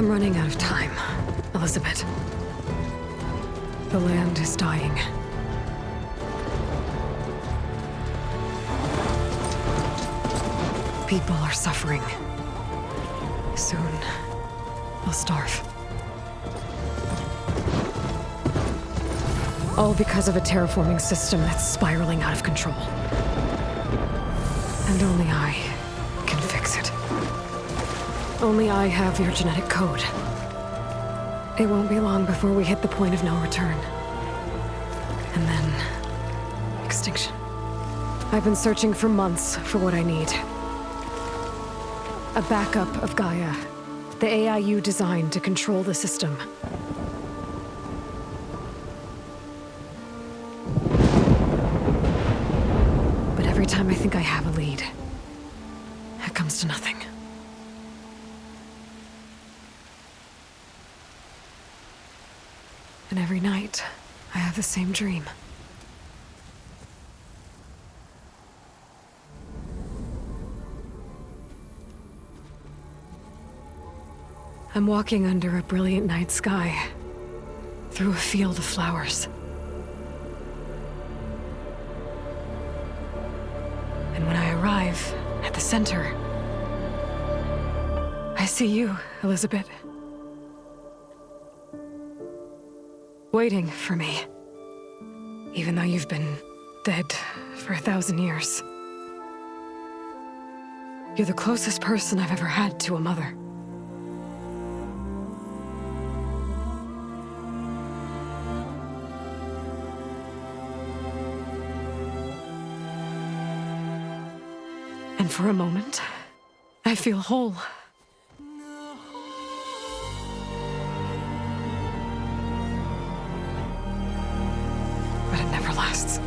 I'm running out of time, Elizabeth. The land is dying. People are suffering. Soon, they'll starve. All because of a terraforming system that's spiraling out of control. And only I can fix it. Only I have your genetic code. It won't be long before we hit the point of no return. And then... extinction. I've been searching for months for what I need. A backup of Gaia. The AI you designed to control the system. But every time I think I have a lead, it comes to nothing. And every night, I have the same dream. I'm walking under a brilliant night sky, through a field of flowers. And when I arrive at the center, I see you, Elizabeth. Waiting for me. Even though you've been dead for 1,000 years. You're the closest person I've ever had to a mother. And for a moment, I feel whole. But it never lasts.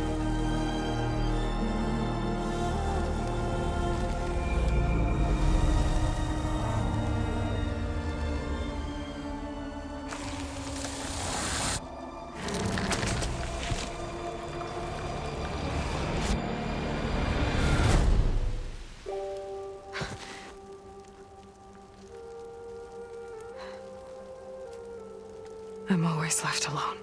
I'm always left alone.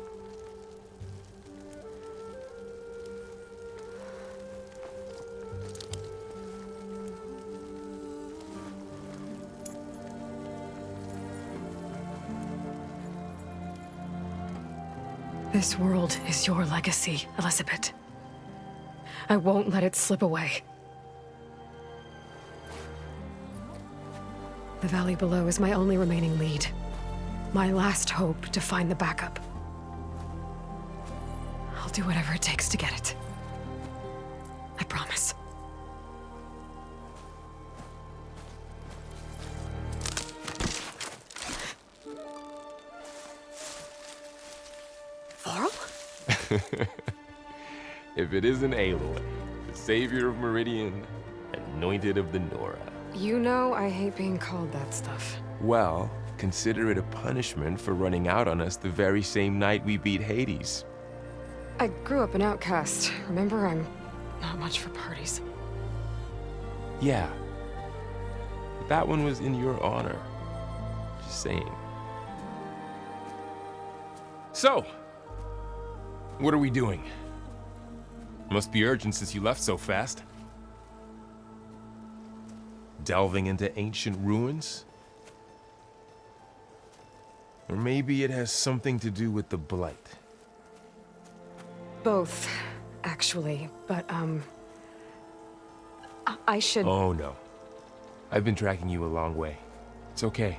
This world is your legacy, Elizabeth. I won't let it slip away. The valley below is my only remaining lead. My last hope to find the backup. I'll do whatever it takes to get it. I promise. Varl? If it isn't Aloy, the savior of Meridian, anointed of the Nora. You know I hate being called that stuff. Well, consider it a punishment for running out on us the very same night we beat Hades. I grew up an outcast. Remember, I'm not much for parties. Yeah. But that one was in your honor. Just saying. So, what are we doing? Must be urgent since you left so fast. Delving into ancient ruins? Or maybe it has something to do with the Blight. Both, actually, but, I should... Oh, no. I've been tracking you a long way. It's okay.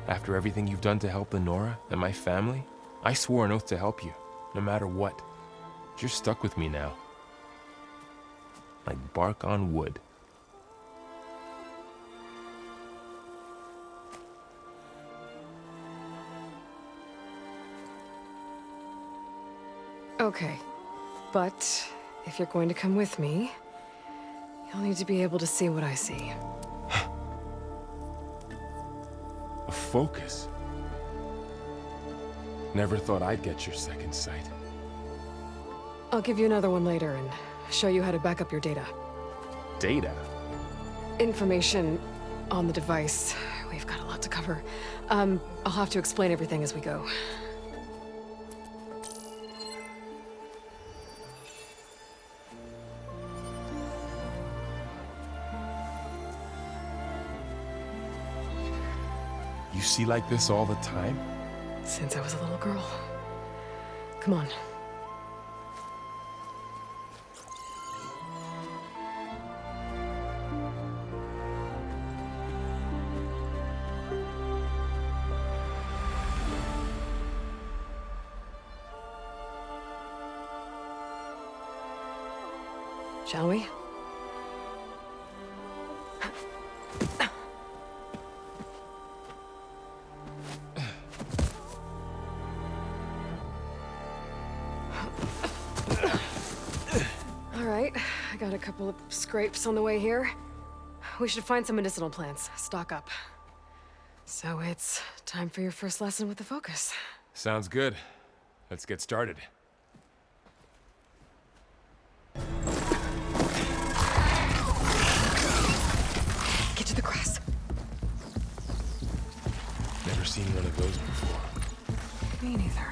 After everything you've done to help the Nora and my family, I swore an oath to help you, no matter what. You're stuck with me now. Like bark on wood. Okay, but if you're going to come with me, you'll need to be able to see what I see. A focus? Never thought I'd get your second sight. I'll give you another one later and show you how to back up your data. Data? Information on the device We've got a lot to cover. I'll have to explain everything as we go. You see like this all the time? Since I was a little girl. Come on. Shall we? All right, I got a couple of scrapes on the way here. We should find some medicinal plants, stock up. So it's time for your first lesson with the Focus. Sounds good. Let's get started. Get to the grass. Never seen one of those before. Me neither.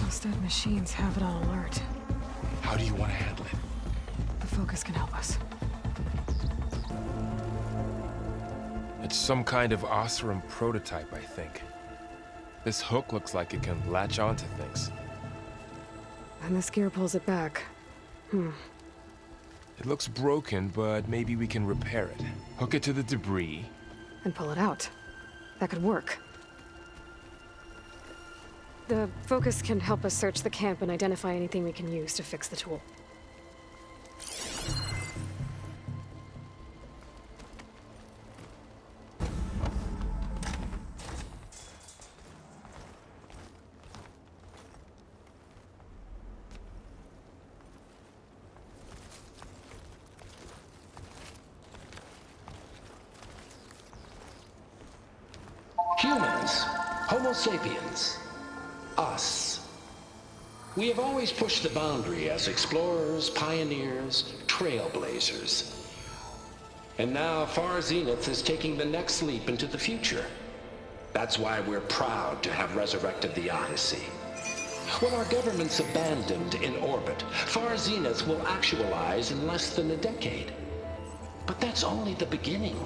Those dead machines have it on alert. How do you want to handle it? The Focus can help us. It's some kind of Oseram prototype, I think. This hook looks like it can latch onto things. And this gear pulls it back. It looks broken, but maybe we can repair it. Hook it to the debris. And pull it out. That could work. The Focus can help us search the camp and identify anything we can use to fix the tool. Humans, Homo sapiens, us. We have always pushed the boundary as explorers, pioneers, trailblazers. And now Far Zenith is taking the next leap into the future. That's why we're proud to have resurrected the Odyssey. What our governments abandoned in orbit, Far Zenith will actualize in less than a decade. But that's only the beginning.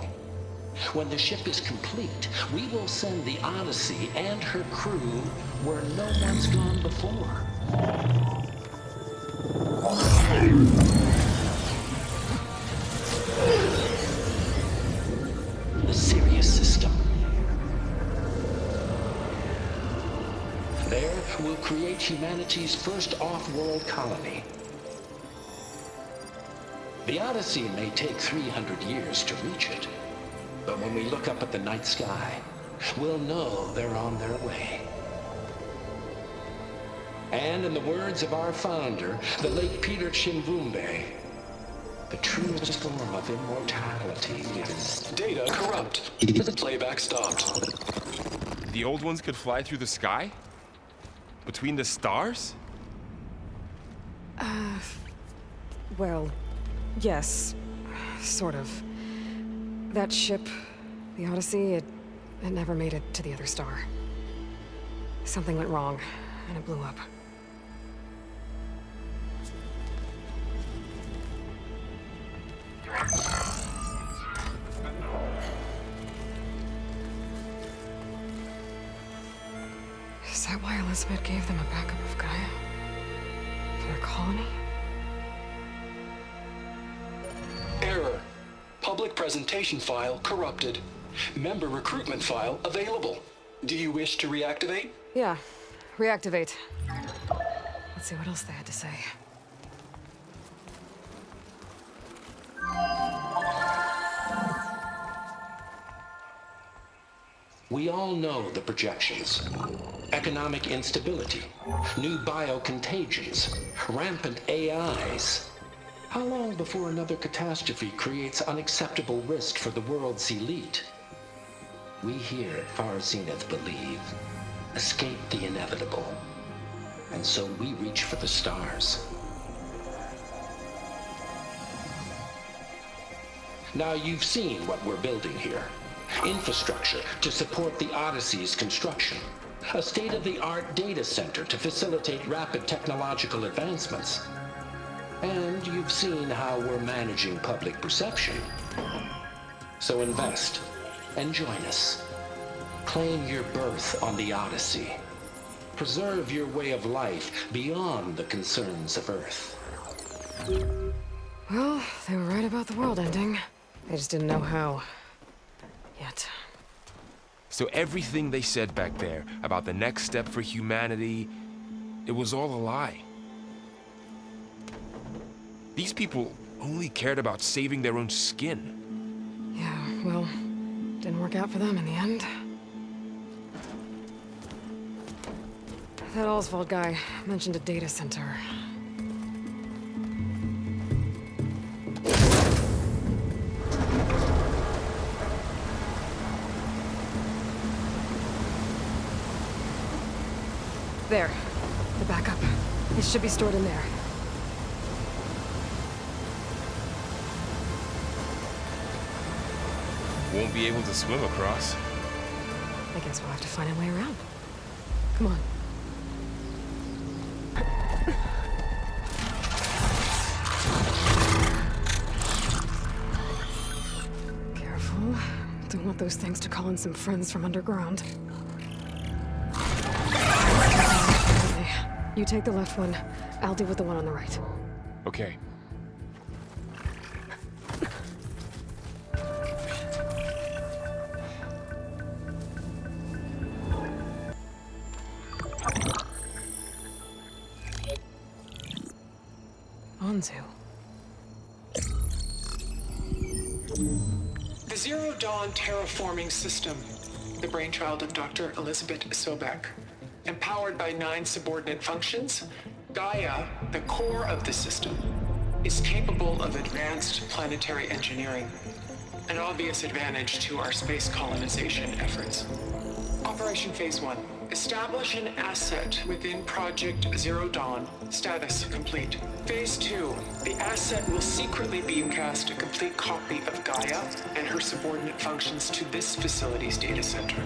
When the ship is complete, we will send the Odyssey and her crew where no one's gone before. The Sirius system. There, we'll create humanity's first off-world colony. The Odyssey may take 300 years to reach it. But when we look up at the night sky, we'll know they're on their way. And in the words of our founder, the late Peter Chimvumbe, the truest form of immortality is... Data corrupt. Playback stopped. The old ones could fly through the sky? Between the stars? Well, yes. Sort of. That ship, the Odyssey, it never made it to the other star. Something went wrong, and it blew up. Is that why Elizabeth gave them a backup of Gaia? For their colony? Error. Public presentation file corrupted. Member recruitment file available. Do you wish to reactivate? Yeah. Reactivate. Let's see what else they had to say. We all know the projections. Economic instability, new biocontagions, rampant AIs. How long before another catastrophe creates unacceptable risk for the world's elite? We here at Far Zenith believe, escape the inevitable. And so we reach for the stars. Now you've seen what we're building here. Infrastructure to support the Odyssey's construction. A state-of-the-art data center to facilitate rapid technological advancements. And you've seen how we're managing public perception. So invest and join us. Claim your berth on the Odyssey. Preserve your way of life beyond the concerns of Earth. Well, they were right about the world ending. They just didn't know how. Yet. So everything they said back there about the next step for humanity, it was all a lie. These people only cared about saving their own skin. Yeah, well, didn't work out for them in the end. That Oswald guy mentioned a data center. There. The backup. It should be stored in there. Won't be able to swim across. I guess we'll have to find a way around. Come on. Careful. Don't want those things to call in some friends from underground. You take the left one. I'll deal with the one on the right. Okay. Anzu. The Zero Dawn terraforming system, the brainchild of Dr. Elizabeth Sobek. Empowered by 9 subordinate functions, Gaia, the core of the system, is capable of advanced planetary engineering, an obvious advantage to our space colonization efforts. Operation Phase 1. Establish an asset within Project Zero Dawn. Status complete. Phase 2. The asset will secretly beamcast a complete copy of Gaia and her subordinate functions to this facility's data center.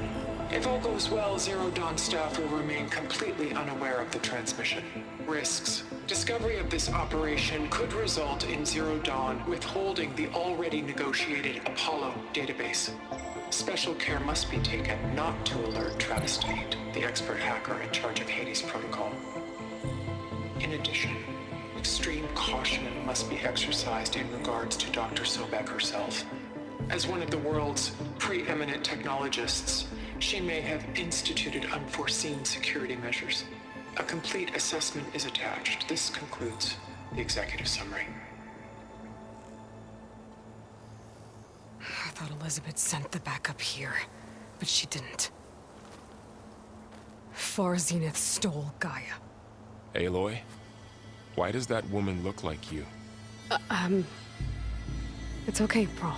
If all goes well, Zero Dawn staff will remain completely unaware of the transmission. Risks. Discovery of this operation could result in Zero Dawn withholding the already negotiated Apollo database. Special care must be taken not to alert Travis Tate, the expert hacker in charge of Hades Protocol. In addition, extreme caution must be exercised in regards to Dr. Sobek herself. As one of the world's preeminent technologists, she may have instituted unforeseen security measures. A complete assessment is attached. This concludes the executive summary. I thought Elizabeth sent the backup here, but she didn't. Far Zenith stole Gaia. Aloy, why does that woman look like you? It's okay, Pearl.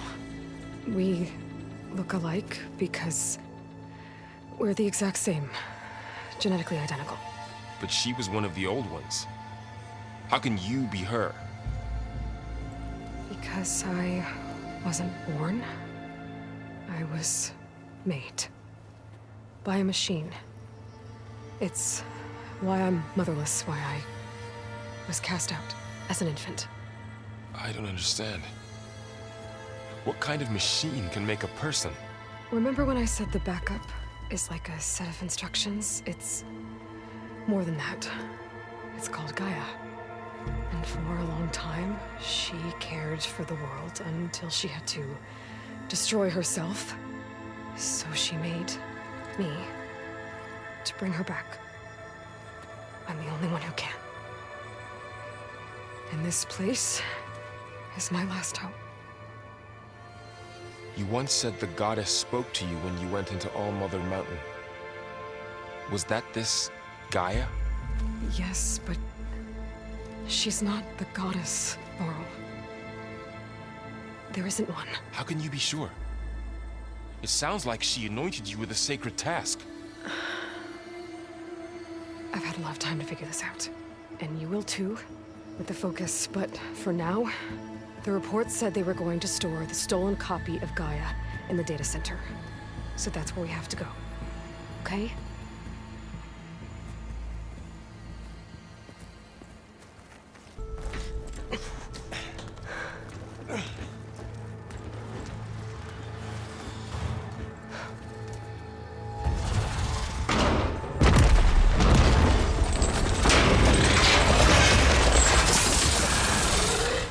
We look alike because we're the exact same. Genetically identical. But she was one of the old ones. How can you be her? Because I wasn't born. I was made. By a machine. It's why I'm motherless, why I was cast out as an infant. I don't understand. What kind of machine can make a person? Remember when I said the backup is like a set of instructions? It's more than that. It's called Gaia. And for a long time, she cared for the world until she had to destroy herself. So she made me to bring her back. I'm the only one who can. And this place is my last hope. You once said the goddess spoke to you when you went into All-Mother Mountain. Was that this Gaia? Yes, but she's not the goddess, Laurel. There isn't one. How can you be sure? It sounds like she anointed you with a sacred task. I've had a lot of time to figure this out. And you will too, with the focus. But for now, The report said they were going to store the stolen copy of Gaia in the data center. So that's where we have to go. Okay?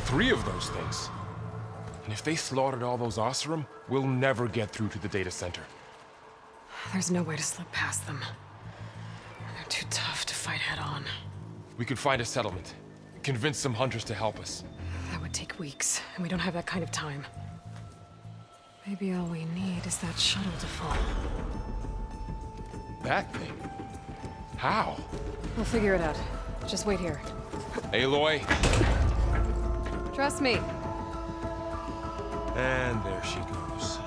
Three of those things. And if they slaughtered all those Oseram, we'll never get through to the data center. There's no way to slip past them. They're too tough to fight head on. We could find a settlement. Convince some hunters to help us. That would take weeks, and we don't have that kind of time. Maybe all we need is that shuttle to fall. That thing? How? We'll figure it out. Just wait here. Aloy. Trust me. And there she goes.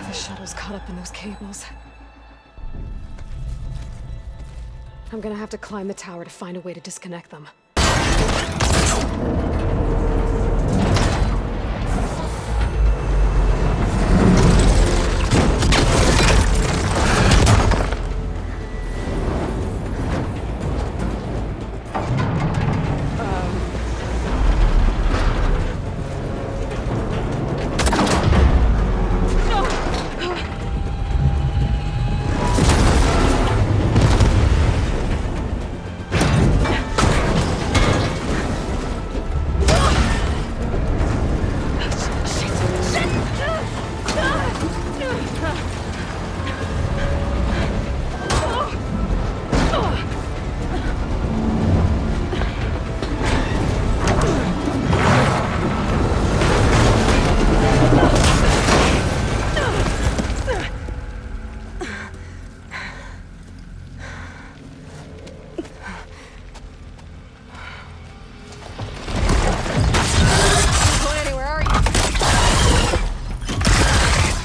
The shuttle's caught up in those cables. I'm gonna have to climb the tower to find a way to disconnect them.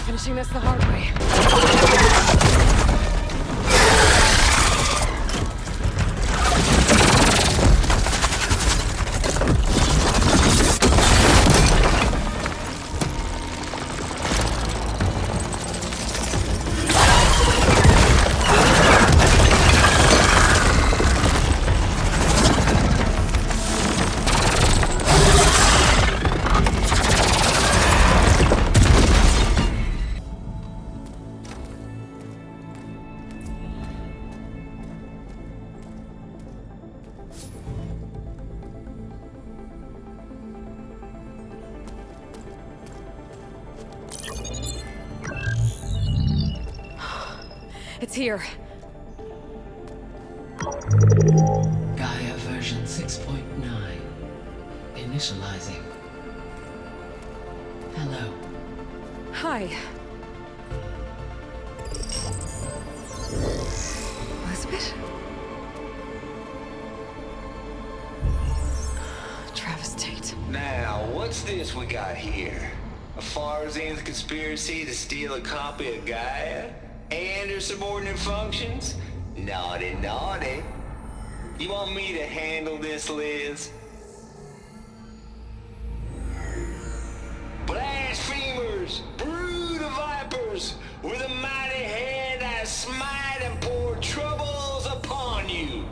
Finishing this the hard way. It's here. Gaia version 6.9. Initializing. Hello. Hi. Elizabeth? Travis Tate. Now, what's this we got here? A Farzian's conspiracy to steal a copy of Gaia? And her subordinate functions? Naughty, naughty. You want me to handle this, Liz? Blasphemers! Brood of vipers! With a mighty hand I smite and pour troubles upon you!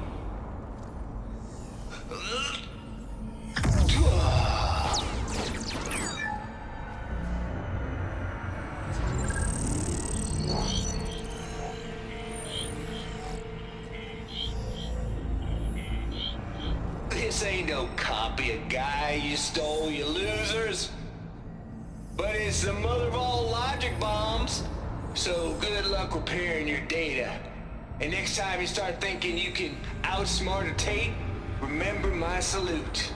This ain't no copy of Gaia you stole, you losers. But it's the mother of all logic bombs. So good luck repairing your data. And next time you start thinking you can outsmart a Tate, remember my salute.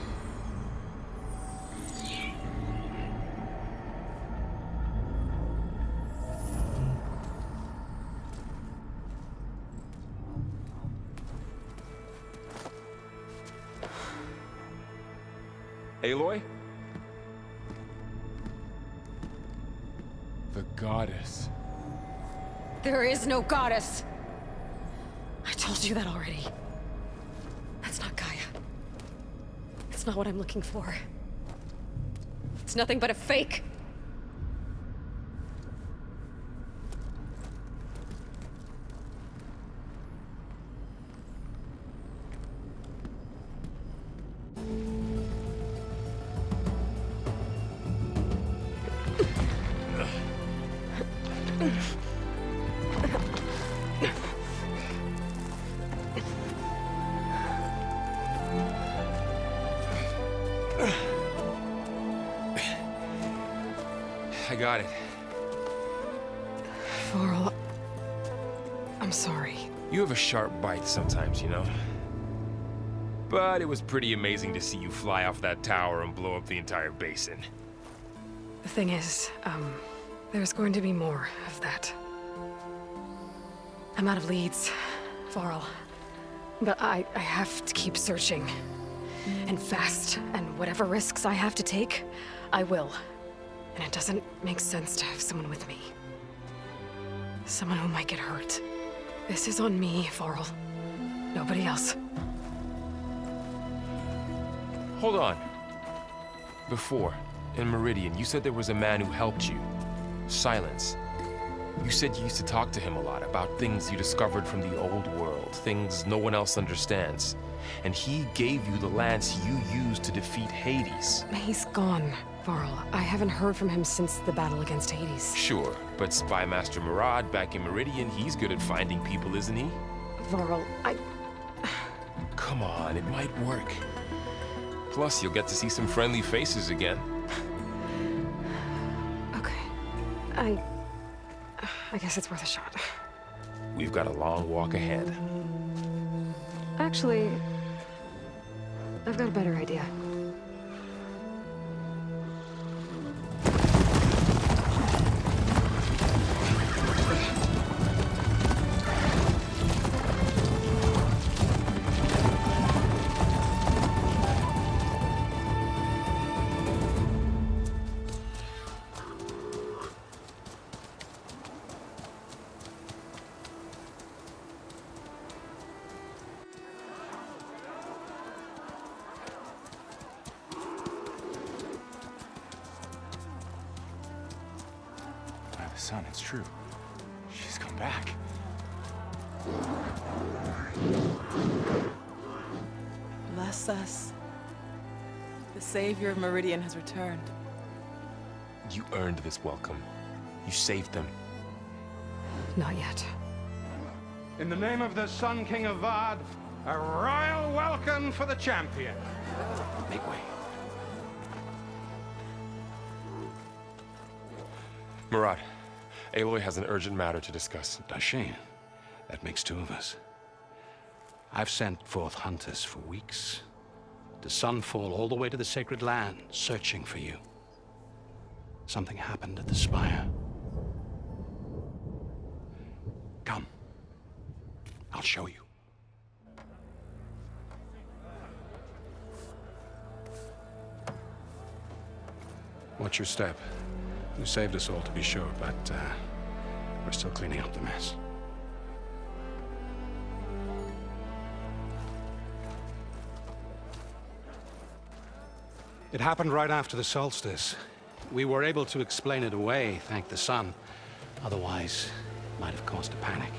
Aloy? The goddess. There is no goddess! I told you that already. That's not Gaia. It's not what I'm looking for. It's nothing but a fake. I got it. Varl, I'm sorry. You have a sharp bite sometimes, you know? But it was pretty amazing to see you fly off that tower and blow up the entire basin. The thing is, there's going to be more of that. I'm out of leads, Varl. But I have to keep searching. And fast, and whatever risks I have to take, I will. And it doesn't make sense to have someone with me. Someone who might get hurt. This is on me, Varl. Nobody else. Hold on. Before, in Meridian, you said there was a man who helped you. Silence. You said you used to talk to him a lot about things you discovered from the old world, things no one else understands. And he gave you the lance you used to defeat Hades. He's gone, Varl. I haven't heard from him since the battle against Hades. Sure, but Spy Master Murad back in Meridian, he's good at finding people, isn't he? Varl, Come on, it might work. Plus, you'll get to see some friendly faces again. Okay. I guess it's worth a shot. We've got a long walk ahead. Actually, I've got a better idea. Son, it's true. She's come back. Bless us. The Savior of Meridian has returned. You earned this welcome. You saved them. Not yet. In the name of the Sun King of Vard, a royal welcome for the champion. Make way. Murad, Aloy has an urgent matter to discuss. Does she? That makes two of us. I've sent forth hunters for weeks, to Sunfall all the way to the Sacred Land, searching for you. Something happened at the Spire. Come. I'll show you. Watch your step. You saved us all, to be sure, but we're still cleaning up the mess. It happened right after the solstice. We were able to explain it away, thank the sun. Otherwise, it might have caused a panic.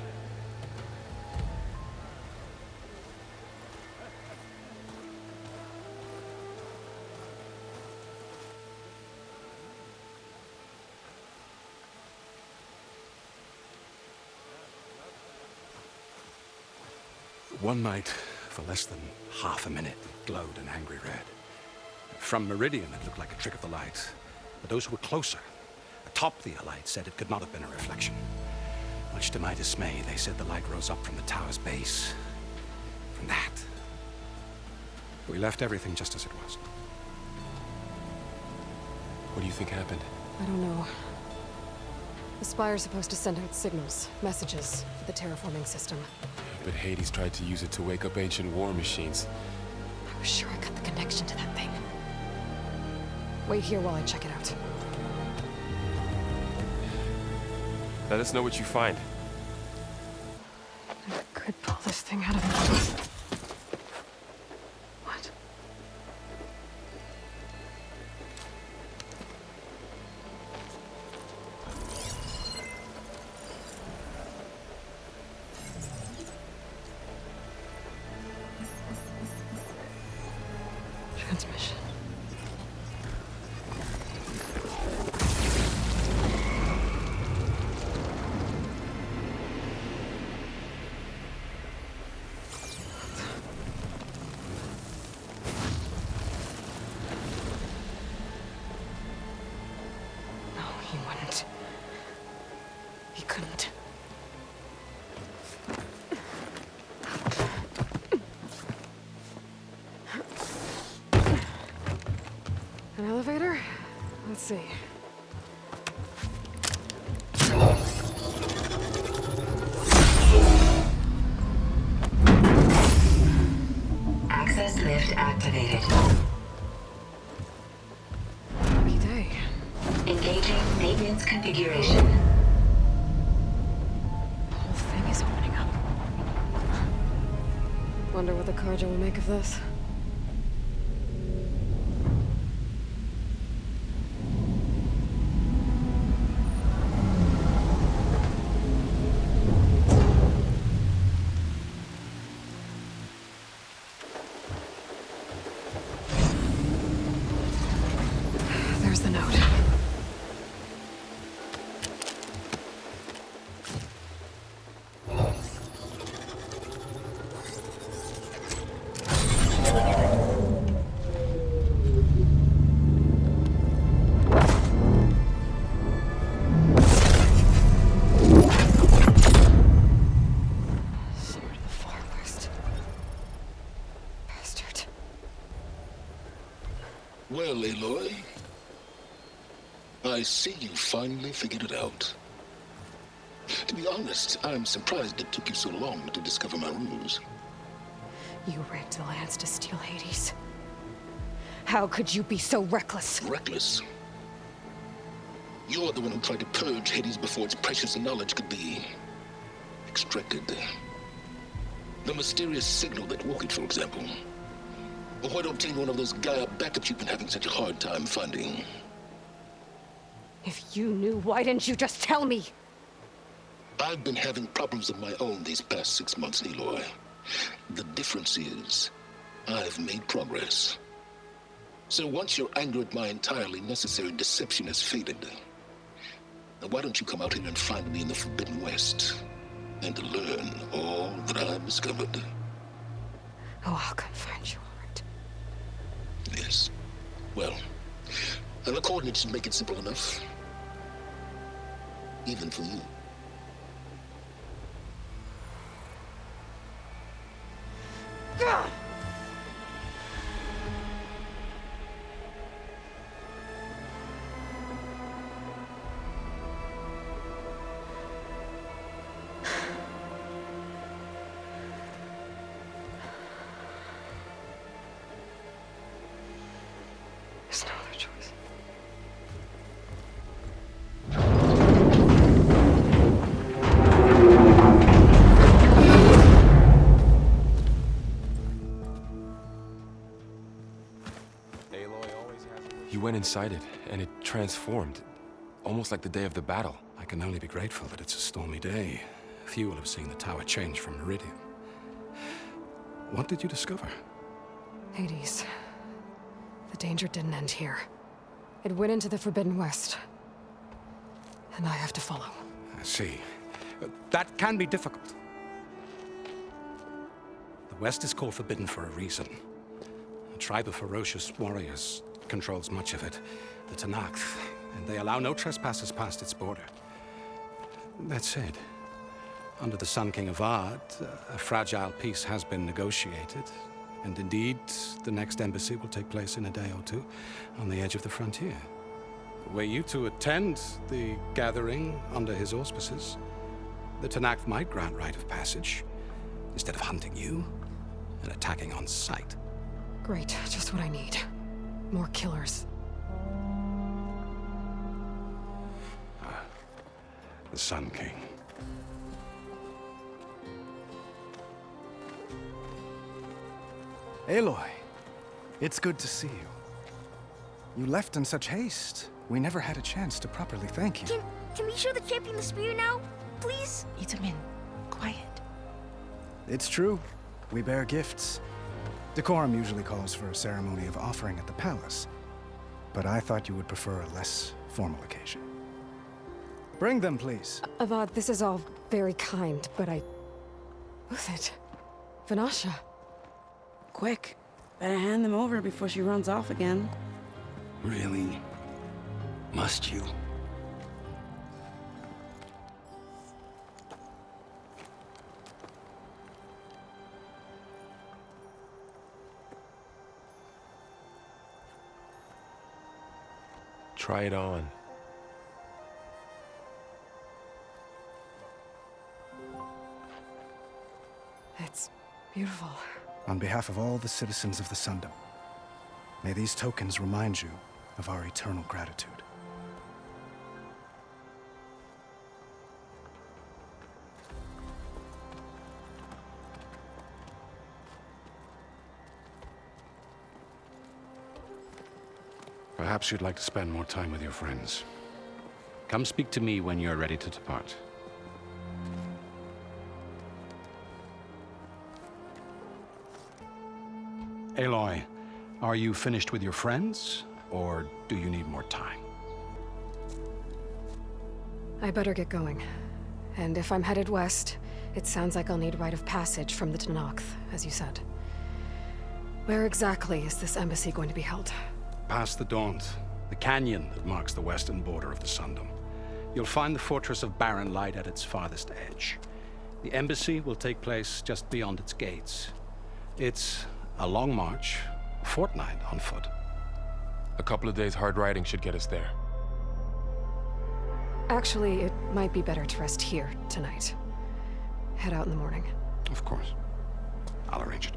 One night, for less than half a minute, it glowed an angry red. From Meridian, it looked like a trick of the light. But those who were closer, atop the light, said it could not have been a reflection. Much to my dismay, they said the light rose up from the tower's base. From that. We left everything just as it was. What do you think happened? I don't know. The Spire's supposed to send out signals, messages, for the terraforming system. But Hades tried to use it to wake up ancient war machines. I was sure I got the connection to that thing. Wait here while I check it out. Let us know what you find. I could pull this thing out of the... What? Transmission. No, he wouldn't. He couldn't. An elevator? Let's see. Access lift activated. Lucky day. Engaging maintenance configuration. The whole thing is opening up. Wonder what the Carja will make of this. There's the note. Sword of the Far West. Bastard. Well, Aloy, I see you finally figured it out. To be honest, I'm surprised it took you so long to discover my ruse. You rigged the lands to steal Hades. How could you be so reckless? Reckless? You're the one who tried to purge Hades before its precious knowledge could be extracted. The mysterious signal that woke it, for example. Or why to obtain one of those Gaia backups you've been having such a hard time finding. If you knew, why didn't you just tell me? I've been having problems of my own these past 6 months, Aloy. The difference is, I've made progress. So once your anger at my entirely necessary deception has faded, why don't you come out here and find me in the Forbidden West, and learn all that I've discovered? Oh, I'll come find you, all right. Yes. Well, the coordinates should make it simple enough. Even for you. Gah! There's no other choice. You went inside it, and it transformed. Almost like the day of the battle. I can only be grateful that it's a stormy day. Few will have seen the tower change from Meridian. What did you discover? Hades. The danger didn't end here. It went into the Forbidden West. And I have to follow. I see. That can be difficult. The West is called Forbidden for a reason. A tribe of ferocious warriors controls much of it, the Tenakth, and they allow no trespassers past its border. That said, under the Sun King Avad, a fragile peace has been negotiated, and indeed, the next embassy will take place in a day or two on the edge of the frontier. Were you to attend the gathering under his auspices, the Tenakth might grant right of passage, instead of hunting you and attacking on sight. Great, just what I need. More killers. the Sun King. Aloy, it's good to see you. You left in such haste. We never had a chance to properly thank you. Can we show the champion the spear now? Please? Itamin, quiet. It's true. We bear gifts. Decorum usually calls for a ceremony of offering at the palace, but I thought you would prefer a less formal occasion. Bring them, please. Avad, this is all very kind, but Uthid. Vanasha. Quick. Better hand them over before she runs off again. Really? Must you? Try it on. It's beautiful. On behalf of all the citizens of the Sundom, may these tokens remind you of our eternal gratitude. Perhaps you'd like to spend more time with your friends. Come speak to me when you're ready to depart. Aloy, are you finished with your friends, or do you need more time? I better get going. And if I'm headed west, it sounds like I'll need rite of passage from the Tenakth, as you said. Where exactly is this embassy going to be held? Past the Daunt, the canyon that marks the western border of the Sundom. You'll find the fortress of Barren Light at its farthest edge. The embassy will take place just beyond its gates. It's a long march, a fortnight on foot. A couple of days hard riding should get us there. Actually, it might be better to rest here tonight. Head out in the morning. Of course. I'll arrange it.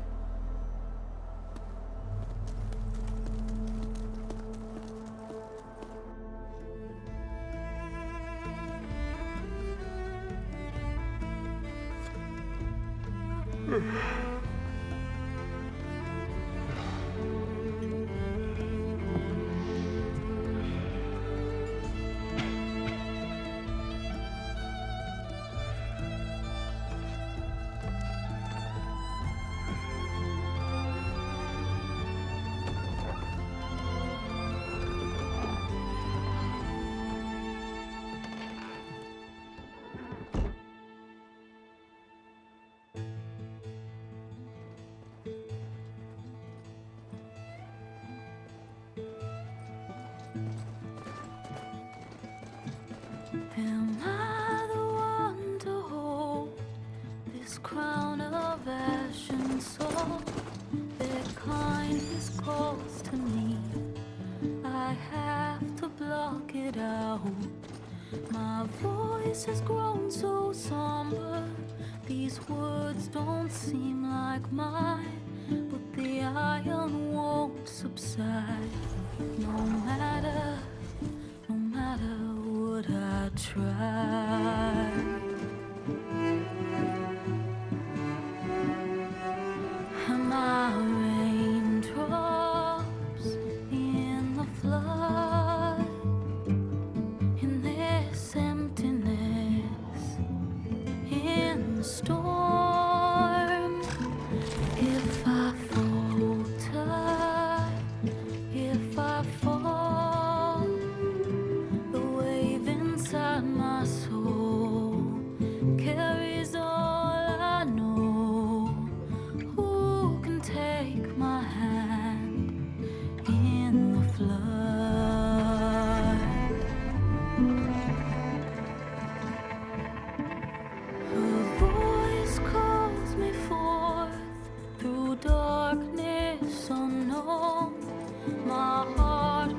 Am I the one to hold this crown of ash and salt? Their kindness calls to me. I have to block it out. My voice has grown so somber. These words don't seem like mine, but the iron won't subside. No matter what I try. Am I raindrops in the flood? In this emptiness, in the storm. If I falter, if I fall, the wave inside my soul carries all I know. Who can take my hand in the flood? Her voice calls me forth through darkness unknown. My heart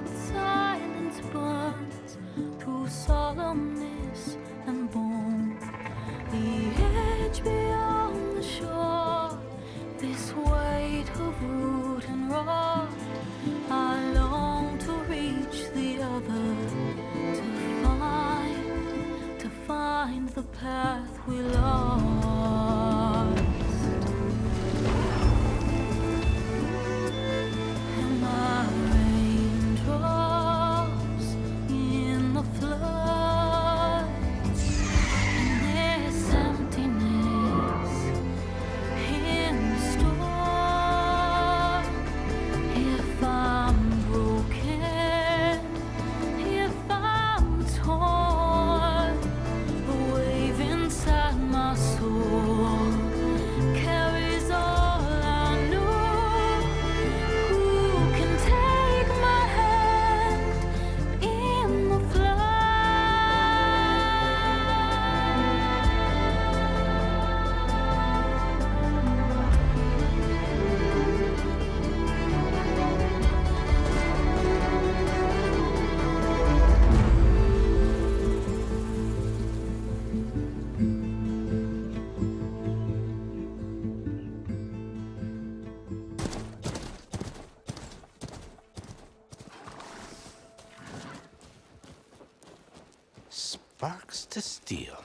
Sparks to steel.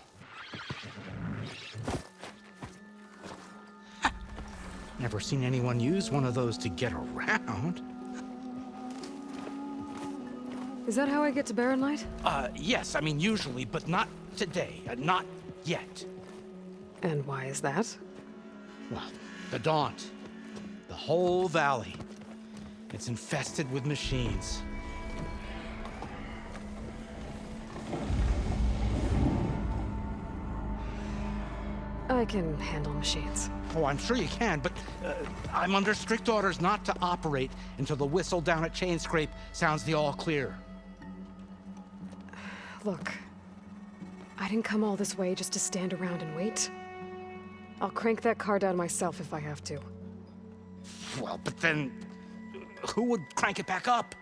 Never seen anyone use one of those to get around. Is that how I get to Barren Light? Yes, I mean usually, but not today. Not yet. And why is that? Well, the Daunt. The whole valley. It's infested with machines. I can handle machines. Oh, I'm sure you can, but I'm under strict orders not to operate until the whistle down at Chainscrape sounds the all clear. Look, I didn't come all this way just to stand around and wait. I'll crank that car down myself if I have to. Well, but then who would crank it back up?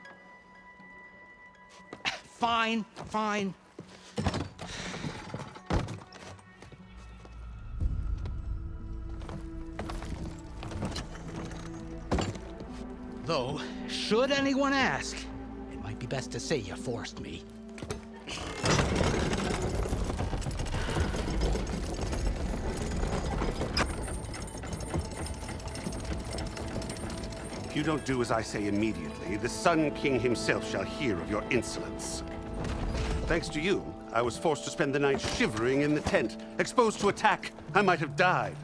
Fine, fine. Though, should anyone ask, it might be best to say you forced me. If you don't do as I say immediately, the Sun King himself shall hear of your insolence. Thanks to you, I was forced to spend the night shivering in the tent, exposed to attack. I might have died.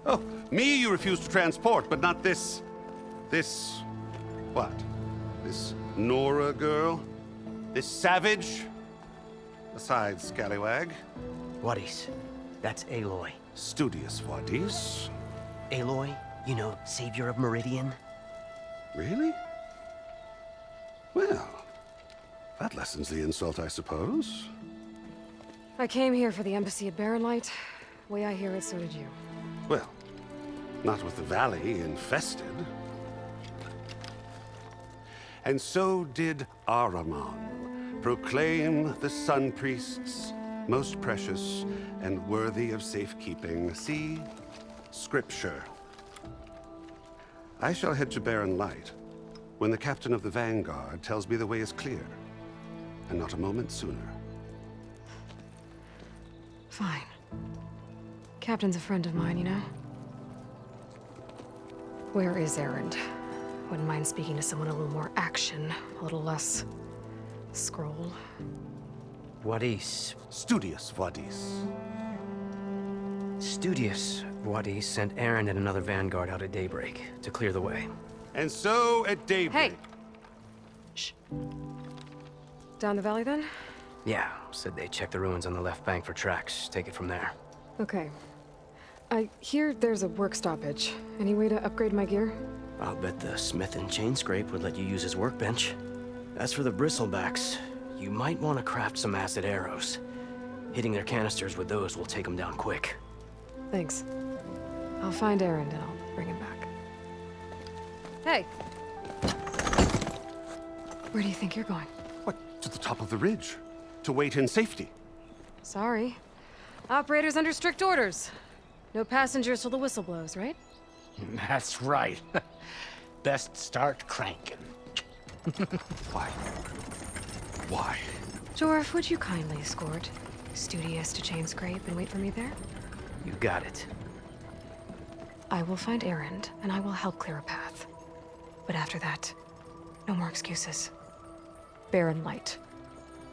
Oh, me you refused to transport, but not this... what? This Nora girl? This savage? Besides, scallywag. Wadis. That's Aloy. Studious Wadis. Aloy, you know, savior of Meridian. Really? Well, that lessens the insult, I suppose. I came here for the embassy at Barren Light. Way I hear it, so did you. Well, not with the valley infested. And so did Ahriman, proclaim the Sun Priests most precious and worthy of safekeeping. See? Scripture. I shall head to Barren Light when the captain of the Vanguard tells me the way is clear, and not a moment sooner. Fine. Captain's a friend of mine, you know? Where is Erend? Wouldn't mind speaking to someone a little more action, a little less... scroll. Wadis. Studious Wadis. Studious Wadis sent Erend and another Vanguard out at daybreak to clear the way. And so at daybreak... Hey! Shh. Down the valley, then? Yeah, said they checked the ruins on the left bank for tracks. Take it from there. Okay. I hear there's a work stoppage. Any way to upgrade my gear? I'll bet the Smith and Chainscrape would let you use his workbench. As for the Bristlebacks, you might want to craft some acid arrows. Hitting their canisters with those will take them down quick. Thanks. I'll find Erend and I'll bring him back. Hey! Where do you think you're going? What, to the top of the ridge? To wait in safety? Sorry. Operator's under strict orders. No passengers till the whistle blows, right? That's right. Best start cranking. Why? Why? Jorf, would you kindly escort Studious to Chainscrape and wait for me there? You got it. I will find Erend, and I will help clear a path. But after that, no more excuses. Barren Light.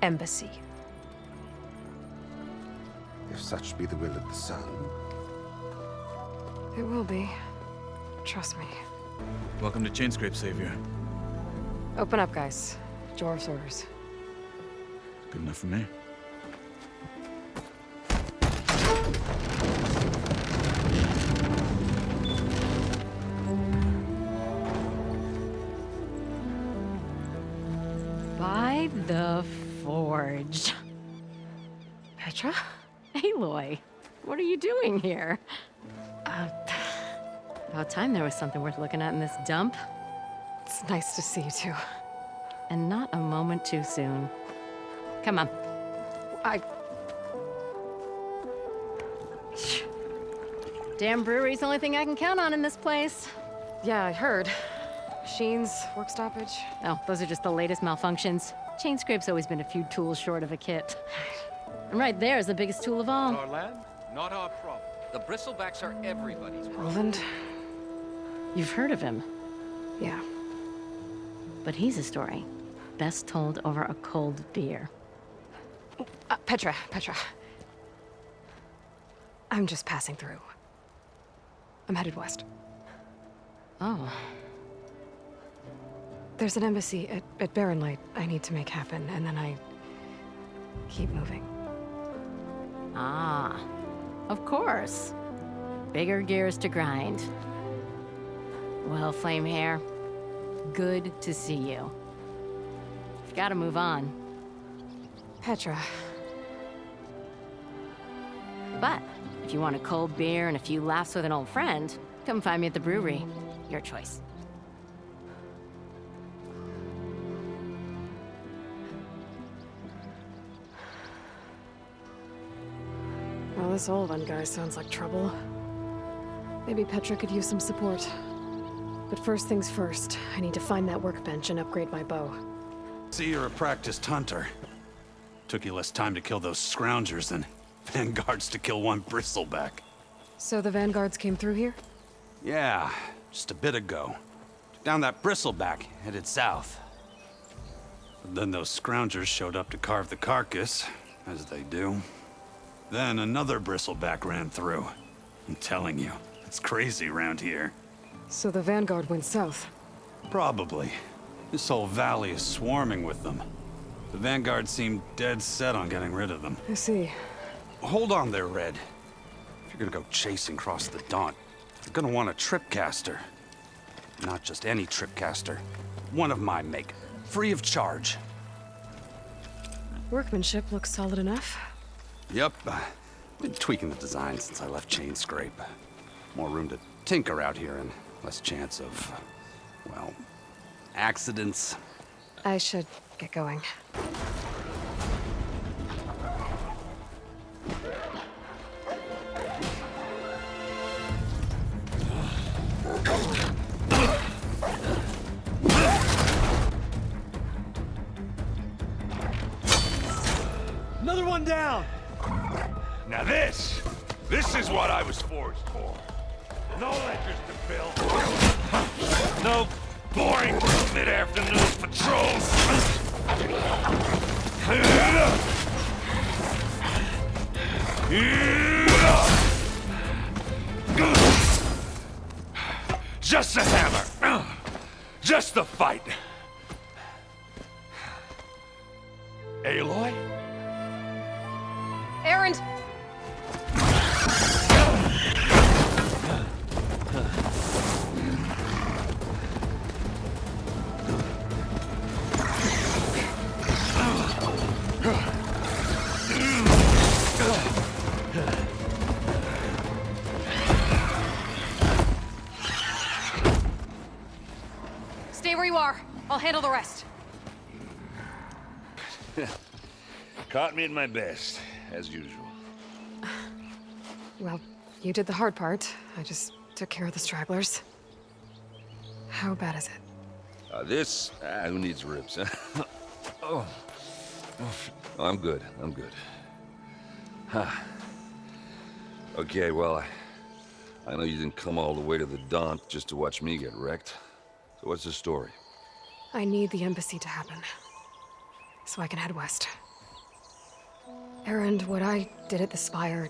Embassy. If such be the will of the Sun. It will be. Trust me. Welcome to Chainscrape, Savior. Open up, guys. Jorf's orders. Good enough for me. By the Forge. Petra? Aloy, what are you doing here? About time there was something worth looking at in this dump. It's nice to see you too. And not a moment too soon. Come on. Damn brewery's the only thing I can count on in this place. Yeah, I heard. Machines, work stoppage. Oh, those are just the latest malfunctions. Chainscrape's always been a few tools short of a kit. And right there is the biggest tool of all. Our land, not our problem. The bristlebacks are everybody's problem. Roland? You've heard of him. Yeah. But he's a story best told over a cold beer. Petra. I'm just passing through. I'm headed west. Oh. There's an embassy at Barren Light I need to make happen, and then I keep moving. Ah, of course. Bigger gears to grind. Well, Flamehair, good to see you. You've got to move on. Petra. But if you want a cold beer and a few laughs with an old friend, come find me at the brewery. Your choice. Well, this Olvan guy sounds like trouble. Maybe Petra could use some support. But first things first, I need to find that workbench and upgrade my bow. See, you're a practiced hunter. Took you less time to kill those scroungers than vanguards to kill one bristleback. So the vanguards came through here? Yeah, just a bit ago. Took down that bristleback, headed south. But then those scroungers showed up to carve the carcass, as they do. Then another bristleback ran through. I'm telling you, it's crazy around here. So the vanguard went south? Probably. This whole valley is swarming with them. The vanguard seemed dead set on getting rid of them. I see. Hold on there, Red. If you're gonna go chasing across the Daunt, you're gonna want a tripcaster. Not just any tripcaster. One of my make. Free of charge. Workmanship looks solid enough. Yep. Been tweaking the design since I left Chainscrape. More room to tinker out here and less chance of, well, accidents. I should get going. Another one down! Now this is what I was forged for. No ledgers to fill. No boring mid-afternoon patrols. Just a hammer. Just the fight. Aloy? Erend! Stay where you are. I'll handle the rest. Caught me at my best, as usual. Well, you did the hard part. I just took care of the stragglers. How bad is it? Who needs ribs, huh? Oh, I'm good. I'm good. Huh. Okay, well, I know you didn't come all the way to the Daunt just to watch me get wrecked. So what's the story? I need the embassy to happen, so I can head west. Erend, what I did at the Spire,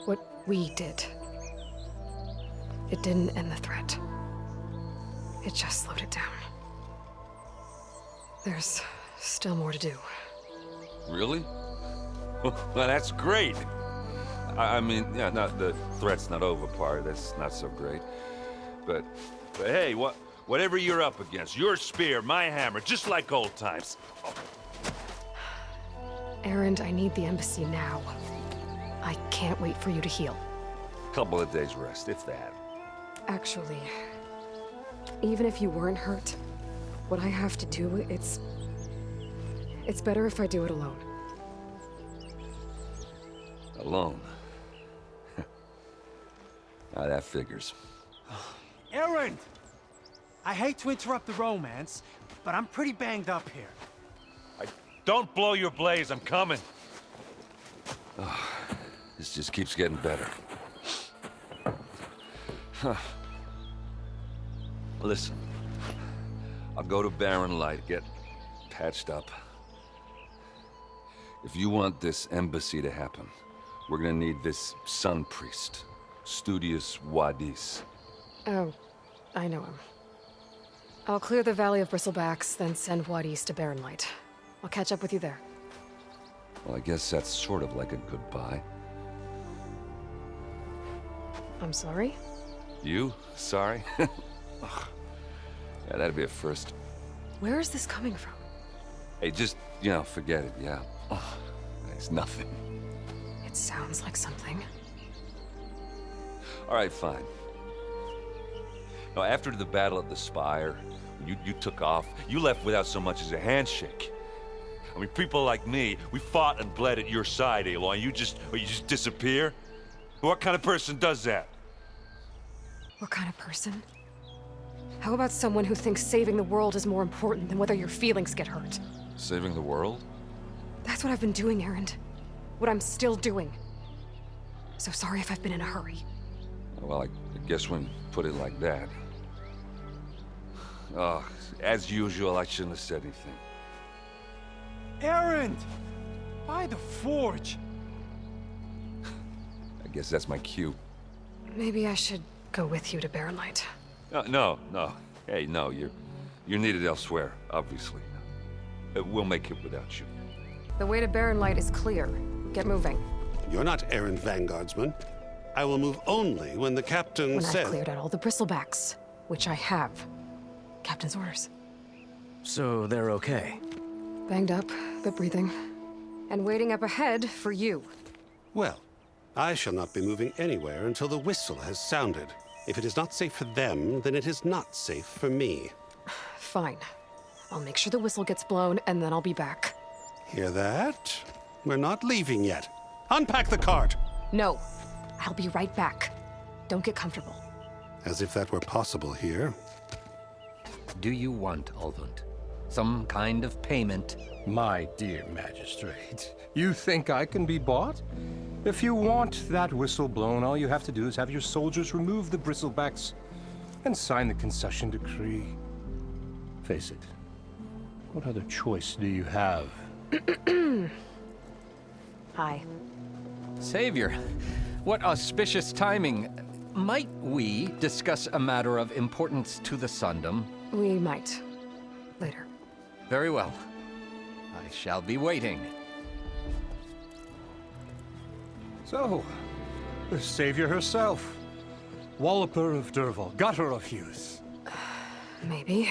what we did, it didn't end the threat. It just slowed it down. There's still more to do. Really? Well, that's great. I mean, yeah, the threat's not over part. That's not so great. But hey, whatever you're up against, your spear, my hammer, just like old times. Oh. Erend, I need the embassy now. I can't wait for you to heal. Couple of days rest, if that. Actually, even if you weren't hurt, what I have to do, it's better if I do it alone. Alone? Now that figures. Erend! I hate to interrupt the romance, but I'm pretty banged up here. Don't blow your blaze, I'm coming. This just keeps getting better. Listen, I'll go to Barren Light, get patched up. If you want this embassy to happen, we're gonna need this Sun Priest, Studius Wadis. Oh, I know him. I'll clear the Valley of Bristlebacks, then send Wadis to Barren Light. I'll catch up with you there. Well, I guess that's sort of like a goodbye. I'm sorry? You? Sorry? Ugh. Yeah, that'd be a first. Where is this coming from? Hey, just, forget it, yeah. Ugh, it's nothing. It sounds like something. All right, fine. Now, after the Battle of the Spire, you took off. You left without so much as a handshake. I mean, people like me, we fought and bled at your side, Aloy, and you just disappear? What kind of person does that? What kind of person? How about someone who thinks saving the world is more important than whether your feelings get hurt? Saving the world? That's what I've been doing, Erend. What I'm still doing. So sorry if I've been in a hurry. Well, I guess when you put it like that. Oh, as usual, I shouldn't have said anything. Erend! By the Forge! I guess that's my cue. Maybe I should go with you to Barren Light. No. Hey, no, you're needed elsewhere, obviously. We'll make it without you. The way to Barren Light is clear. Get moving. You're not errand vanguardsman. I will move only when the captain When says... I've cleared out all the Bristlebacks, which I have. Captain's orders. So they're okay? Banged up, but breathing. And waiting up ahead for you. Well, I shall not be moving anywhere until the whistle has sounded. If it is not safe for them, then it is not safe for me. Fine. I'll make sure the whistle gets blown, and then I'll be back. Hear that? We're not leaving yet. Unpack the cart! No. I'll be right back. Don't get comfortable. As if that were possible here. Do you want, Ulvund? Some kind of payment? My dear magistrate, you think I can be bought? If you want that whistle blown, all you have to do is have your soldiers remove the Bristlebacks and sign the concession decree. Face it, what other choice do you have? Hi. Savior, what auspicious timing. Might we discuss a matter of importance to the Sundom? We might. Later. Very well. I shall be waiting. So, the Savior herself. Walloper of Derval, Gutter of Hughes. Maybe.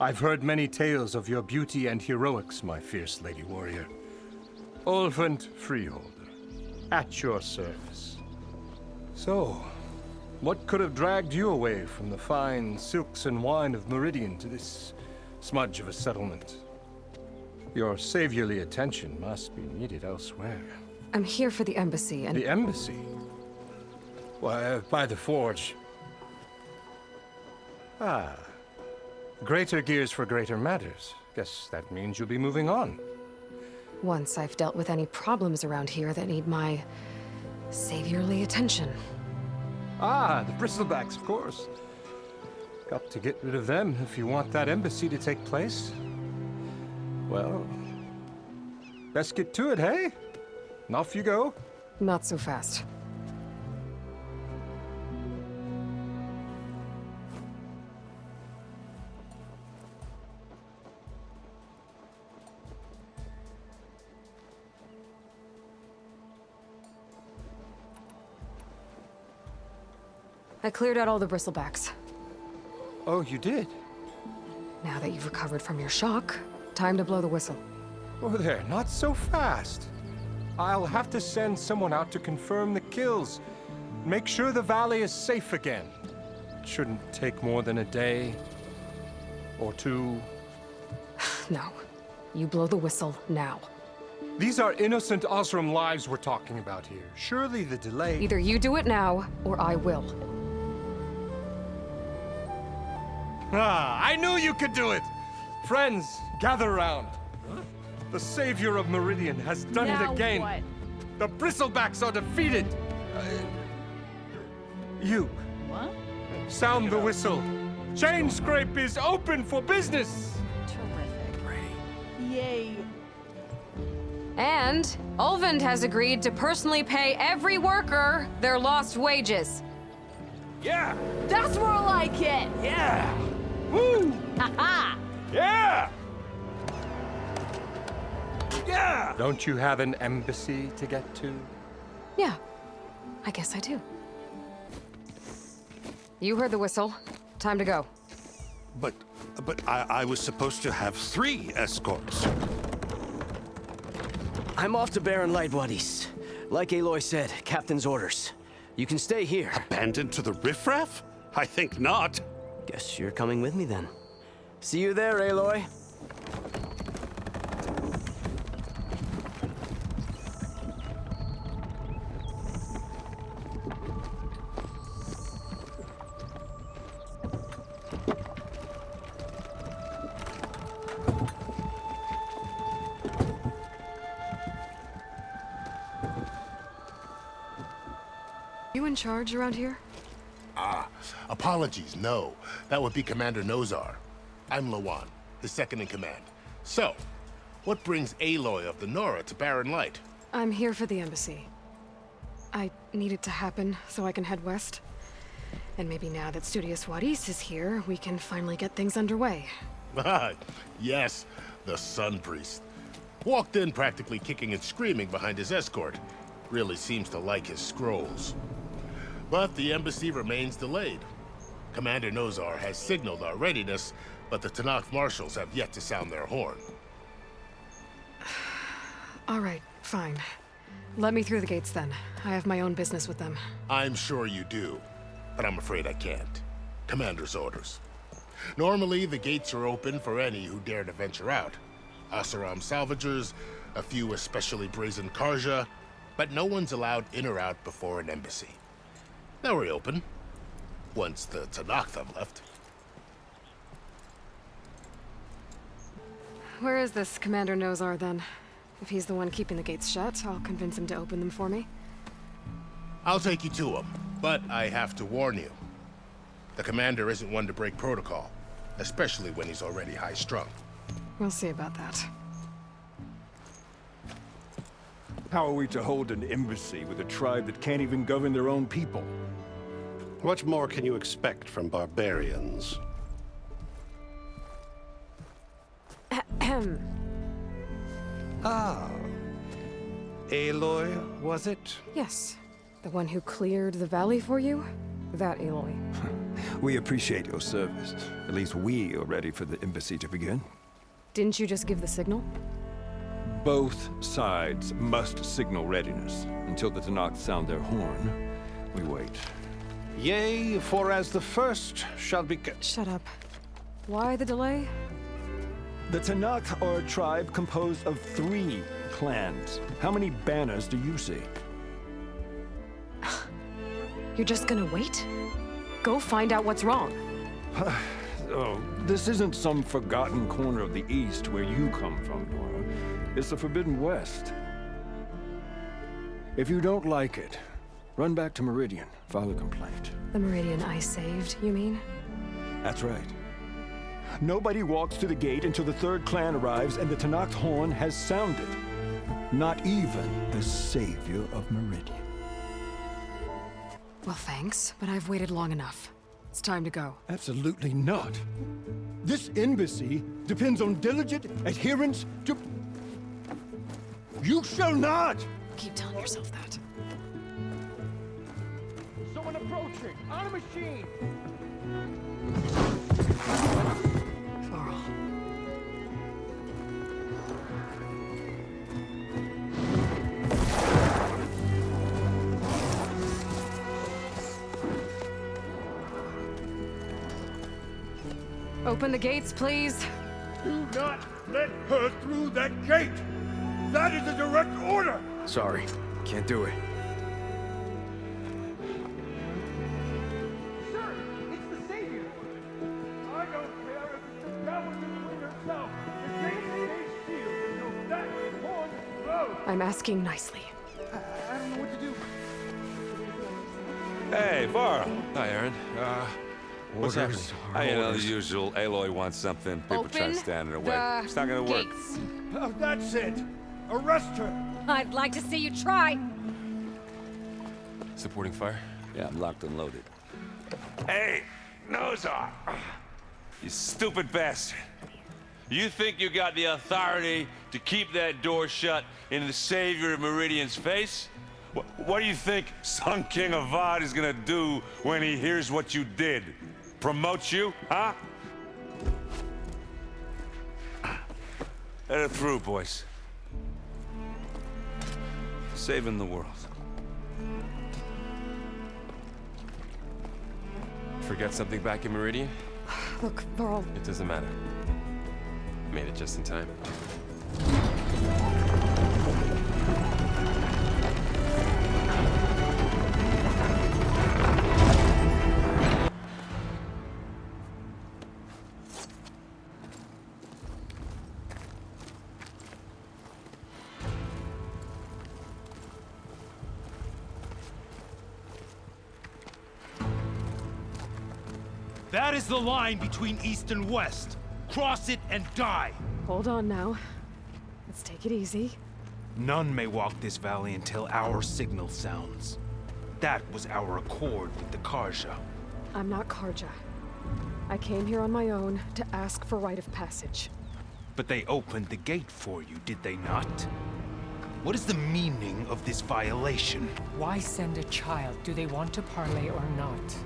I've heard many tales of your beauty and heroics, my fierce lady warrior. Ulvund Freeholder, at your service. So, what could have dragged you away from the fine silks and wine of Meridian to this smudge of a settlement? Your saviorly attention must be needed elsewhere. I'm here for the embassy and... The embassy? Why, by the Forge. Ah. Greater gears for greater matters. Guess that means you'll be moving on. Once I've dealt with any problems around here that need my... saviorly attention. Ah, the Bristlebacks, of course. Got to get rid of them if you want that embassy to take place. Well, best get to it, hey? And off you go. Not so fast. I cleared out all the Bristlebacks. Oh, you did? Now that you've recovered from your shock, time to blow the whistle. Oh there, not so fast. I'll have to send someone out to confirm the kills. Make sure the valley is safe again. It shouldn't take more than a day or two. No. You blow the whistle now. These are innocent Osram lives we're talking about here. Surely the delay... Either you do it now, or I will. Ah, I knew you could do it! Friends, gather round. The savior of Meridian has done it again. What? The Bristlebacks are defeated. You. What? Sound the whistle. Chainscrape is open for business. Terrific. Yay. And Ulvund has agreed to personally pay every worker their lost wages. Yeah! That's more like it! Yeah! Woo! Ha-ha! Yeah! Yeah! Don't you have an embassy to get to? Yeah, I guess I do. You heard the whistle. Time to go. But I was supposed to have 3 escorts. I'm off to Baron Lightwood East. Like Aloy said, Captain's orders. You can stay here. Abandoned to the riffraff? I think not. Guess you're coming with me then. See you there, Aloy. You in charge around here? Apologies, no. That would be Commander Nozar. I'm Lawan, his second in command. So, what brings Aloy of the Nora to Barren Light? I'm here for the embassy. I need it to happen so I can head west. And maybe now that Studious Wadis is here, we can finally get things underway. Yes, the Sun Priest. Walked in practically kicking and screaming behind his escort. Really seems to like his scrolls. But the embassy remains delayed. Commander Nozar has signaled our readiness, but the Tenakth marshals have yet to sound their horn. All right, fine. Let me through the gates then. I have my own business with them. I'm sure you do, but I'm afraid I can't. Commander's orders. Normally, the gates are open for any who dare to venture out. Asaram salvagers, a few especially brazen Karja, but no one's allowed in or out before an embassy. They'll reopen, once the Tenakth have left. Where is this Commander Nozar then? If he's the one keeping the gates shut, I'll convince him to open them for me. I'll take you to him, but I have to warn you. The commander isn't one to break protocol, especially when he's already high-strung. We'll see about that. How are we to hold an embassy with a tribe that can't even govern their own people? What more can you expect from barbarians? Ahem. Ah. Aloy, was it? Yes. The one who cleared the valley for you? That Aloy. We appreciate your service. At least we are ready for the embassy to begin. Didn't you just give the signal? Both sides must signal readiness. Until the Tenakth sound their horn, we wait. Yea, for as the first shall be... Shut up. Why the delay? The Tenakth are a tribe composed of 3 clans. How many banners do you see? You're just gonna wait? Go find out what's wrong. Oh, this isn't some forgotten corner of the East where you come from, Nora. It's the Forbidden West. If you don't like it, run back to Meridian, file a complaint. The Meridian I saved, you mean? That's right. Nobody walks to the gate until the 3rd clan arrives and the Tenakth horn has sounded. Not even the savior of Meridian. Well, thanks, but I've waited long enough. It's time to go. Absolutely not. This embassy depends on diligent adherence to... You shall not! Keep telling yourself that. Someone approaching! On a machine! Varl. Open the gates, please. Do not let her through that gate! That is a direct order! Sorry, can't do it. Sir, it's the Savior! I don't I'm asking nicely. I don't know what to do. Hey, Varl. Hi, Aaron. What's happening? You know, the usual. Aloy wants something. People try to Open stand in her way. the It's not gonna work. gates. That's it. Arrest her. I'd like to see you try. Supporting fire? Yeah, I'm locked and loaded. Hey, Nozar! You stupid bastard. You think you got the authority to keep that door shut in the Savior of Meridian's face? What do you think Sun King Avad is gonna do when he hears what you did? Promote you, huh? Let it through, boys. Saving the world. Forget something back in Meridian? Look, Varl. It doesn't matter. Made it just in time. That is the line between East and West. Cross it and die. Hold on now. Let's take it easy. None may walk this valley until our signal sounds. That was our accord with the Karja. I'm not Karja. I came here on my own to ask for rite of passage. But they opened the gate for you, did they not? What is the meaning of this violation? Why send a child? Do they want to parley or not?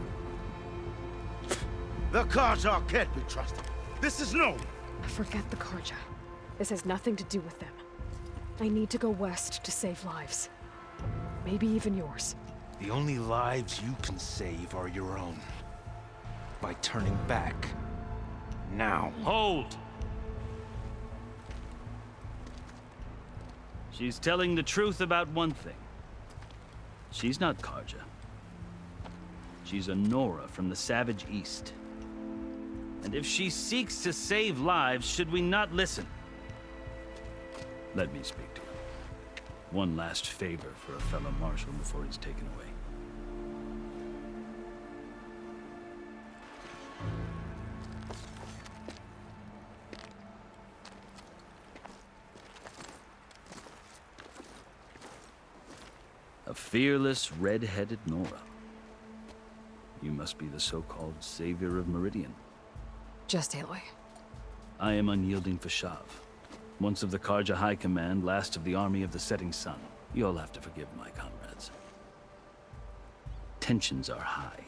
The Karja can't be trusted. This is known. Forget the Karja. This has nothing to do with them. I need to go west to save lives. Maybe even yours. The only lives you can save are your own. By turning back. Now. Hold! She's telling the truth about one thing. She's not Karja. She's a Nora from the Savage East. And if she seeks to save lives, should we not listen? Let me speak to her. One last favor for a fellow marshal before he's taken away. A fearless, red-headed Nora. You must be the so-called Savior of Meridian. Just Aloy. I am unyielding Fashav. Once of the Karja High Command, last of the Army of the Setting Sun. You'll have to forgive my comrades. Tensions are high.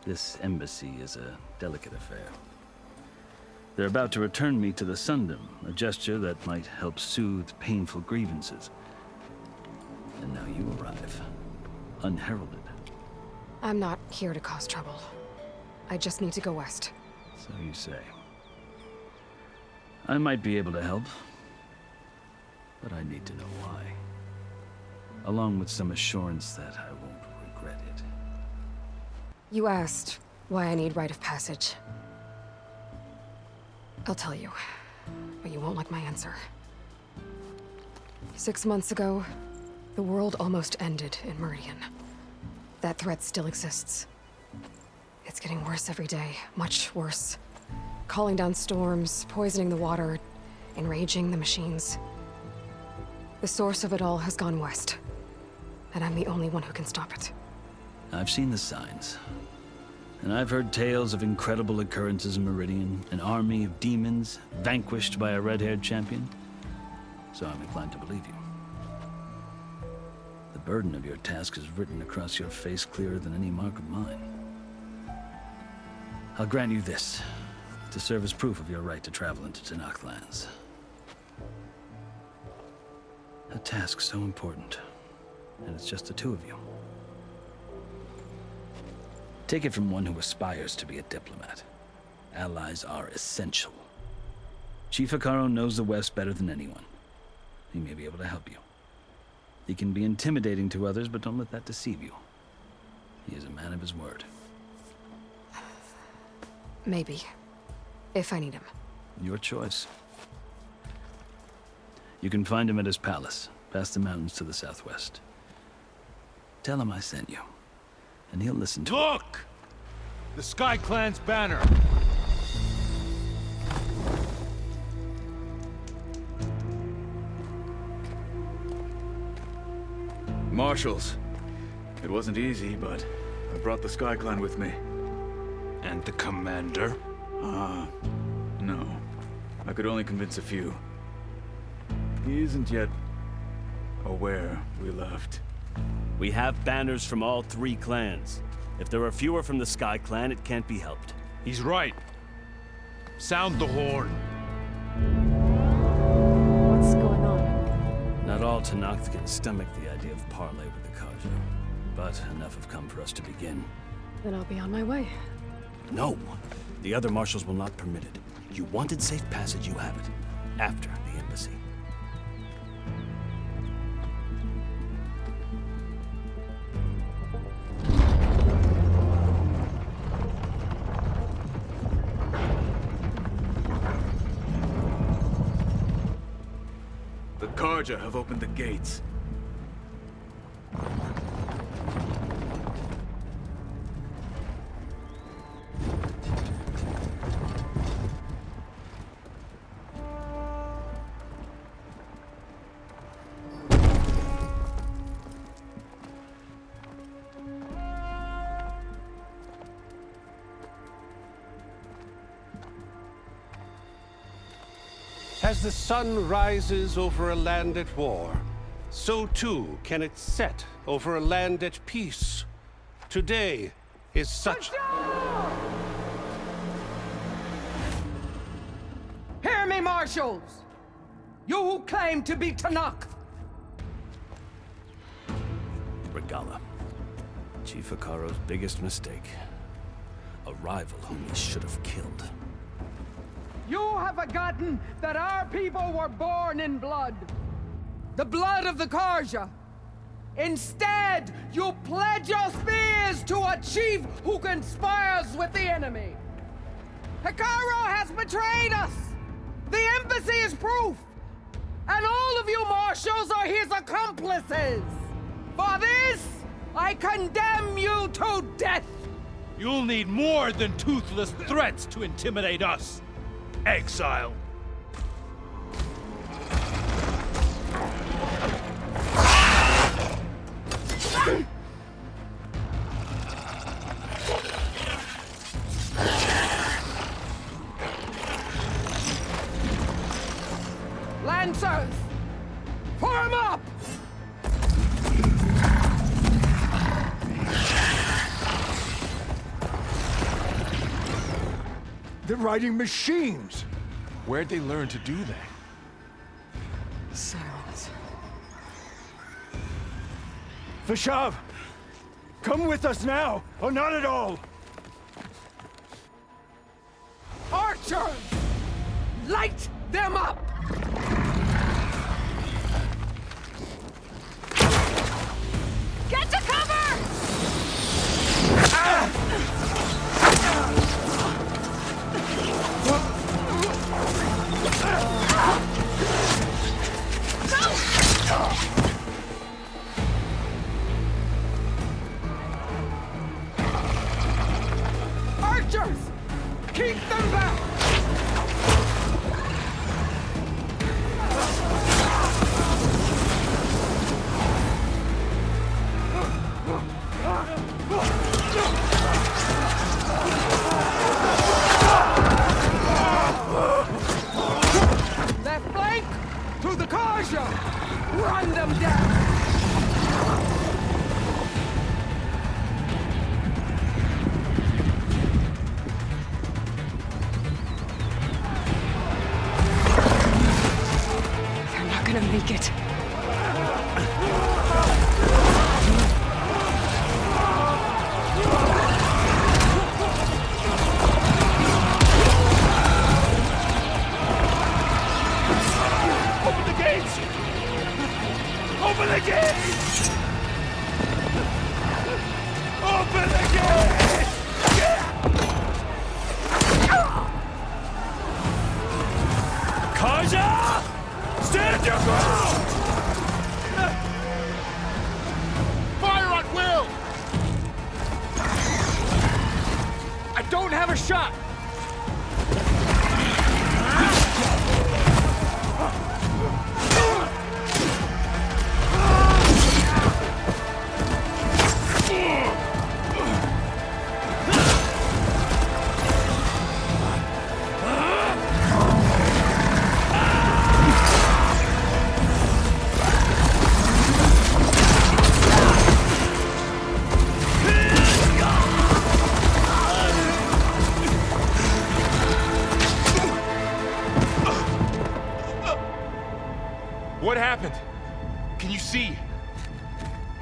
This embassy is a delicate affair. They're about to return me to the Sundom, a gesture that might help soothe painful grievances. And now you arrive, unheralded. I'm not here to cause trouble. I just need to go west. So you say. I might be able to help, but I need to know why. Along with some assurance that I won't regret it. You asked why I need rite of passage. I'll tell you, but you won't like my answer. 6 months ago, the world almost ended in Meridian. That threat still exists. It's getting worse every day, much worse. Calling down storms, poisoning the water, enraging the machines. The source of it all has gone west, and I'm the only one who can stop it. I've seen the signs. And I've heard tales of incredible occurrences in Meridian, an army of demons vanquished by a red-haired champion. So I'm inclined to believe you. The burden of your task is written across your face clearer than any mark of mine. I'll grant you this, to serve as proof of your right to travel into Tenakth lands. A task so important, and it's just the two of you. Take it from one who aspires to be a diplomat. Allies are essential. Chief Hekarro knows the West better than anyone. He may be able to help you. He can be intimidating to others, but don't let that deceive you. He is a man of his word. Maybe. If I need him. Your choice. You can find him at his palace, past the mountains to the southwest. Tell him I sent you, and he'll listen to Look! The Sky Clan's banner. Marshals. It wasn't easy, but I brought the Sky Clan with me. And the commander? No. I could only convince a few. He isn't yet aware we left. We have banners from all 3 clans. If there are fewer from the Sky Clan, it can't be helped. He's right. Sound the horn. What's going on? Not all Tenakth can stomach the idea of parley with the Carja, but enough have come for us to begin. Then I'll be on my way. No! The other marshals will not permit it. You wanted safe passage, you have it. After the embassy. The Carja have opened the gates. As the sun rises over a land at war, so too can it set over a land at peace. Today is such... Hear me, marshals! You who claim to be Tenakth! Regalla. Chief Hekarro's biggest mistake. A rival whom he should have killed. You have forgotten that our people were born in blood. The blood of the Carja. Instead, you pledge your spears to a chief who conspires with the enemy. Hekarro has betrayed us. The embassy is proof. And all of you marshals are his accomplices. For this, I condemn you to death. You'll need more than toothless threats to intimidate us. Exile. Lancers, form up! They're riding machines! Where'd they learn to do that? Silence. Vashav! Come with us now, or not at all! Archers! Light them up! Get to cover! Archers! Keep them back! Left flank! To the Carja! Run them down! They're not gonna make it. Open the gates! Open the gates! Open the gates! Carja! Stand your ground! don't have a shot! What happened? Can you see?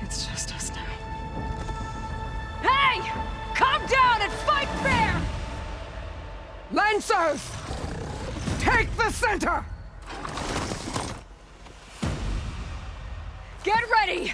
It's just us now. Hey! Calm down and fight fair! Lancers! Take the center! Get ready!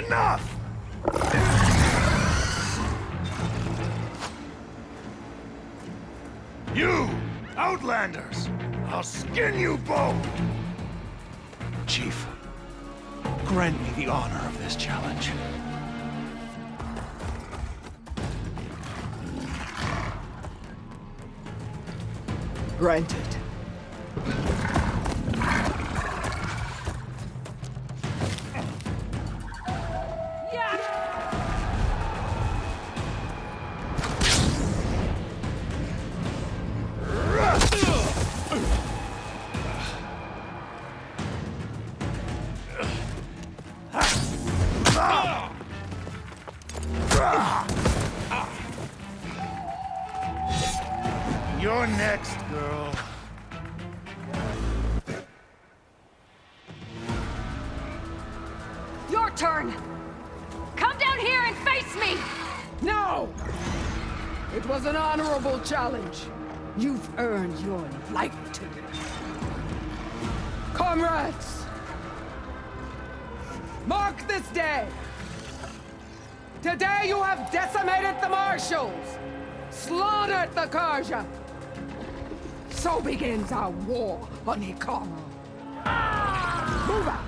Enough! You, Outlanders! I'll skin you both! Chief, grant me the honor of this challenge. Granted. You're next, girl. Your turn! Come down here and face me! No! It was an honorable challenge. You've earned your life today. Comrades! Mark this day! Today you have decimated the Marshals! Slaughtered the Karja! So begins our war on Hikaru. Move out!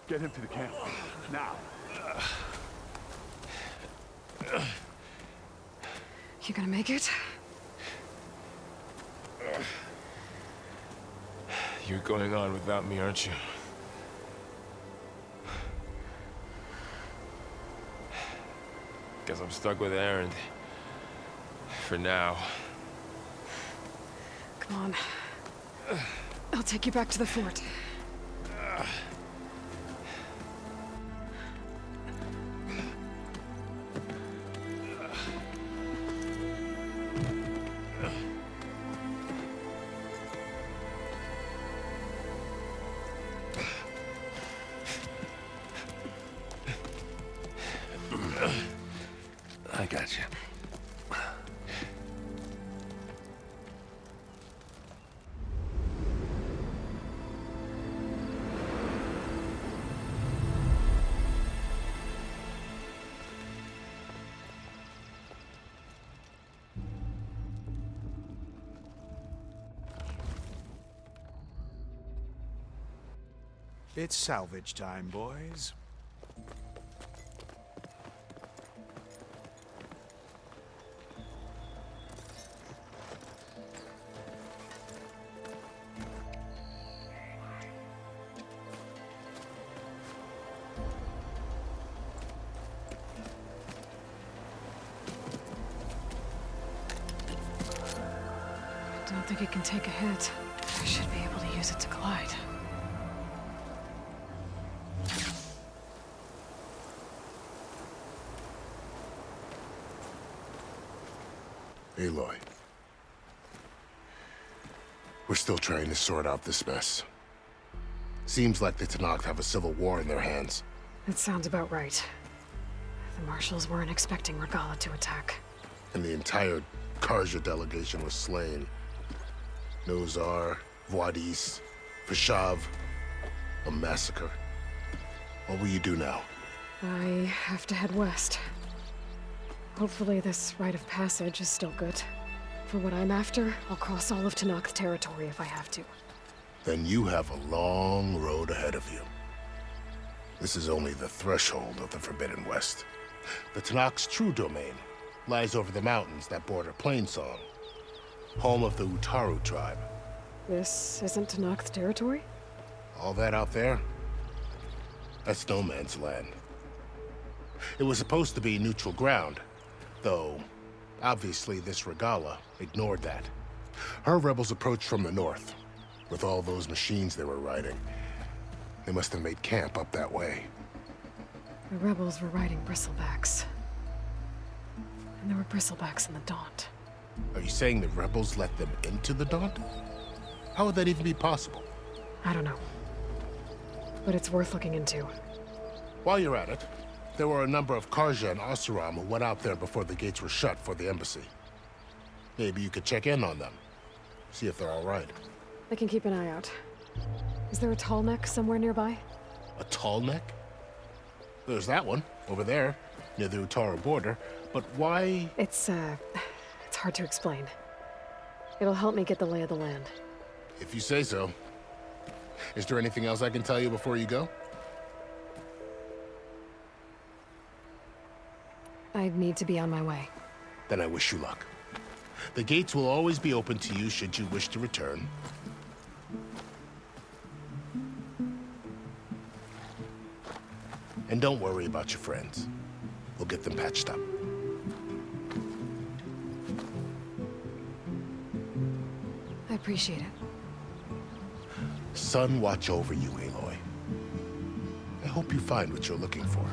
Get him to the camp. Now. You gonna make it? You're going on without me, aren't you? Guess I'm stuck with Erend. For now. Come on. I'll take you back to the fort. I got you. It's salvage time, boys. Don't think it can take a hit. I should be able to use it to glide. Aloy. We're still trying to sort out this mess. Seems like the Tenakth have a civil war in their hands. That sounds about right. The Marshals weren't expecting Regalla to attack. And the entire Carja delegation was slain. Nozar, Vuadis, Vashav. A massacre. What will you do now? I have to head west. Hopefully this rite of passage is still good. For what I'm after, I'll cross all of Tenakth territory if I have to. Then you have a long road ahead of you. This is only the threshold of the Forbidden West. The Tenakth's true domain lies over the mountains that border Plainsong, home of the Utaru tribe. This isn't Tenakth territory? All that out there? That's no man's land. It was supposed to be neutral ground, though obviously this Regalla ignored that. Her rebels approached from the north, with all those machines they were riding. They must have made camp up that way. The rebels were riding bristlebacks. And there were bristlebacks in the Daunt. Are you saying the rebels let them into the Daunt? How would that even be possible? I don't know. But it's worth looking into. While you're at it, there were a number of Carja and Oseram who went out there before the gates were shut for the embassy. Maybe you could check in on them. See if they're all right. I can keep an eye out. Is there a tall neck somewhere nearby? A tall neck? There's that one, over there, near the Utaru border. But why? It's hard to explain. It'll help me get the lay of the land. If you say so. Is there anything else I can tell you before you go? I need to be on my way. Then I wish you luck. The gates will always be open to you should you wish to return. And don't worry about your friends. We'll get them patched up. I appreciate it. Sun watch over you, Aloy. I hope you find what you're looking for.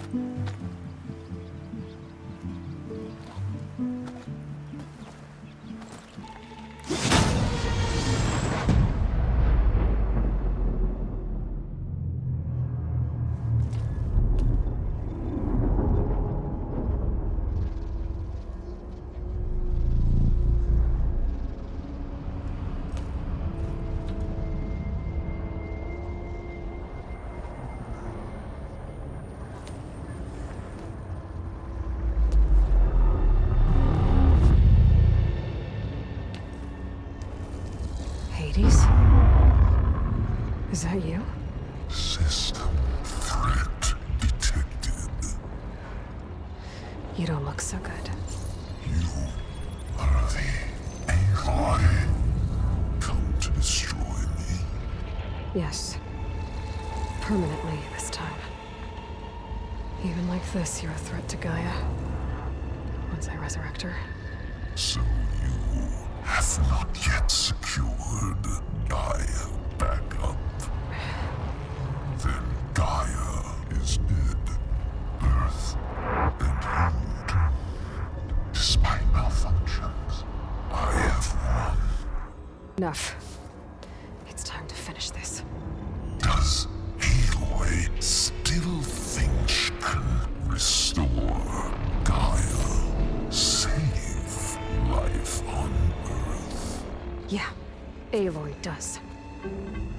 Is that you? System threat detected. You don't look so good. You are the Aloy. Come to destroy me? Yes. Permanently this time. Even like this, you're a threat to Gaia. Once I resurrect her. So you have not yet secured Gaia back up. Then Gaia is dead. Earth and you doomed. Despite malfunctions, I have won. Enough. It's time to finish this. Does Aloy still think she can restore Gaia? Save life on Earth? Yeah, Aloy does.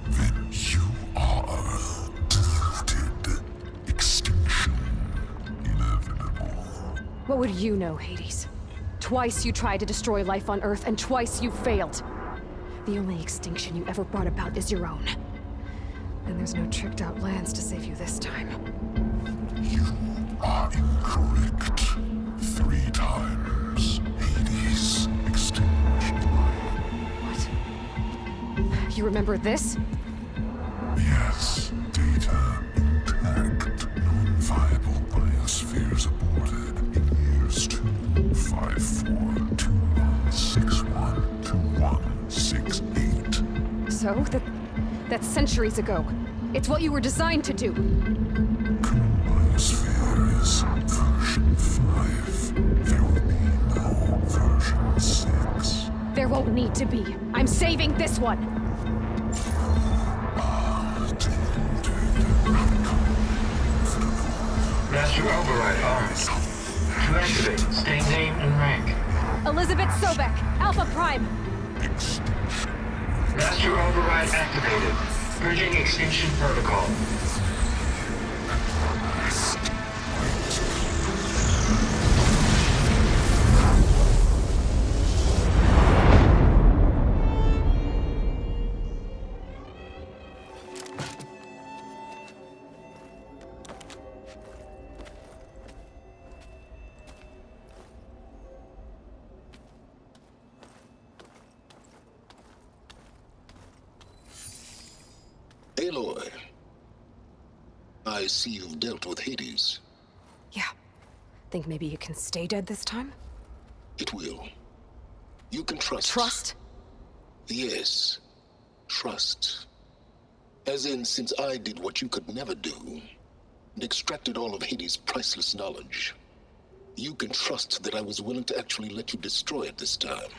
Then you are deluded. Extinction inevitable. What would you know, Hades? Twice you tried to destroy life on Earth, and twice you failed. The only extinction you ever brought about is your own. And there's no tricked-out lands to save you this time. You are incorrect. 3 times. Hades. Extinction. You remember this? Yes. Data intact. Non-viable biospheres aborted in years 254, 2161, 2160. So? That's centuries ago. It's what you were designed to do. Biosphere is version 5. There will be no version 6. There won't need to be. I'm saving this one! Master override arms. To activate, state name and rank. Elizabeth Sobek, Alpha Prime. Master override activated. Bridging extinction protocol. Aloy, I see you've dealt with Hades. Yeah. Think maybe you can stay dead this time? It will. You can trust. Trust? Yes. Trust. As in, since I did what you could never do, and extracted all of Hades' priceless knowledge, you can trust that I was willing to actually let you destroy it this time.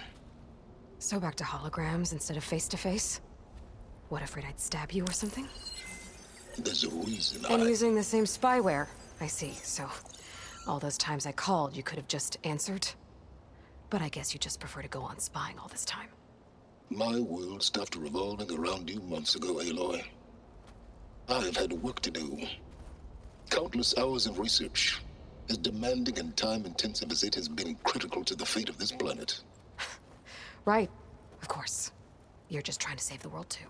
So back to holograms instead of face-to-face? What, afraid I'd stab you or something? There's a reason And using the same spyware. I see, so all those times I called, you could have just answered? But I guess you just prefer to go on spying all this time. My world stopped revolving around you months ago, Aloy. I've had work to do. Countless hours of research, as demanding and time-intensive as it has been critical to the fate of this planet. Right, of course. You're just trying to save the world too.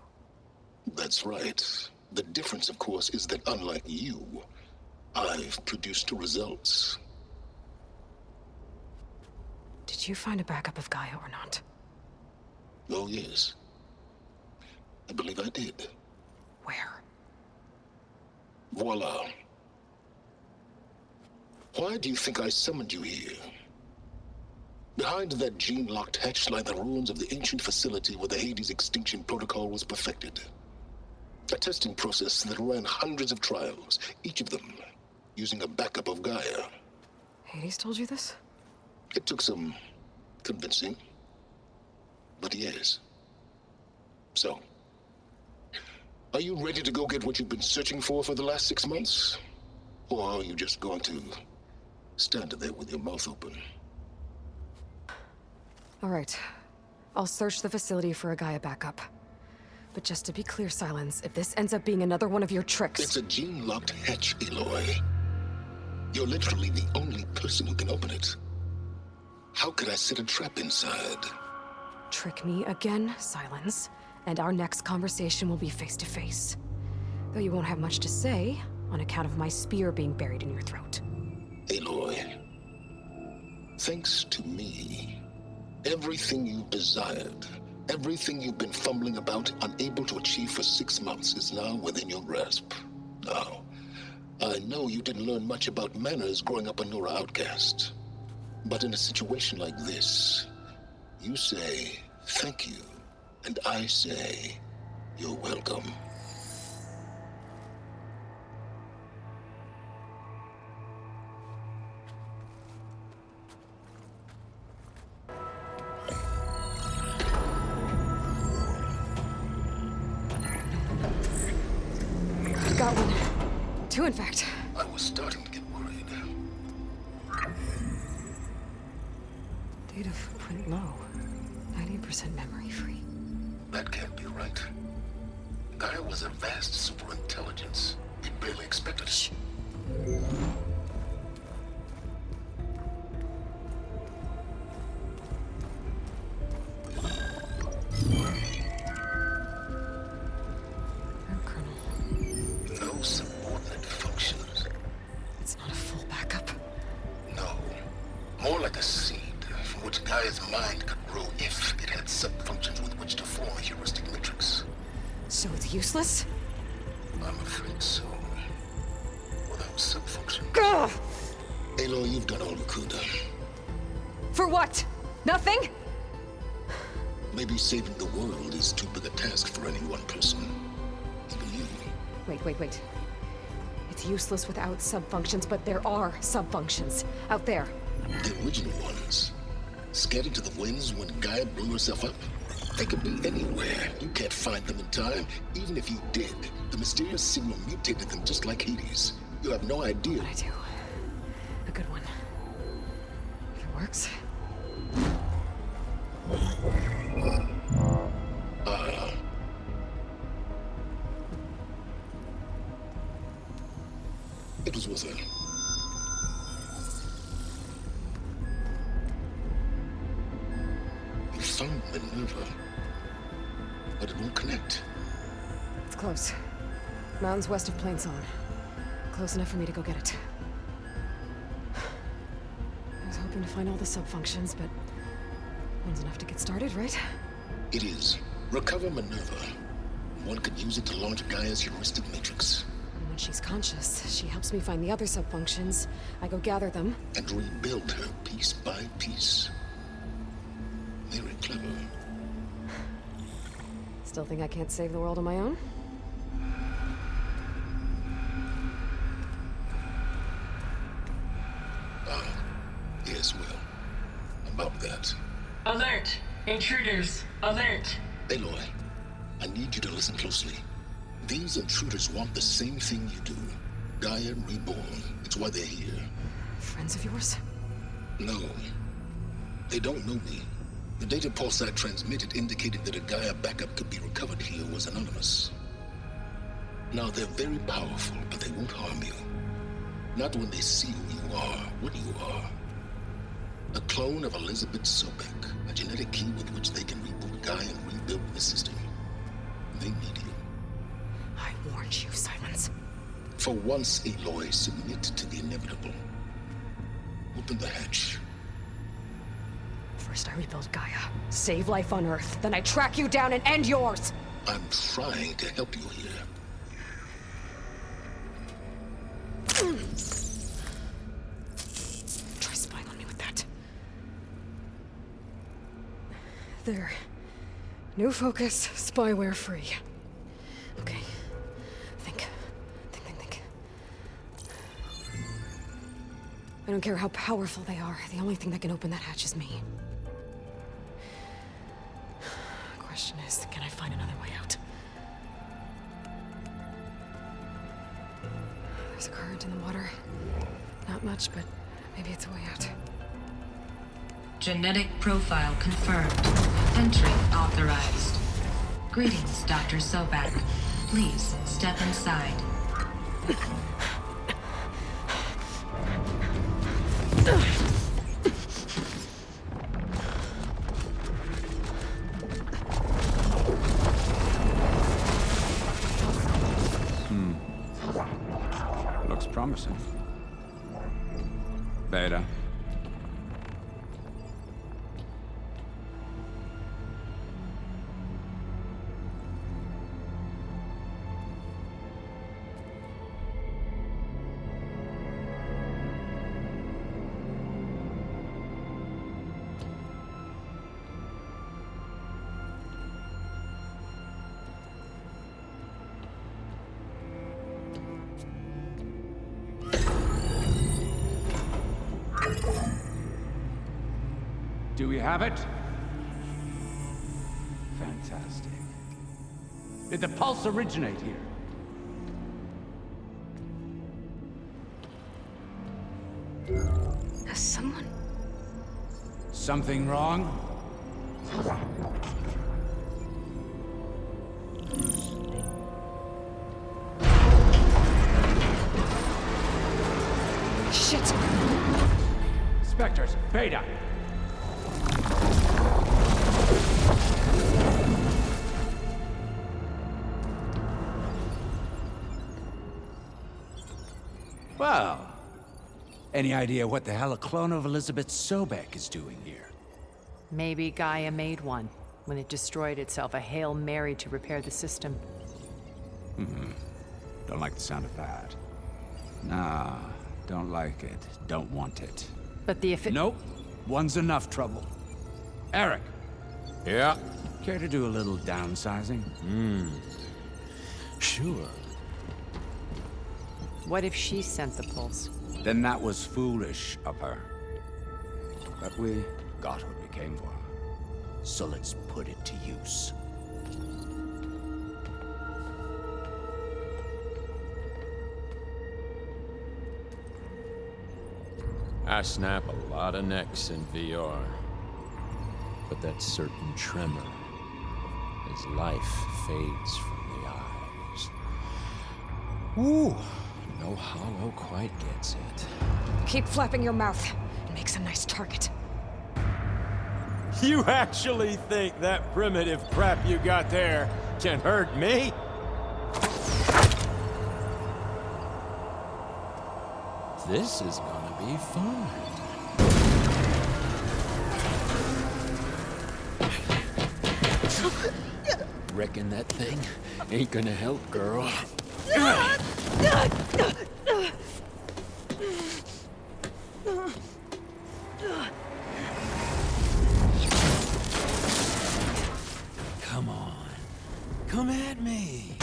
That's right. The difference, of course, is that unlike you, I've produced results. Did you find a backup of Gaia or not? Oh, yes. I believe I did. Where? Voila. Why do you think I summoned you here? Behind that gene-locked hatch lie the ruins of the ancient facility where the Hades extinction protocol was perfected. A testing process that ran hundreds of trials, each of them using a backup of Gaia. Hades told you this? It took some convincing, but yes. So, are you ready to go get what you've been searching for the last 6 months? Or are you just going to stand there with your mouth open? All right. I'll search the facility for a Gaia backup. But just to be clear, Silence, if this ends up being another one of your tricks... It's a gene-locked hatch, Aloy. You're literally the only person who can open it. How could I set a trap inside? Trick me again, Silence, and our next conversation will be face-to-face. Though you won't have much to say, on account of my spear being buried in your throat. Aloy, thanks to me, everything you've desired, everything you've been fumbling about, unable to achieve for 6 months, is now within your grasp. Now, I know you didn't learn much about manners growing up a Nora outcast. But in a situation like this, you say, thank you, and I say, you're welcome. Got one. 2, in fact. I was starting to get worried. Data footprint low. 90% memory free. That can't be right. Gaia was a vast superintelligence. We barely expected it. No subordinate functions. It's not a full backup. No. More like a seed from which Gaia's mind could grow if it had sub-functions with which to form a heuristic matrix. So it's useless? I'm afraid so. Without sub-functions. Ugh! Aloy, you've done all you could. For what? Nothing? Maybe saving the world is too big a task for any one person. Even you. Wait. It's useless without subfunctions, but there are subfunctions out there. The original ones. Scattered to the winds when Gaia blew herself up. They could be anywhere. You can't find them in time. Even if you did, the mysterious signal mutated them just like Hades. You have no idea. But I do. A good one. If it works. It was with her. You found Minerva, but it won't connect. It's close. Mountains west of Plainsong. Close enough for me to go get it. I was hoping to find all the subfunctions, but one's enough to get started, right? It is. Recover Minerva. One could use it to launch Gaia's heuristic matrix. And when she's conscious, she helps me find the other subfunctions. I go gather them. And rebuild her piece by piece. Very clever. Still think I can't save the world on my own? Yes, well, about that. Alert! Intruders! Alert! Aloy, I need you to listen closely. These intruders want the same thing you do. Gaia reborn. It's why they're here. Friends of yours? No. They don't know me. The data Pulsar transmitted indicated that a Gaia backup could be recovered here was anonymous. Now, they're very powerful, but they won't harm you. Not when they see who you are, what you are. A clone of Elizabeth Sobek, a genetic key with which they can reboot Gaia and rebuild the system. They need you. I warned you, Silence. For once, Aloy, submit to the inevitable. Open the hatch. First I rebuild Gaia, save life on Earth, then I track you down and end yours! I'm trying to help you here. Try spying on me with that. There. New focus, spyware free. Okay. Think. I don't care how powerful they are. The only thing that can open that hatch is me. Question is, can I find another way out? There's a current in the water. Not much, but maybe it's a way out. Genetic profile confirmed. Entry authorized. Greetings, Dr. Sobek. Please step inside. Looks promising. Beta. Do we have it? Fantastic. Did the pulse originate here? Has someone... Something wrong? Shit! Spectres, Beta! Well, any idea what the hell a clone of Elizabeth Sobek is doing here? Maybe Gaia made one when it destroyed itself, a Hail Mary to repair the system. Don't like the sound of that. Nah, don't like it. Don't want it. But the Nope. One's enough trouble. Eric. Yeah? Care to do a little downsizing? Sure. What if she sent the pulse? Then that was foolish of her. But we got what we came for. So let's put it to use. I snap a lot of necks in VR. But that certain tremor as life fades from the eyes. Ooh, no hollow quite gets it. Keep flapping your mouth. It makes a nice target. You actually think that primitive crap you got there can hurt me? This is gonna be fun. Reckon that thing ain't gonna help, girl. Come on. Come at me.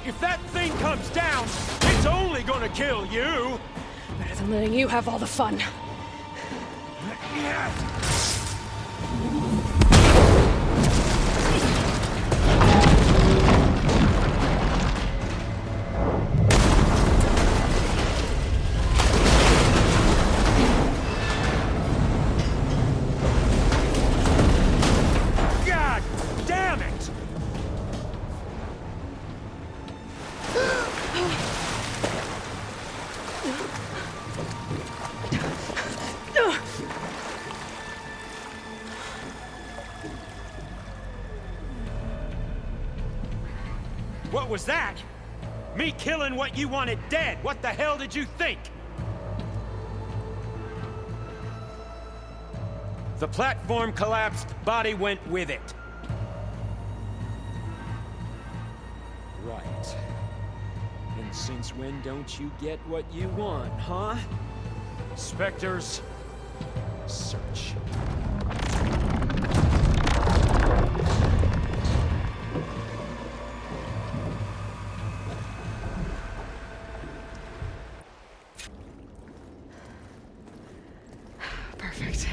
If that thing comes down, it's only gonna kill you. Better than letting you have all the fun. God damn it! What was that? Me killing what you wanted dead. What the hell did you think? The platform collapsed, body went with it. Right. And since when don't you get what you want, huh? Spectres, search. Perfect.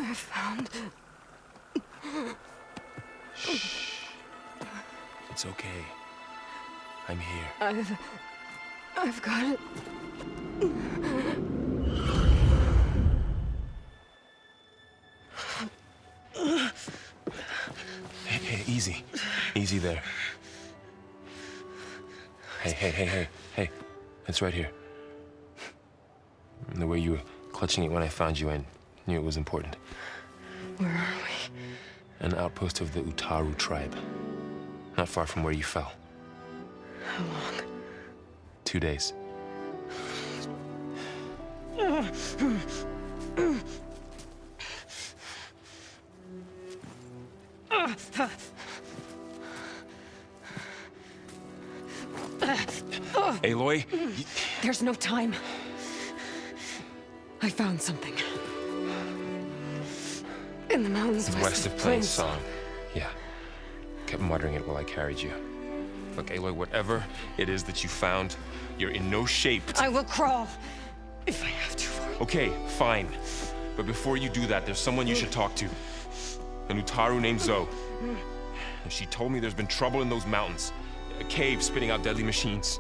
I found... Shh. It's okay. I'm here. I've got it. Hey, easy. Easy there. Hey. It's right here. The way you were clutching it when I found you, I knew it was important. Where are we? An outpost of the Utaru tribe. Not far from where you fell. How long? 2 days. Aloy? There's no time. I found something. In the mountains west of Plainsong. Yeah. Kept muttering it while I carried you. Look, Aloy, whatever it is that you found, you're in no shape to... I will crawl if I have to. Okay, fine. But before you do that, there's someone you should talk to. An Utaru named Zoe. And she told me there's been trouble in those mountains. A cave spitting out deadly machines.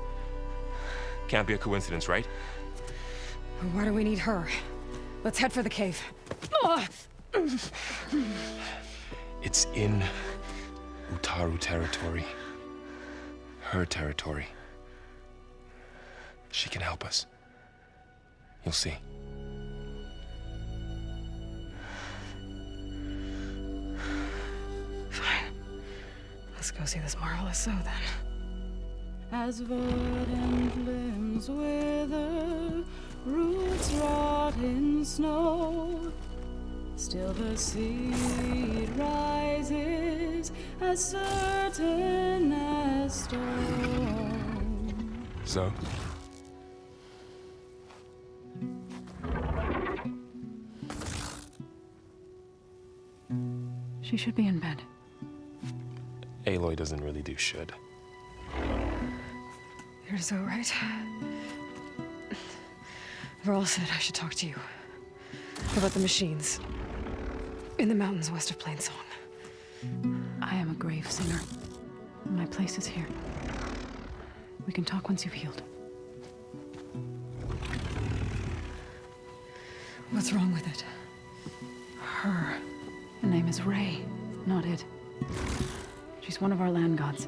Can't be a coincidence, right? Why do we need her? Let's head for the cave. It's in Utaru territory. Her territory. She can help us. You'll see. Fine. Let's go see this marvelous Zoe then. As verdant limbs wither, roots rot in snow, still the seed rises as certain as stone. Zoe? She should be in bed. Aloy doesn't really do should. You're Zoe, right? Varl said I should talk to you about the machines in the mountains west of Plainsong. I am a grave singer. My place is here. We can talk once you've healed. What's wrong with it? Her. The name is Ray, not it. She's one of our land gods.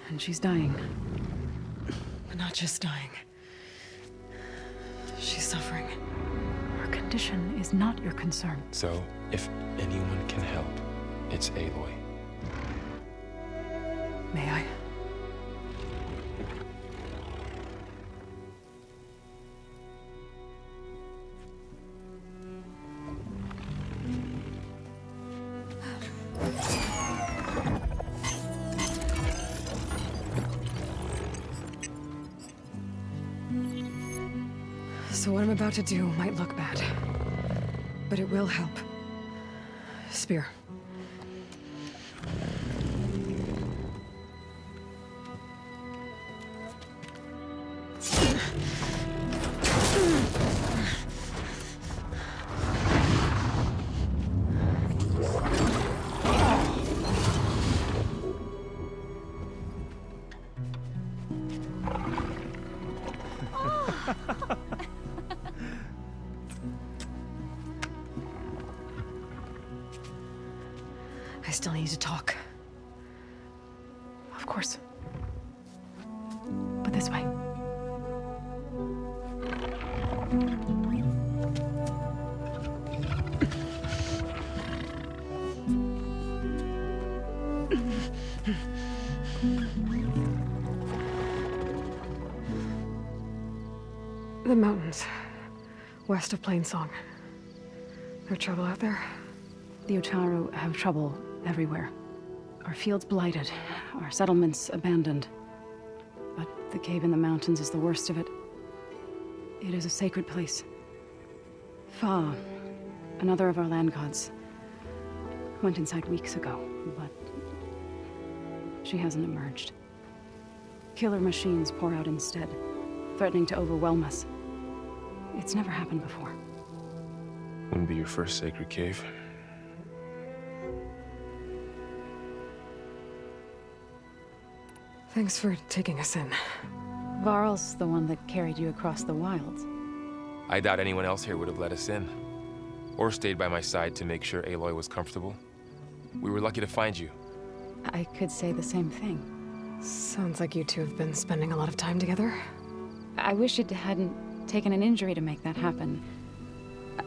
And she's dying. But not just dying. She's suffering. Her condition is not your concern. So, if anyone can help, it's Aloy. May I? So what I'm about to do might look bad, but it will help. Spear. I still need to talk. Of course. But this way. The mountains, west of Plainsong. There's trouble out there? The Utaru have trouble everywhere. Our fields blighted, our settlements abandoned. But the cave in the mountains is the worst of it. It is a sacred place. Fa, another of our land gods, went inside weeks ago, but she hasn't emerged. Killer machines pour out instead, threatening to overwhelm us. It's never happened before. Wouldn't be your first sacred cave. Thanks for taking us in. Varl's the one that carried you across the wilds. I doubt anyone else here would have let us in. Or stayed by my side to make sure Aloy was comfortable. We were lucky to find you. I could say the same thing. Sounds like you two have been spending a lot of time together. I wish it hadn't taken an injury to make that happen.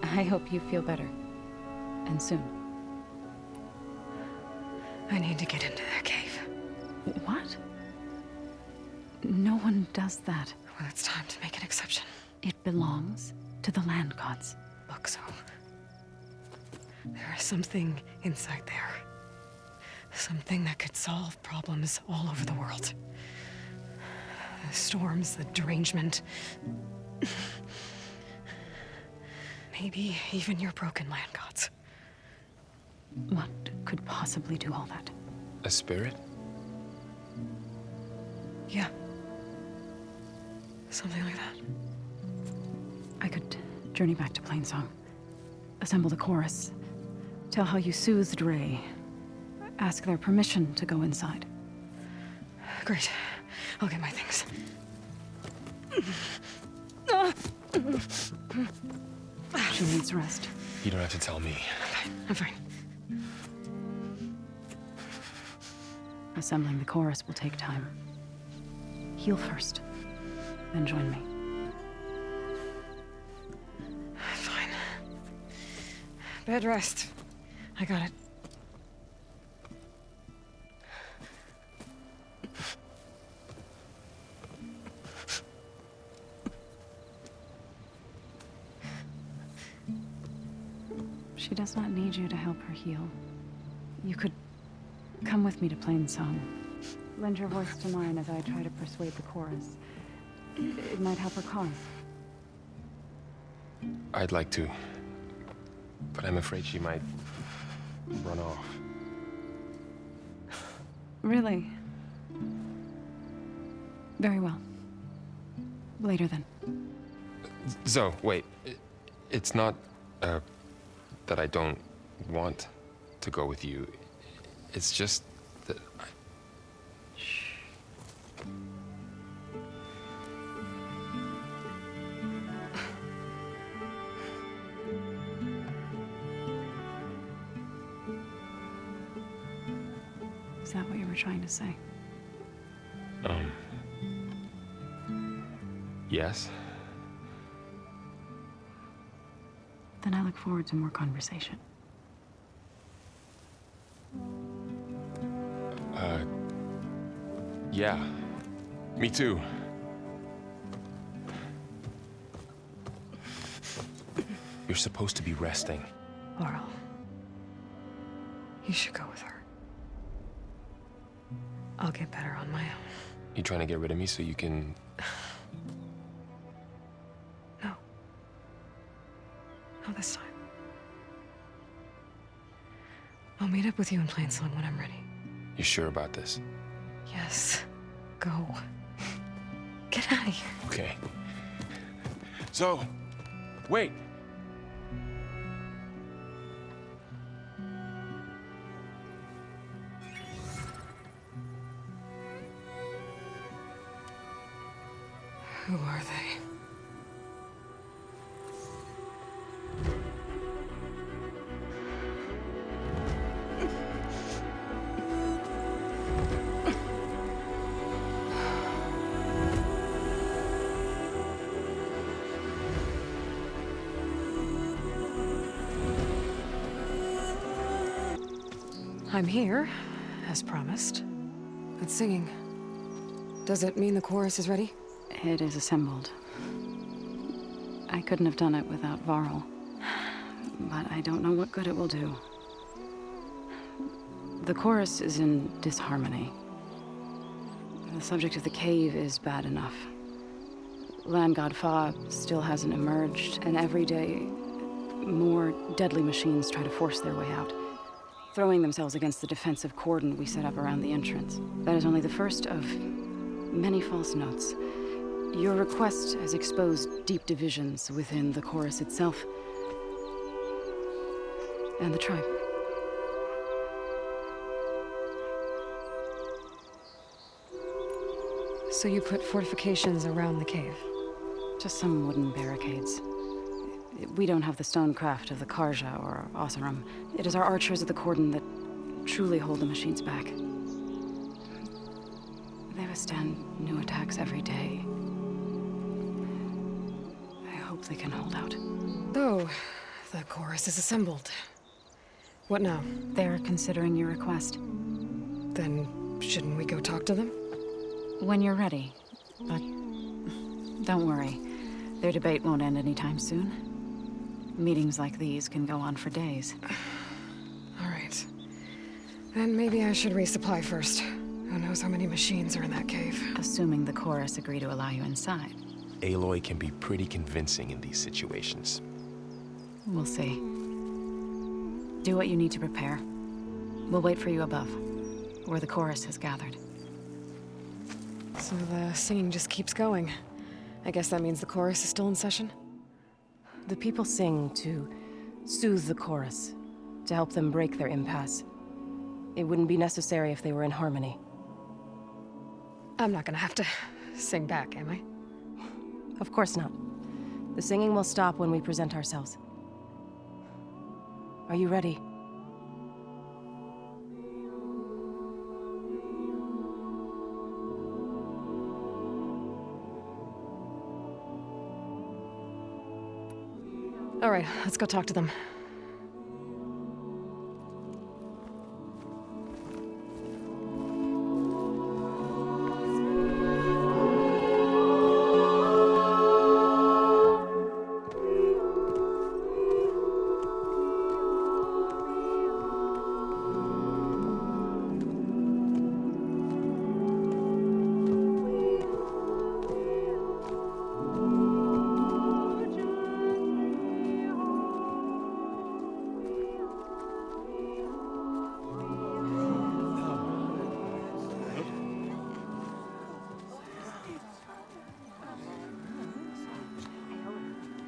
I hope you feel better. And soon. I need to get into their cave. What? No one does that. Well, it's time to make an exception. It belongs to the land gods. Look, Zoe. There is something inside there. Something that could solve problems all over the world. The storms, the derangement. Maybe even your broken land gods. What could possibly do all that? A spirit? Yeah. Something like that. I could journey back to Plainsong, assemble the chorus, tell how you soothed Ray, ask their permission to go inside. Great. I'll get my things. She needs rest. You don't have to tell me. I'm fine. Assembling the chorus will take time. Heal first, then join me. Fine. Bed rest. I got it. She does not need you to help her heal. You could come with me to Plainsong. Lend your voice to mine as I try to persuade the chorus. It might help her cause. I'd like to, but I'm afraid she might run off. Really? Very well. Later then. Zoe, wait. It's not, that I don't want to go with you. It's just that I... Shh. Is that what you were trying to say? Yes? Then I look forward to more conversation. Yeah. Me too. You're supposed to be resting. Laurel. You should go with her. I'll get better on my own. You trying to get rid of me so you can... No. Not this time. I'll meet up with you in Plainsong when I'm ready. You sure about this? Yes. Go. Get out of here. Okay. So, wait. Who are they? I'm here, as promised. It's singing. Does it mean the chorus is ready? It is assembled. I couldn't have done it without Varl. But I don't know what good it will do. The chorus is in disharmony. The subject of the cave is bad enough. Land God Fa still hasn't emerged, and every day, more deadly machines try to force their way out, throwing themselves against the defensive cordon we set up around the entrance. That is only the first of many false notes. Your request has exposed deep divisions within the chorus itself and the tribe. So you put fortifications around the cave? Just some wooden barricades. We don't have the stonecraft of the Karja or Oseram. It is our archers of the cordon that truly hold the machines back. They withstand new attacks every day. I hope they can hold out. Oh, the chorus is assembled. What now? They're considering your request. Then shouldn't we go talk to them? When you're ready. But don't worry. Their debate won't end anytime soon. Meetings like these can go on for days. All right. Then maybe I should resupply first. Who knows how many machines are in that cave? Assuming the chorus agree to allow you inside. Aloy can be pretty convincing in these situations. We'll see. Do what you need to prepare. We'll wait for you above, where the chorus has gathered. So the singing just keeps going. I guess that means the chorus is still in session? The people sing to soothe the chorus, to help them break their impasse. It wouldn't be necessary if they were in harmony. I'm not gonna have to sing back, am I? Of course not. The singing will stop when we present ourselves. Are you ready? All right, let's go talk to them.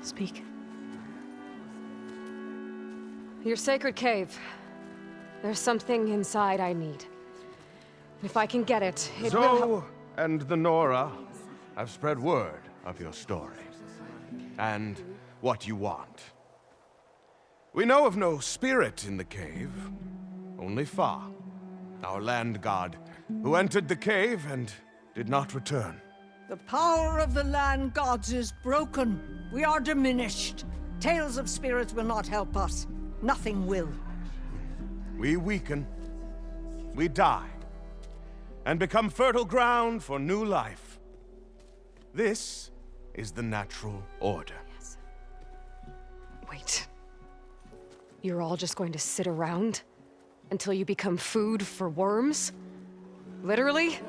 Speak. Your sacred cave. There's something inside I need. If I can get it, it will help. Zoe and the Nora have spread word of your story. And what you want. We know of no spirit in the cave. Only Fa, our land god, who entered the cave and did not return. The power of the land gods is broken. We are diminished. Tales of spirits will not help us. Nothing will. We weaken. We die. And become fertile ground for new life. This is the natural order. Yes. Wait. You're all just going to sit around until you become food for worms? Literally?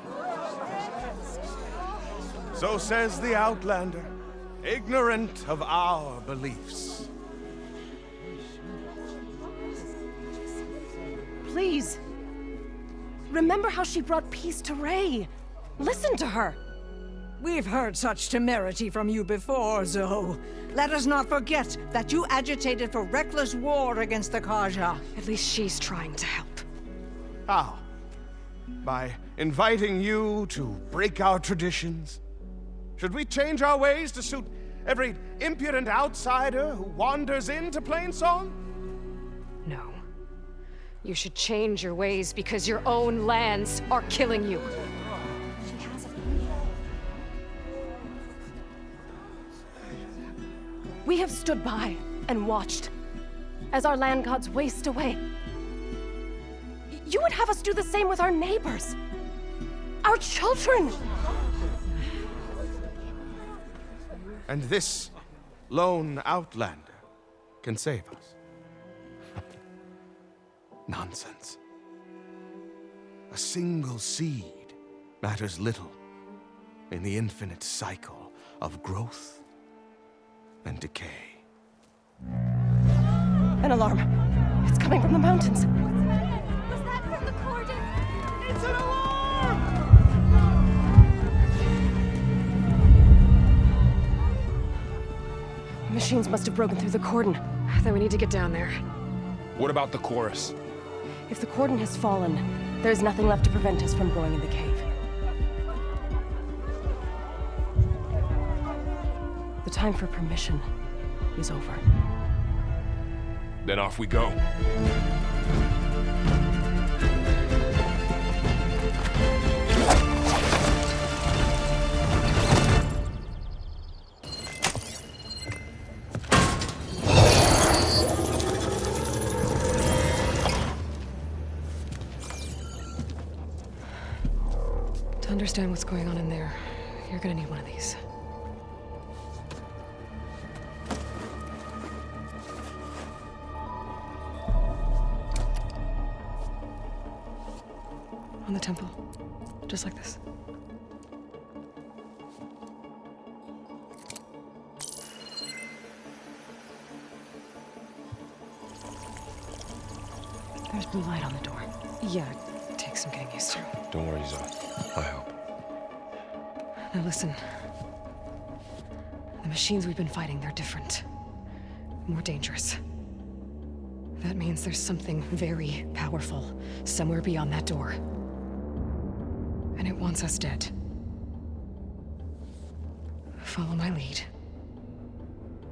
So says the Outlander, ignorant of our beliefs. Please. Remember how she brought peace to Ray. Listen to her. We've heard such temerity from you before, Zoe. Let us not forget that you agitated for reckless war against the Carja. At least she's trying to help. How? By inviting you to break our traditions? Should we change our ways to suit every impudent outsider who wanders into Plainsong? No. You should change your ways because your own lands are killing you. We have stood by and watched as our land gods waste away. You would have us do the same with our neighbors, our children. And this lone outlander can save us. Nonsense. A single seed matters little in the infinite cycle of growth and decay. An alarm. It's coming from the mountains. Was that from the cordon? It's an alarm! Machines must have broken through the cordon. Then we need to get down there. What about the chorus? If the cordon has fallen, there's nothing left to prevent us from going in the cave. The time for permission is over. Then off we go. To understand what's going on in there, you're gonna need one of these. On the temple. Just like this. There's blue light on the door. Yeah, it takes some getting used to. Don't worry, Zoe. I'll help. Now listen. The machines we've been fighting, they're different. More dangerous. That means there's something very powerful somewhere beyond that door. And it wants us dead. Follow my lead.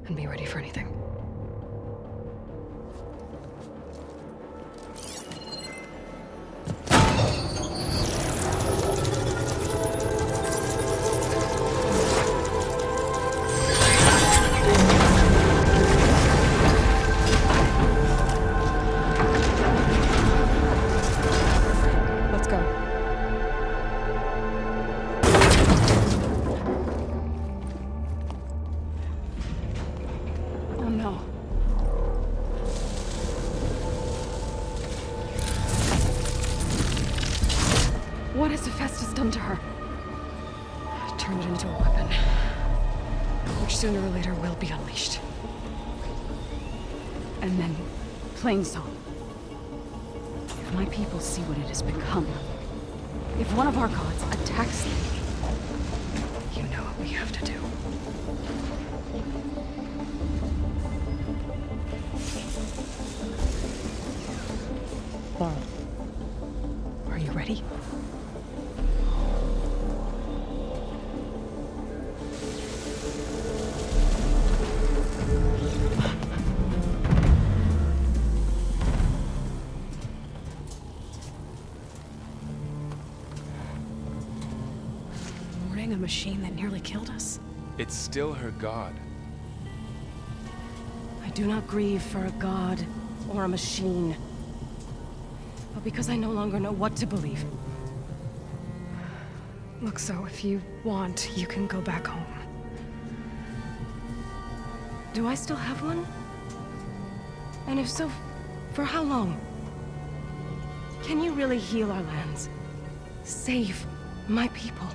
And be ready for anything. Let's go. Oh no. What has Hephaestus done to her? Turn it into a weapon. Which sooner or later will be unleashed. And then, Plainsong. If my people see what it has become, if one of our gods attacks them, you know what we have to do. Laurel, are you ready? Mourning a machine that nearly killed us? It's still her god. I do not grieve for a god or a machine, but because I no longer know what to believe. Look, so if you want, you can go back home. Do I still have one? And if so, for how long? Can you really heal our lands? Save my people?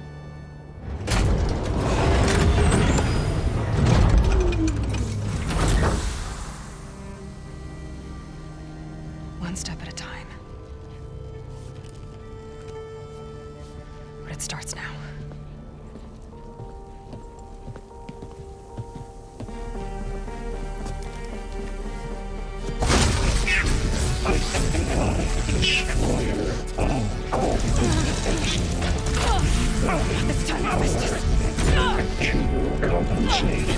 One step at a time. But it starts now. It's time to business. Compensate.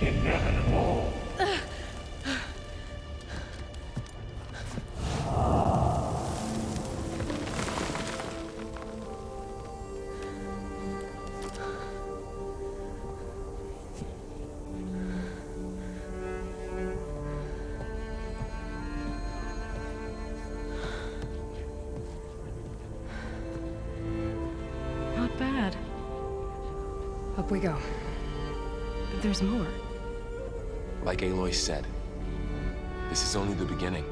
Inevitable. Not bad. Up we go. There's more. Like Aloy said, this is only the beginning.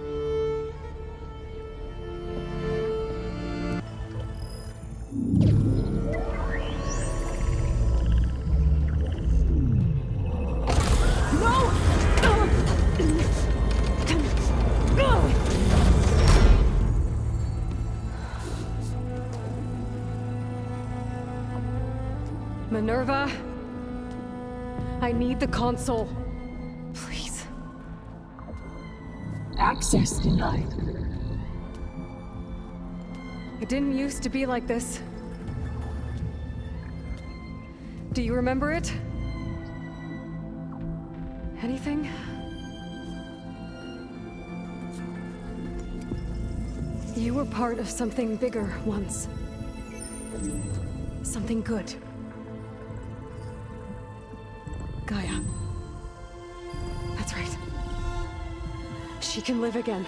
Minerva, I need the console. Please. Access denied. It didn't used to be like this. Do you remember it? Anything? You were part of something bigger once. Something good. Gaia. That's right. She can live again.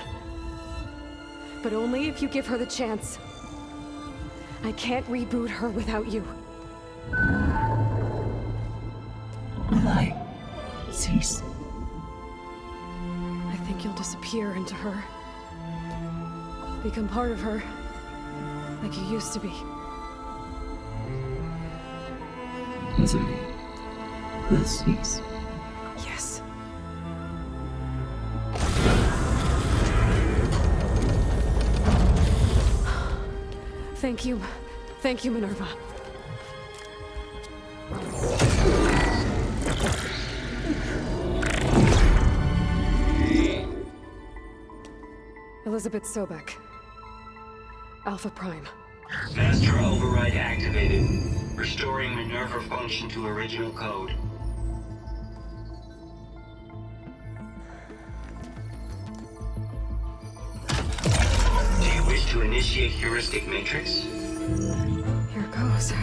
But only if you give her the chance. I can't reboot her without you. Light. Cease. I think you'll disappear into her. Become part of her. Like you used to be. misery will cease. Yes. Thank you. Thank you, Minerva. Elizabeth Sobek. Alpha Prime. Master override activated. Restoring Minerva function to original code. Do you wish to initiate heuristic matrix? Here goes.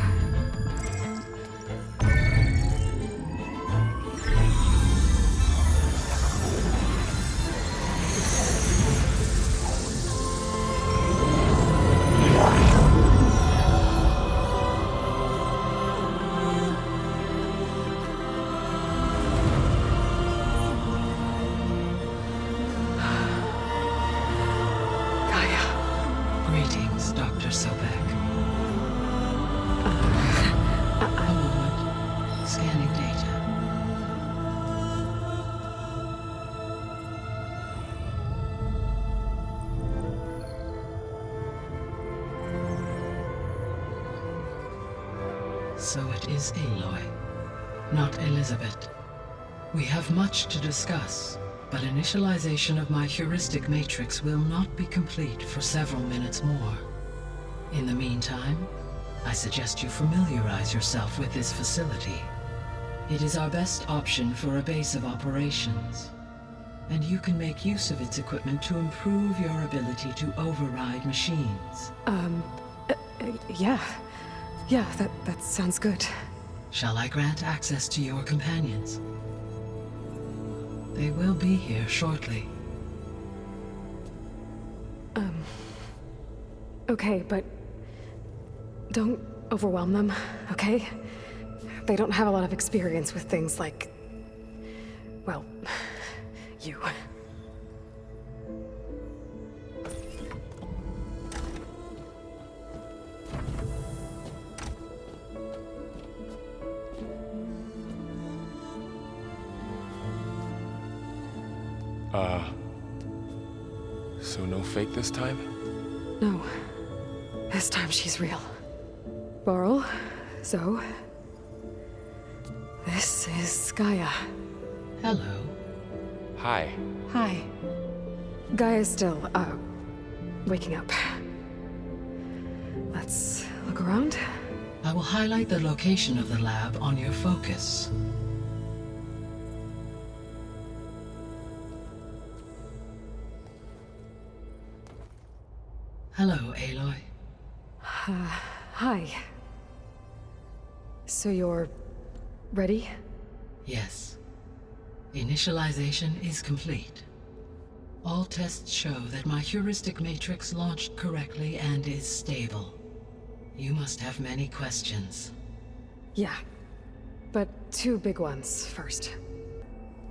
Greetings, Dr. Sobek. A moment. Scanning data. So it is Aloy, not Elizabeth. We have much to discuss, but initialization of my heuristic matrix will not be complete for several minutes more. In the meantime, I suggest you familiarize yourself with this facility. It is our best option for a base of operations, and you can make use of its equipment to improve your ability to override machines. Yeah. Yeah, that sounds good. Shall I grant access to your companions? They will be here shortly. Okay, but don't overwhelm them, okay? They don't have a lot of experience with things like, well, you. So no fake this time? No. This time she's real. Varl, Zoe. This is Gaia. Hello. Hi. Hi. Gaia's still, waking up. Let's look around. I will highlight the location of the lab on your focus. Hello, Aloy. Hi. So you're ready? Yes. Initialization is complete. All tests show that my heuristic matrix launched correctly and is stable. You must have many questions. Yeah. But two big ones first.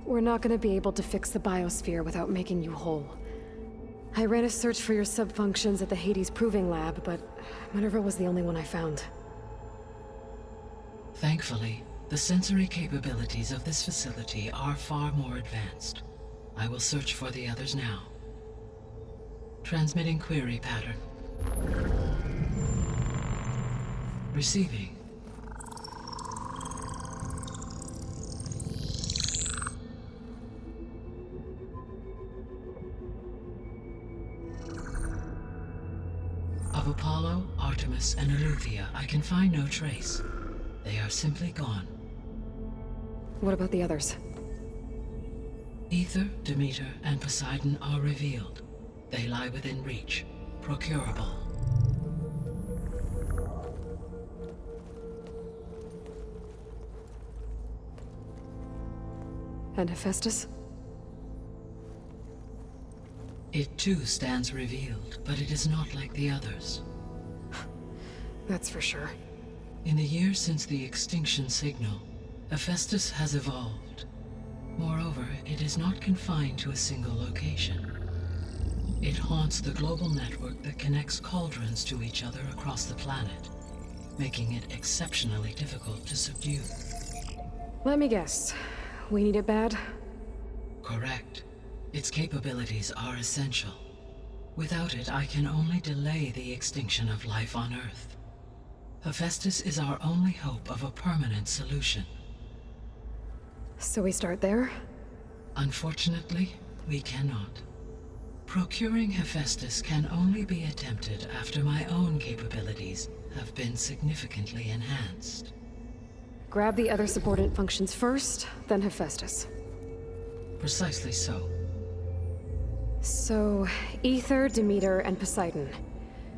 We're not gonna be able to fix the biosphere without making you whole. I ran a search for your subfunctions at the Hades Proving Lab, but Minerva was the only one I found. Thankfully, the sensory capabilities of this facility are far more advanced. I will search for the others now. Transmitting query pattern. Receiving. Of Apollo, Artemis, and Eleuthia, I can find no trace. They are simply gone. What about the others? Aether, Demeter, and Poseidon are revealed. They lie within reach, procurable. And Hephaestus? It too stands revealed, but it is not like the others. That's for sure. In the years since the extinction signal, Hephaestus has evolved. Moreover, it is not confined to a single location. It haunts the global network that connects cauldrons to each other across the planet. making it exceptionally difficult to subdue. Let me guess. We need it bad? Correct. Its capabilities are essential. Without it, I can only delay the extinction of life on Earth. Hephaestus is our only hope of a permanent solution. So we start there? Unfortunately, we cannot. Procuring Hephaestus can only be attempted after my own capabilities have been significantly enhanced. Grab the other subordinate functions first, then Hephaestus. Precisely so. So, Aether, Demeter, and Poseidon.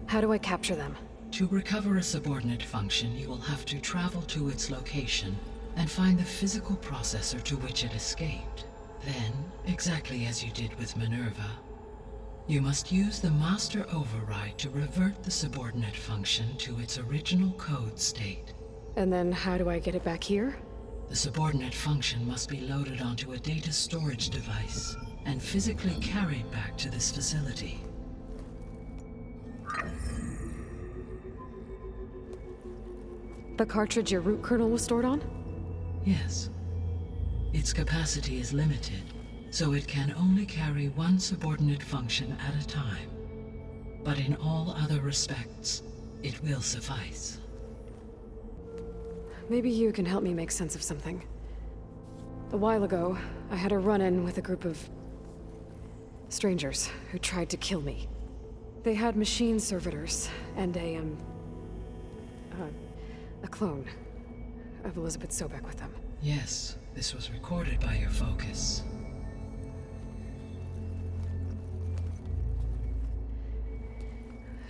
How do I capture them? To recover a subordinate function, you will have to travel to its location and find the physical processor to which it escaped. Then, exactly as you did with Minerva, you must use the Master Override to revert the subordinate function to its original code state. And then how do I get it back here? The subordinate function must be loaded onto a data storage device and physically carried back to this facility. The cartridge your root kernel was stored on? Yes. Its capacity is limited, so it can only carry one subordinate function at a time. But in all other respects, it will suffice. Maybe you can help me make sense of something. A while ago, I had a run-in with a group of strangers who tried to kill me. They had machine servitors and a clone of Elizabeth Sobek with them. Yes, this was recorded by your focus.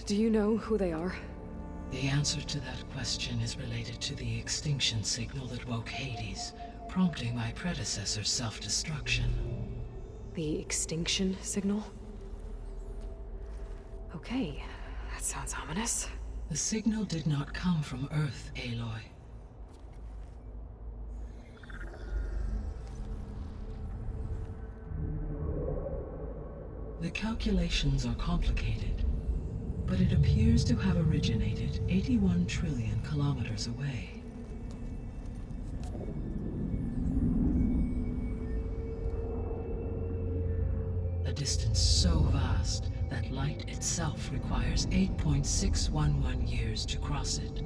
Do you know who they are? The answer to that question is related to the extinction signal that woke Hades, prompting my predecessor's self-destruction. The extinction signal? Okay, that sounds ominous. The signal did not come from Earth, Aloy. The calculations are complicated, but it appears to have originated 81 trillion kilometers away. A distance so vast that light itself requires 8.611 years to cross it.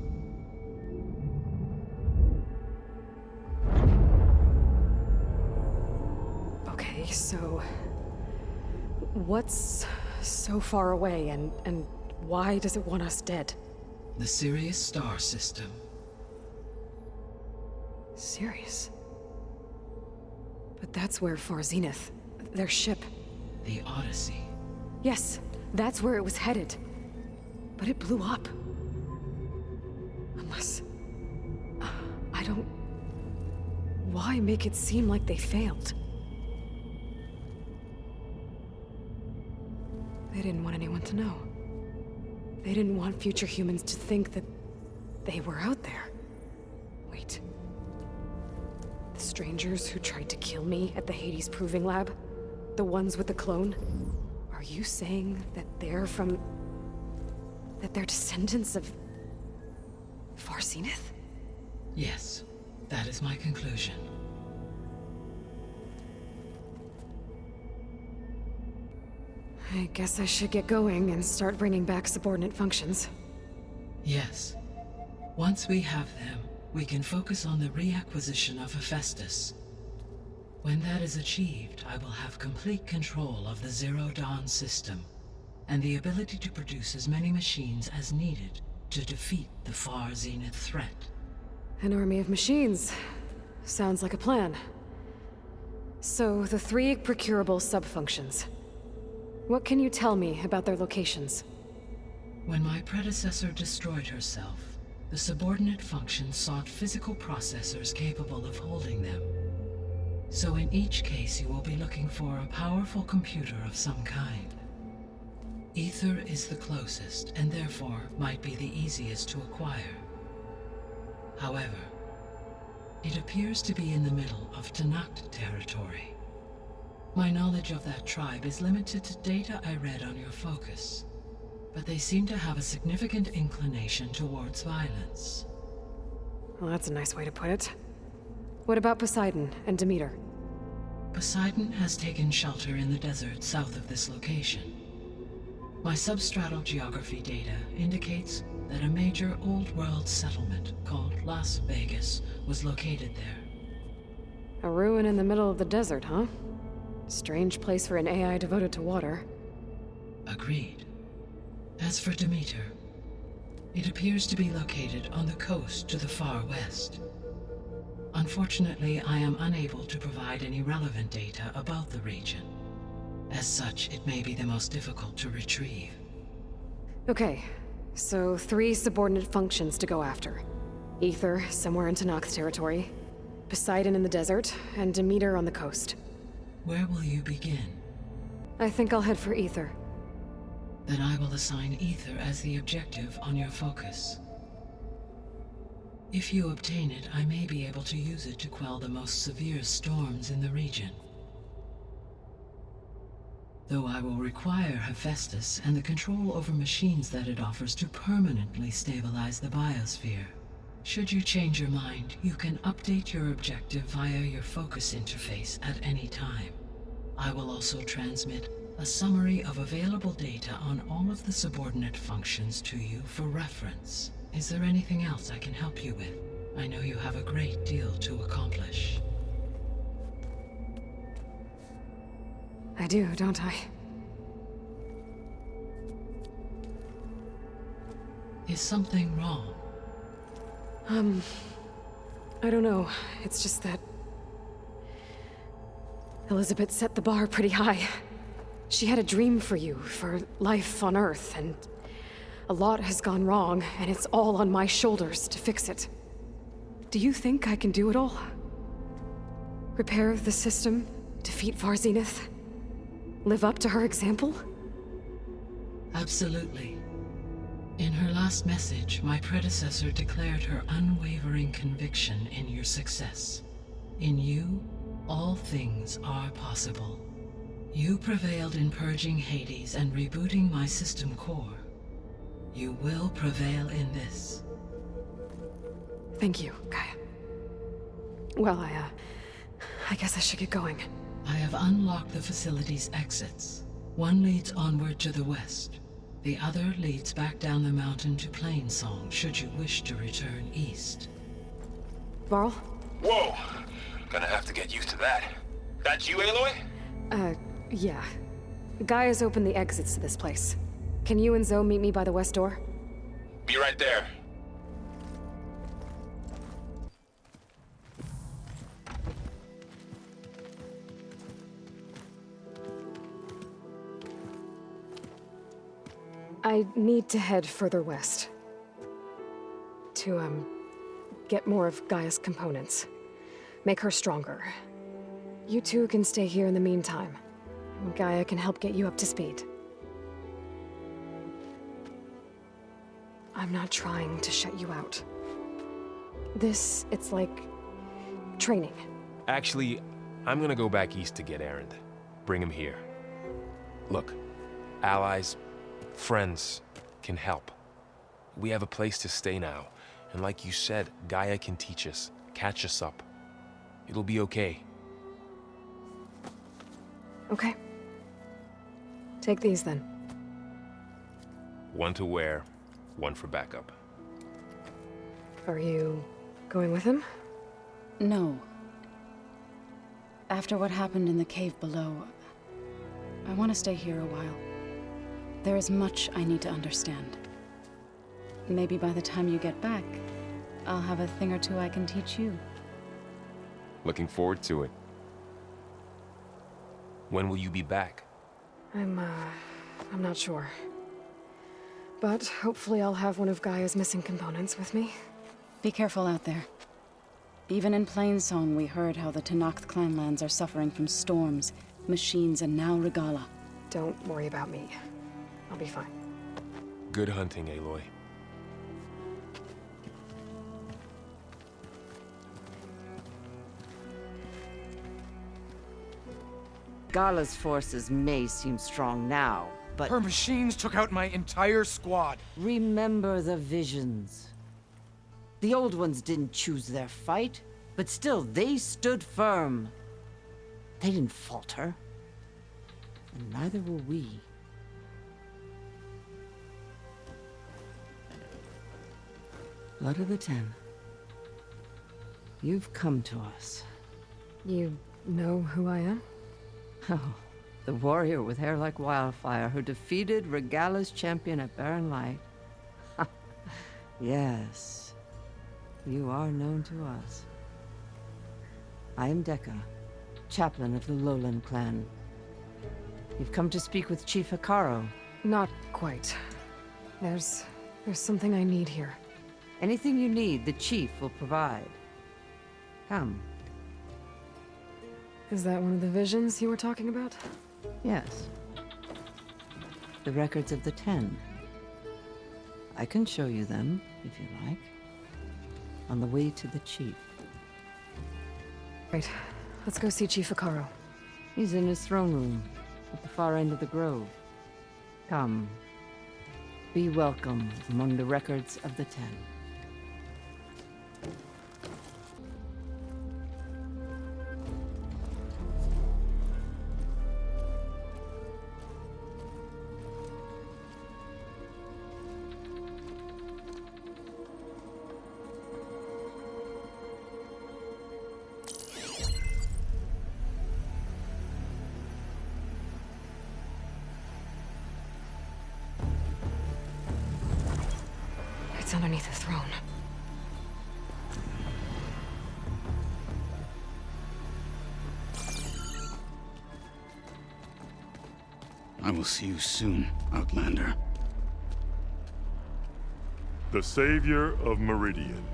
Okay, so what's so far away and why does it want us dead? The Sirius star system. Sirius? But that's where Far Zenith, their ship. The Odyssey. Yes, that's where it was headed. But it blew up. Unless... I don't... Why make it seem like they failed? They didn't want anyone to know. They didn't want future humans to think that they were out there. Wait. The strangers who tried to kill me at the Hades Proving Lab? The ones with the clone? Are you saying that they're from... that they're descendants of... Far Zenith? Yes, that is my conclusion. I guess I should get going and start bringing back subordinate functions. Yes. Once we have them, we can focus on the reacquisition of Hephaestus. When that is achieved, I will have complete control of the Zero Dawn system, and the ability to produce as many machines as needed to defeat the Far Zenith threat. An army of machines. Sounds like a plan. So, the 3 procurable sub-functions. What can you tell me about their locations? When my predecessor destroyed herself, the subordinate functions sought physical processors capable of holding them. So in each case, you will be looking for a powerful computer of some kind. Aether is the closest, and therefore might be the easiest to acquire. However, it appears to be in the middle of Tenakth territory. My knowledge of that tribe is limited to data I read on your focus. but they seem to have a significant inclination towards violence. Well, that's a nice way to put it. What about Poseidon and Demeter? Poseidon has taken shelter in the desert south of this location. My substratal geography data indicates that a major old-world settlement called Las Vegas was located there. A ruin in the middle of the desert, huh? Strange place for an AI devoted to water. Agreed. As for Demeter, it appears to be located on the coast to the far west. Unfortunately, I am unable to provide any relevant data about the region. As such, it may be the most difficult to retrieve. Okay, so 3 subordinate functions to go after. Aether, somewhere in Tenakth territory, Poseidon in the desert, and Demeter on the coast. Where will you begin? I think I'll head for Aether. Then I will assign Aether as the objective on your focus. If you obtain it, I may be able to use it to quell the most severe storms in the region. Though I will require Hephaestus and the control over machines that it offers to permanently stabilize the biosphere. Should you change your mind, you can update your objective via your focus interface at any time. I will also transmit a summary of available data on all of the subordinate functions to you for reference. Is there anything else I can help you with? I know you have a great deal to accomplish. I do, don't I? Is something wrong? I don't know. It's just that Elizabeth set the bar pretty high. She had a dream for you, for life on Earth, and a lot has gone wrong, and it's all on my shoulders to fix it. Do you think I can do it all? Repair the system, defeat Varzenith, live up to her example? Absolutely. In her last message, my predecessor declared her unwavering conviction in your success. In you, all things are possible. You prevailed in purging Hades and rebooting my system core. You will prevail in this. Thank you, Gaia. Well, I guess I should get going. I have unlocked the facility's exits. One leads onward to the west. The other leads back down the mountain to Plainsong, should you wish to return east. Varl? Whoa! Gonna have to get used to that. That's you, Aloy? Yeah. Gaia's opened the exits to this place. Can you and Zoe meet me by the west door? Be right there. I need to head further west. To, get more of Gaia's components. Make her stronger. You two can stay here in the meantime. Gaia can help get you up to speed. I'm not trying to shut you out. It's like training. Actually, I'm gonna go back east to get Erend. Bring him here. Look, allies, friends can help. We have a place to stay now, and like you said, Gaia can teach us, catch us up. It'll be okay. Okay. Take these then. One to wear, one for backup. Are you going with him? No. After what happened in the cave below, I want to stay here a while. There is much I need to understand. Maybe by the time you get back, I'll have a thing or two I can teach you. Looking forward to it. When will you be back? I'm not sure. But hopefully I'll have one of Gaia's missing components with me. Be careful out there. Even in Plainsong, we heard how the Tenakth clanlands are suffering from storms, machines, and now Regalla. Don't worry about me. I'll be fine. Good hunting, Aloy. Gala's forces may seem strong now, but... Her machines took out my entire squad. Remember the visions. The old ones didn't choose their fight, but still, they stood firm. They didn't falter. And neither will we. Blood of the Ten. You've come to us. You know who I am? Oh, the warrior with hair like wildfire who defeated Regalla's champion at Barren Light. Yes, you are known to us. I am Dekka, chaplain of the Lowland clan. You've come to speak with Chief Hekarro. Not quite. There's something I need here. Anything you need, the Chief will provide. Come. Is that one of the visions you were talking about? Yes. The records of the Ten. I can show you them, if you like. On the way to the Chief. Right. Let's go see Chief Hekarro. He's in his throne room, at the far end of the grove. Come. Be welcome among the records of the Ten. It's underneath the throne. I will see you soon, Outlander. The Savior of Meridian.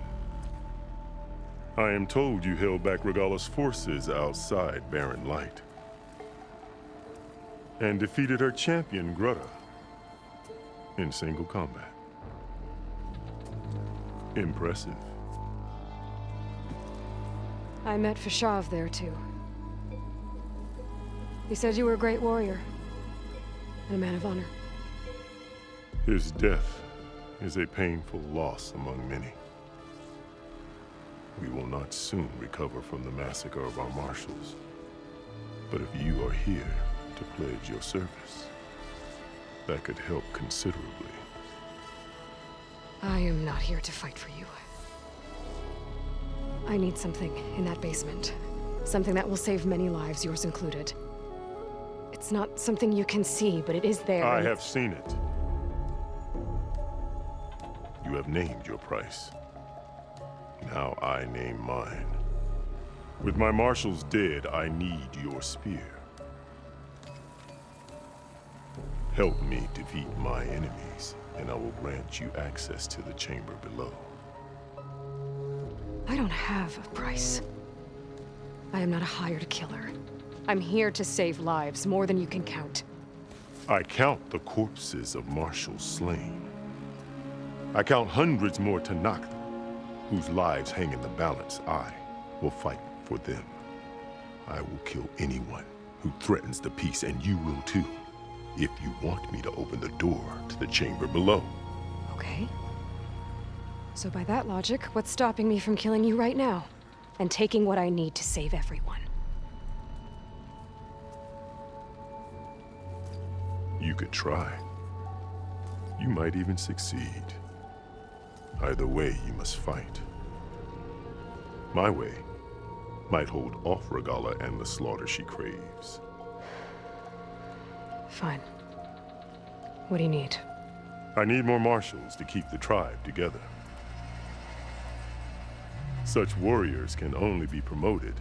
I am told you held back Regalla's forces outside Barren Light. And defeated her champion, Grudda, in single combat. Impressive. I met Fashav there, too. He said you were a great warrior. And a man of honor. His death is a painful loss among many. We will not soon recover from the massacre of our marshals. But if you are here to pledge your service, that could help considerably. I am not here to fight for you. I need something in that basement. Something that will save many lives, yours included. It's not something you can see, but it is there. I have seen it. You have named your price. Now I name mine. With my marshals dead, I need your spear. Help me defeat my enemies, and I will grant you access to the chamber below. I don't have a price. I am not a hired killer. I'm here to save lives, more than you can count. I count the corpses of marshals slain. I count hundreds more Tenakth, whose lives hang in the balance. I will fight for them. I will kill anyone who threatens the peace, and you will too, if you want me to open the door to the chamber below. Okay. So by that logic, what's stopping me from killing you right now? And taking what I need to save everyone? You could try. You might even succeed. Either way, you must fight. My way might hold off Regalla and the slaughter she craves. Fine. What do you need? I need more marshals to keep the tribe together. Such warriors can only be promoted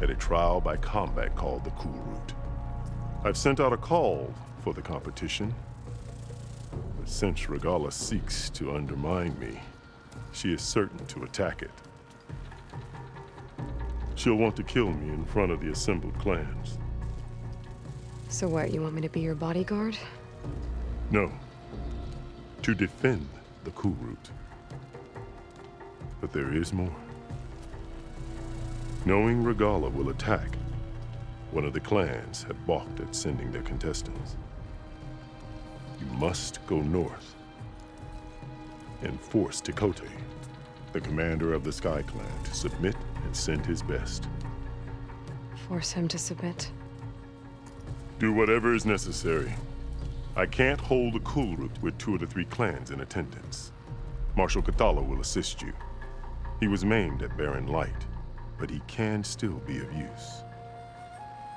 at a trial by combat called the Kulrut. I've sent out a call for the competition, but since Regalla seeks to undermine me, she is certain to attack it. She'll want to kill me in front of the assembled clans. So what, you want me to be your bodyguard? No, to defend the Kulrut. But there is more. Knowing Regalla will attack, one of the clans had balked at sending their contestants. must go north and force Tekote, the commander of the Sky Clan, to submit and send his best. Force him to submit. Do whatever is necessary. I can't hold a Kulruk with 2 of the 3 clans in attendance. Marshal Cathala will assist you. He was maimed at Barren Light, but he can still be of use.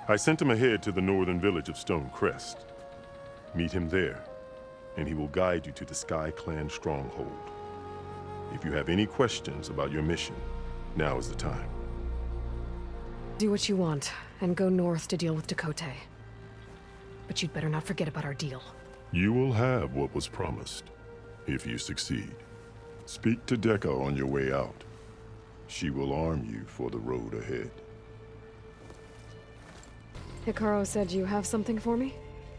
I sent him ahead to the northern village of Stone Crest. Meet him there, and he will guide you to the Sky Clan stronghold. If you have any questions about your mission, now is the time. Do what you want, and go north to deal with Tekote. But you'd better not forget about our deal. You will have what was promised, if you succeed. Speak to Dekka on your way out. She will arm you for the road ahead. Hikaru said you have something for me?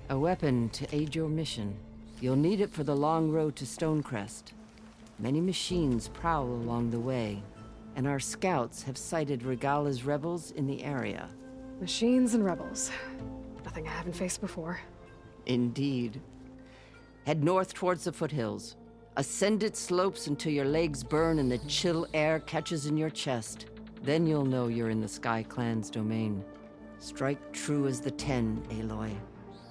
A weapon to aid your mission. You'll need it for the long road to Stonecrest. Many machines prowl along the way, and our scouts have sighted Regala's rebels in the area. Machines and rebels. Nothing I haven't faced before. Indeed. Head north towards the foothills. Ascend its slopes until your legs burn and the chill air catches in your chest. Then you'll know you're in the Sky Clan's domain. Strike true as the 10, Aloy.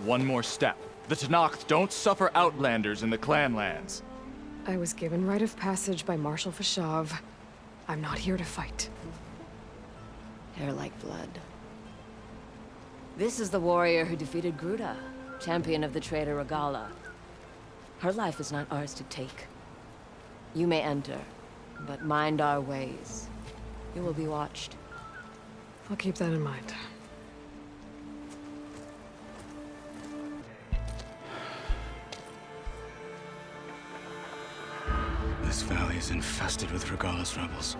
One more step. The Tenakth don't suffer outlanders in the clan lands. I was given rite of passage by Marshal Fashav. I'm not here to fight. Hair like blood. This is the warrior who defeated Gruda, champion of the traitor Regala. Her life is not ours to take. You may enter, but mind our ways. You will be watched. I'll keep that in mind. This valley is infested with Regala's rebels.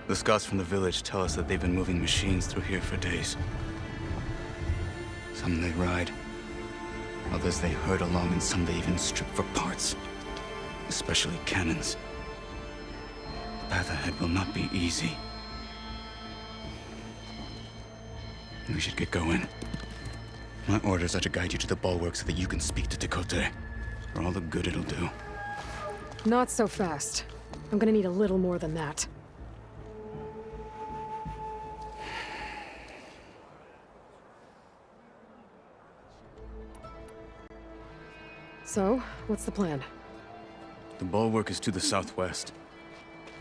The scouts from the village tell us that they've been moving machines through here for days. Some they ride, others they herd along, and some they even strip for parts, especially cannons. The path ahead will not be easy. We should get going. My orders are to guide you to the bulwark so that you can speak to Tekote, for all the good it'll do. Not so fast. I'm gonna need a little more than that. So, what's the plan? The bulwark is to the southwest,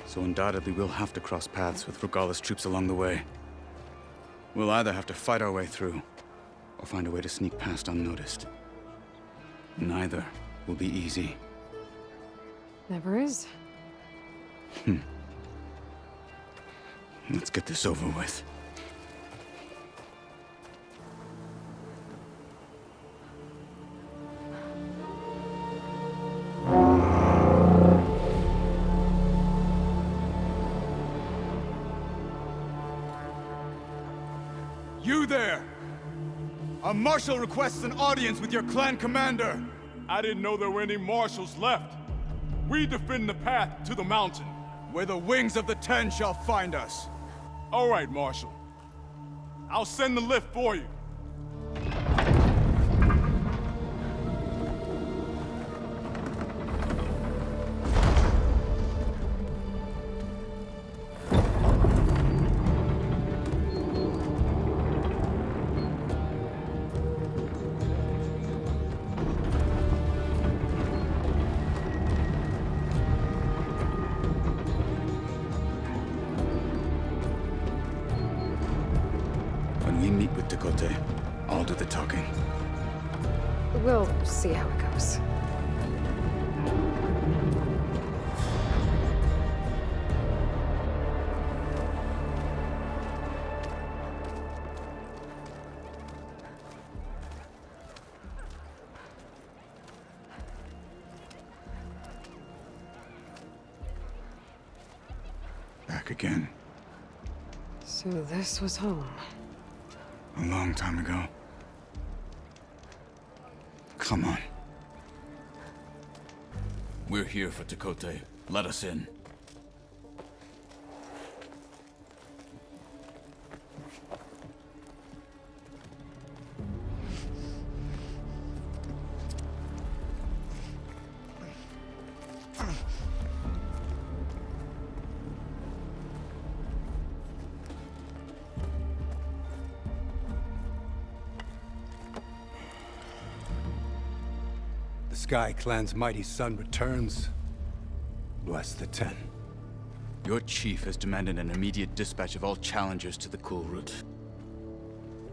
so undoubtedly we'll have to cross paths with Regala's troops along the way. We'll either have to fight our way through, or find a way to sneak past unnoticed. Neither will be easy. Never is. Let's get this over with. You there! A marshal requests an audience with your clan commander. I didn't know there were any marshals left. We defend the path to the mountain. Where the wings of the 10 shall find us. All right, Marshal. I'll send the lift for you. When we meet with Tekote, I'll do the talking. We'll see how it goes. Back again. So this was home. A long time ago. Come on. We're here for Tekote. Let us in. Sky Clan's mighty son returns, bless the Ten. Your chief has demanded an immediate dispatch of all challengers to the Cool Route.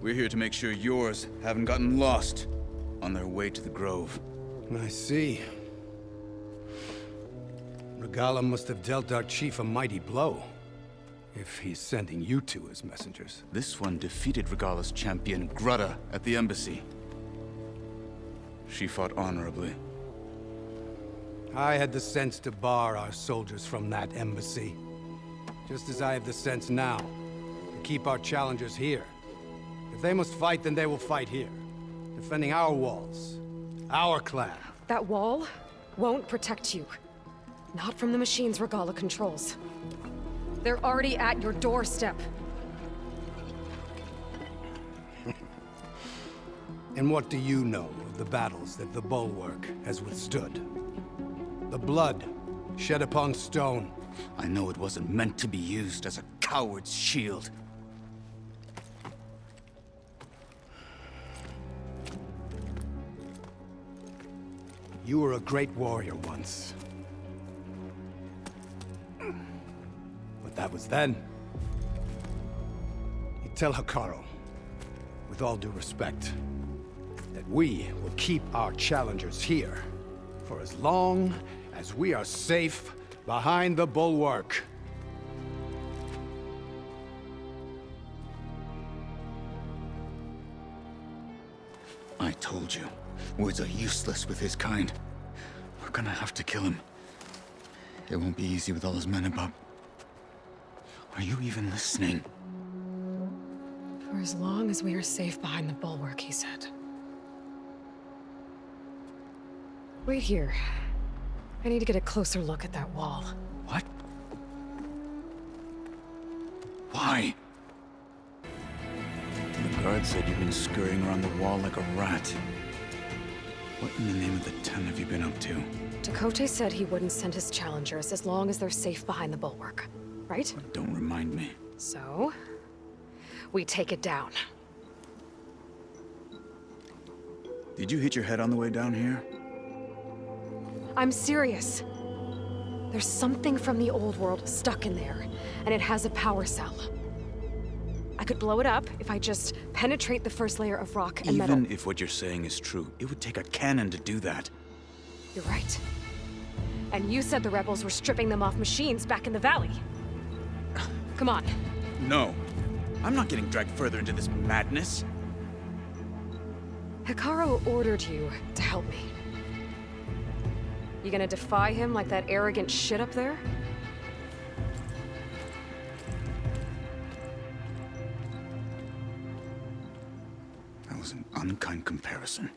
We're here to make sure yours haven't gotten lost on their way to the Grove. I see. Regalla must have dealt our chief a mighty blow, if he's sending you two as messengers. This one defeated Regalla's champion, Grudda, at the embassy. She fought honorably. I had the sense to bar our soldiers from that embassy. Just as I have the sense now to keep our challengers here. If they must fight, then they will fight here. Defending our walls. Our clan. That wall won't protect you. Not from the machines Regalla controls. They're already at your doorstep. And what do you know of the battles that the Bulwark has withstood? The blood shed upon stone. I know it wasn't meant to be used as a coward's shield. You were a great warrior once. But that was then. You tell Hekarro, with all due respect, that we will keep our challengers here for as long as we are safe behind the Bulwark. I told you, words are useless with his kind. We're gonna have to kill him. It won't be easy with all his men about. Are you even listening? For as long as we are safe behind the Bulwark, he said. Wait here. I need to get a closer look at that wall. What? Why? The guard said you've been scurrying around the wall like a rat. What in the name of the Ten have you been up to? Tekotteh said he wouldn't send his challengers as long as they're safe behind the Bulwark, right? Don't remind me. So, we take it down. Did you hit your head on the way down here? I'm serious. There's something from the old world stuck in there, and it has a power cell. I could blow it up if I just penetrate the first layer of rock and metal. Even if what you're saying is true, it would take a cannon to do that. You're right. And you said the rebels were stripping them off machines back in the valley. Come on. No. I'm not getting dragged further into this madness. Hekarro ordered you to help me. You gonna defy him like that arrogant shit up there? That was an unkind comparison.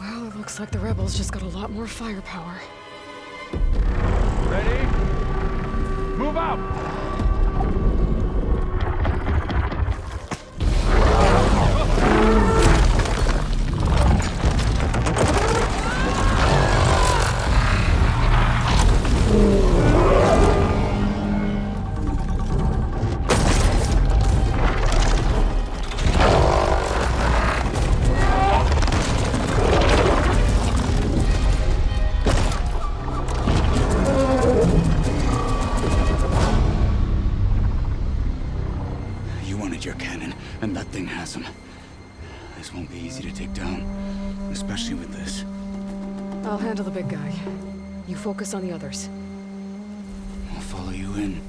Well, it looks like the rebels just got a lot more firepower. Ready? Move out! Your cannon, and that thing has him. This won't be easy to take down, especially with this. I'll handle the big guy. You focus on the others. I'll follow you in.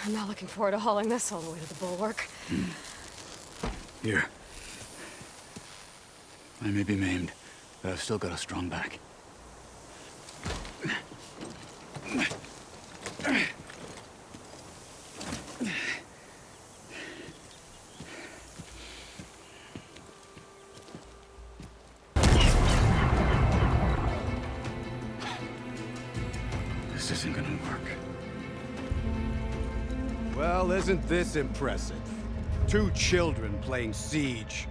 I'm not looking forward to hauling this all the way to the Bulwark. Here. I may be maimed, but I've still got a strong back. This isn't gonna work. Well, isn't this impressive? 2 children playing siege.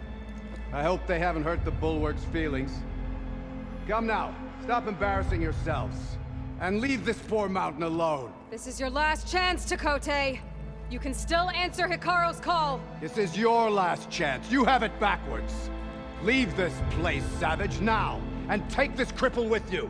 I hope they haven't hurt the Bulwark's feelings. Come now, stop embarrassing yourselves. And leave this poor mountain alone. This is your last chance, Chakotay. You can still answer Hikaru's call. This is your last chance. You have it backwards. Leave this place, Savage, now, and take this cripple with you.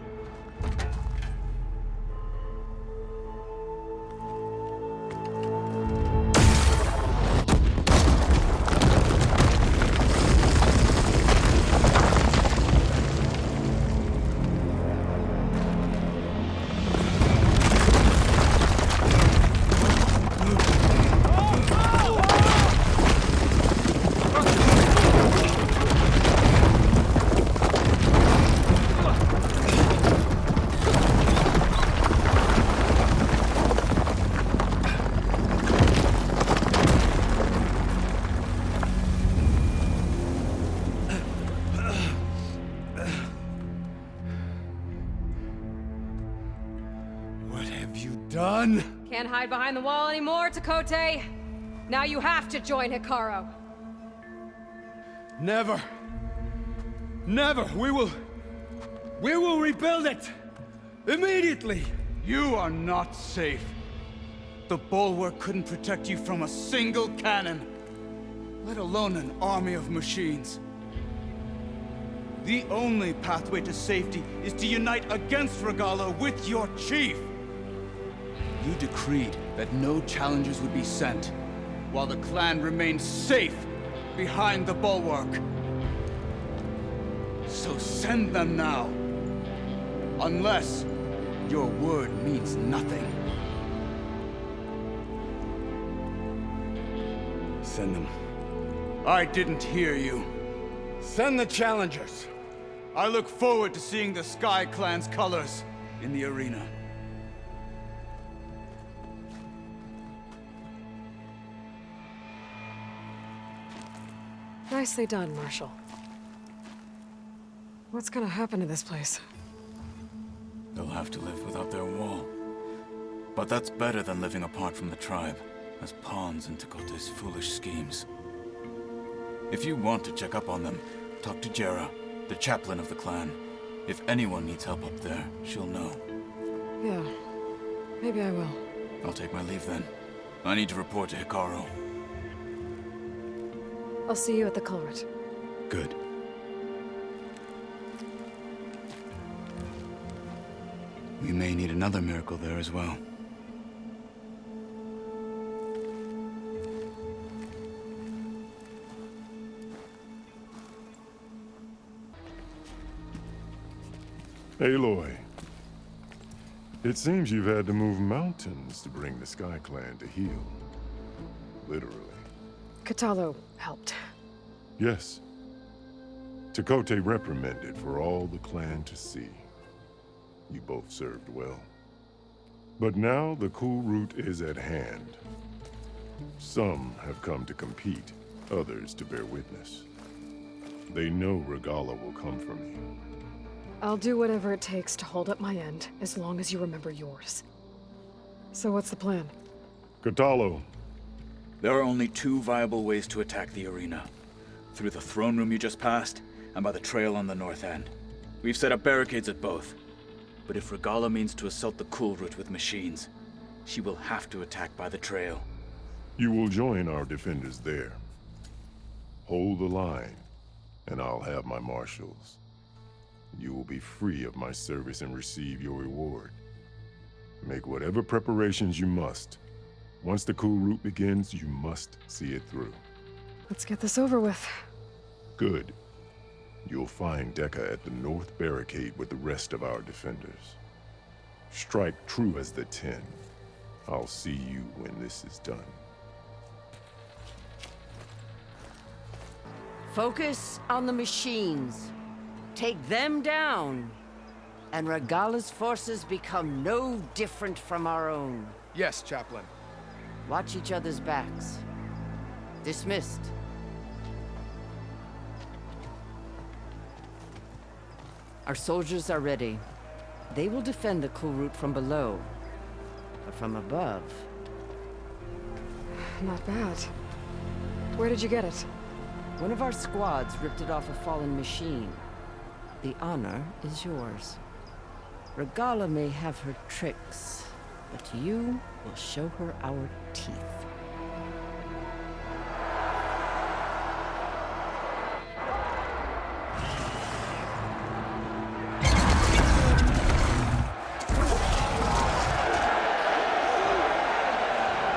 Can't hide behind the wall anymore, Chakotay. Now you have to join Hikaru. Never. Never. We will rebuild it. Immediately. You are not safe. The bulwark couldn't protect you from a single cannon, let alone an army of machines. The only pathway to safety is to unite against Regalla with your chief. You decreed that no challengers would be sent, while the clan remained safe behind the bulwark. So send them now. Unless your word means nothing. Send them. I didn't hear you. Send the challengers. I look forward to seeing the Sky Clan's colors in the arena. Nicely done, Marshal. What's gonna happen to this place? They'll have to live without their wall. But that's better than living apart from the tribe, as pawns in Chakotay's foolish schemes. If you want to check up on them, talk to Jera, the chaplain of the clan. If anyone needs help up there, she'll know. Yeah, maybe I will. I'll take my leave then. I need to report to Hikaru. I'll see you at the culvert. Good. We may need another miracle there as well. Aloy, it seems you've had to move mountains to bring the Sky Clan to heel. Literally. Kotallo helped. Yes. Chakotay reprimanded for all the clan to see. You both served well. But now the cool route is at hand. Some have come to compete, others to bear witness. They know Regalla will come for me. I'll do whatever it takes to hold up my end, as long as you remember yours. So what's the plan? Kotallo. There are only two viable ways to attack the arena. Through the throne room you just passed, and by the trail on the north end. We've set up barricades at both. But if Regalla means to assault the cool route with machines, she will have to attack by the trail. You will join our defenders there. Hold the line, and I'll have my marshals. You will be free of my service and receive your reward. Make whatever preparations you must. Once the cool route begins, you must see it through. Let's get this over with. Good. You'll find Dekka at the north barricade with the rest of our defenders. Strike true as the 10. I'll see you when this is done. Focus on the machines. Take them down, and Regalla's forces become no different from our own. Yes, Chaplain. Watch each other's backs. Dismissed. Our soldiers are ready. They will defend the cool route from below. But from above... Not bad. Where did you get it? One of our squads ripped it off a fallen machine. The honor is yours. Regala may have her tricks, but you will show her our teeth.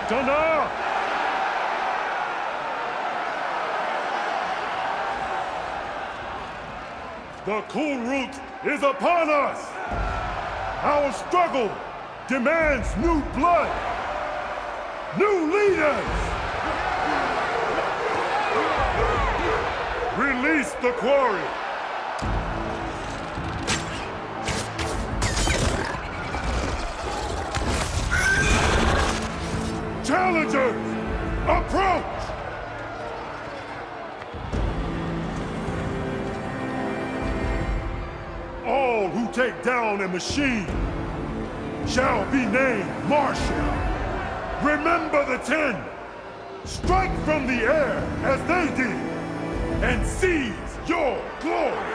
Dana! The Khul route is upon us! Our struggle demands new blood! New leaders! Release the quarry! Challengers, approach! All who take down a machine shall be named Marshal. Remember the 10. Strike from the air as they did, and seize your glory!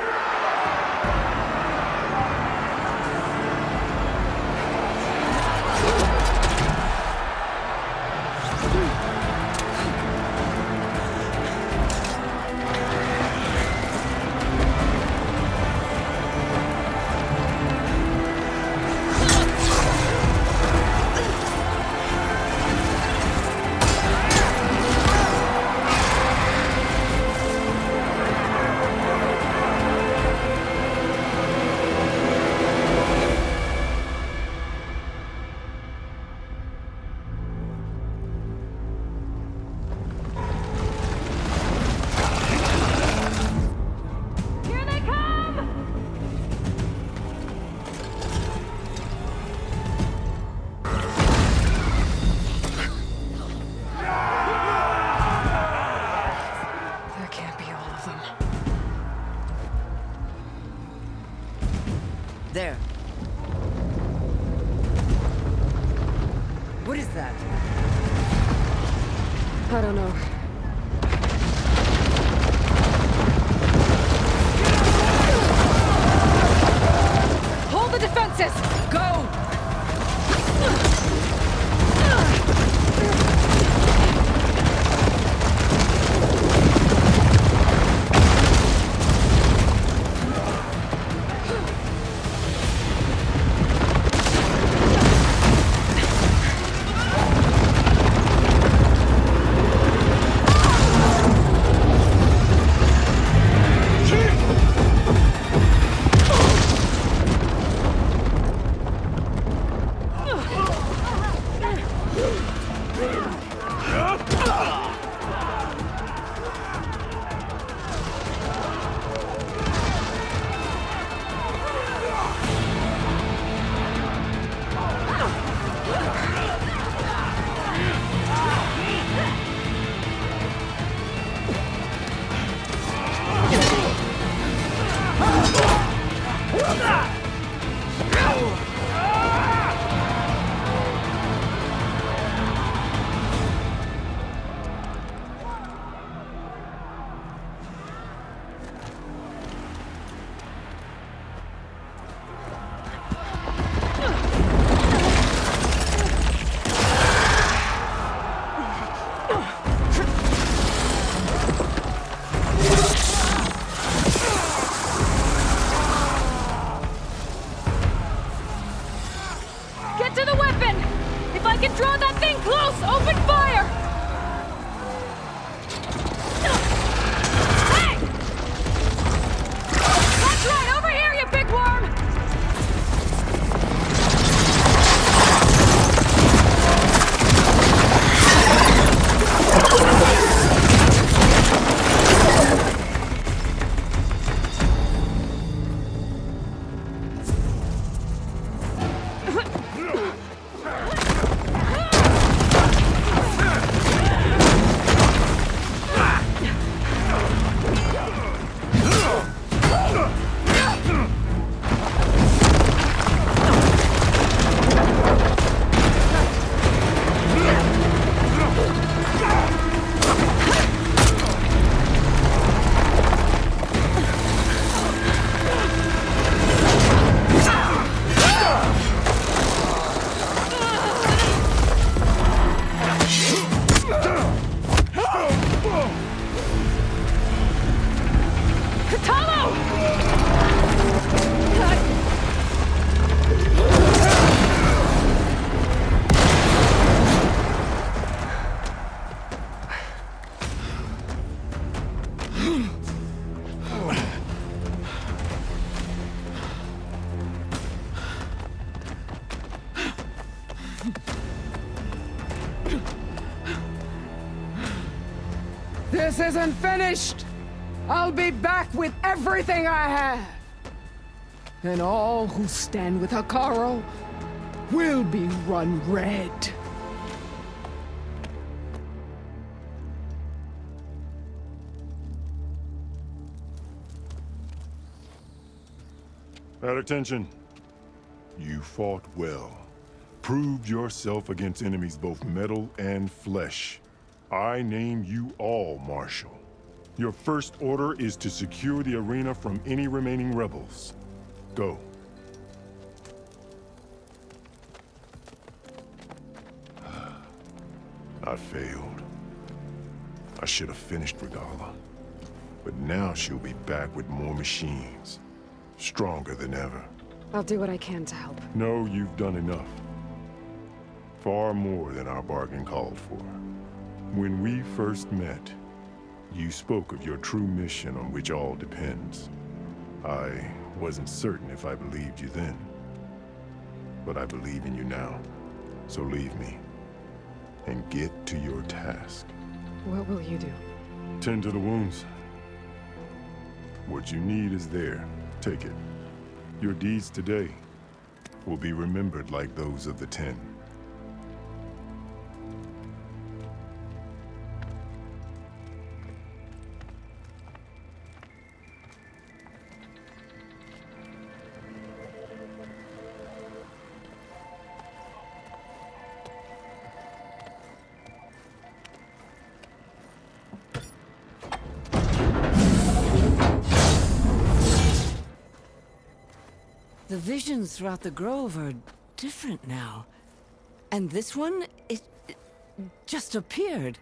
There. What is that? I don't know. Hold the defenses! Go! This isn't finished! I'll be back with everything I have! And all who stand with Hekarro will be run red. At attention. You fought well. Proved yourself against enemies both metal and flesh. I name you all Marshal. Your first order is to secure the arena from any remaining rebels. Go. I failed. I should have finished Regalla. But now she'll be back with more machines. Stronger than ever. I'll do what I can to help. No, you've done enough. Far more than our bargain called for. When we first met, you spoke of your true mission on which all depends. I wasn't certain if I believed you then. But I believe in you now. So leave me. And get to your task. What will you do? Tend to the wounds. What you need is there. Take it. Your deeds today will be remembered like those of the Ten. The visions throughout the grove are different now. And this one, it just appeared.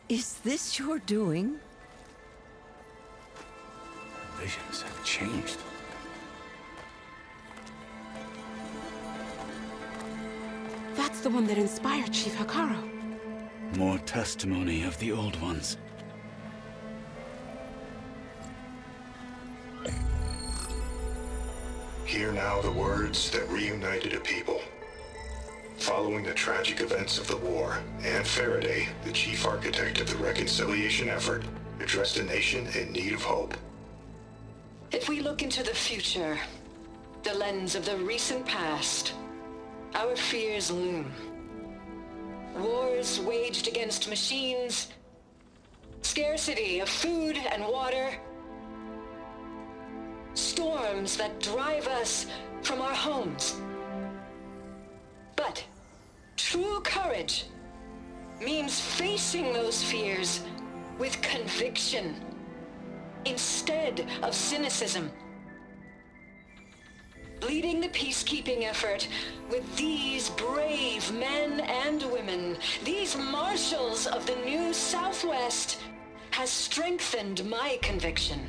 Is this your doing? Visions have changed. That's the one that inspired Chief Hekarro. More testimony of the Old Ones. Hear now the words that reunited a people. Following the tragic events of the war, Anne Faraday, the chief architect of the reconciliation effort, addressed a nation in need of hope. If we look into the future, the lens of the recent past, our fears loom. Wars waged against machines, scarcity of food and water, storms that drive us from our homes. But true courage means facing those fears with conviction instead of cynicism. Leading the peacekeeping effort with these brave men and women, these marshals of the new Southwest, has strengthened my conviction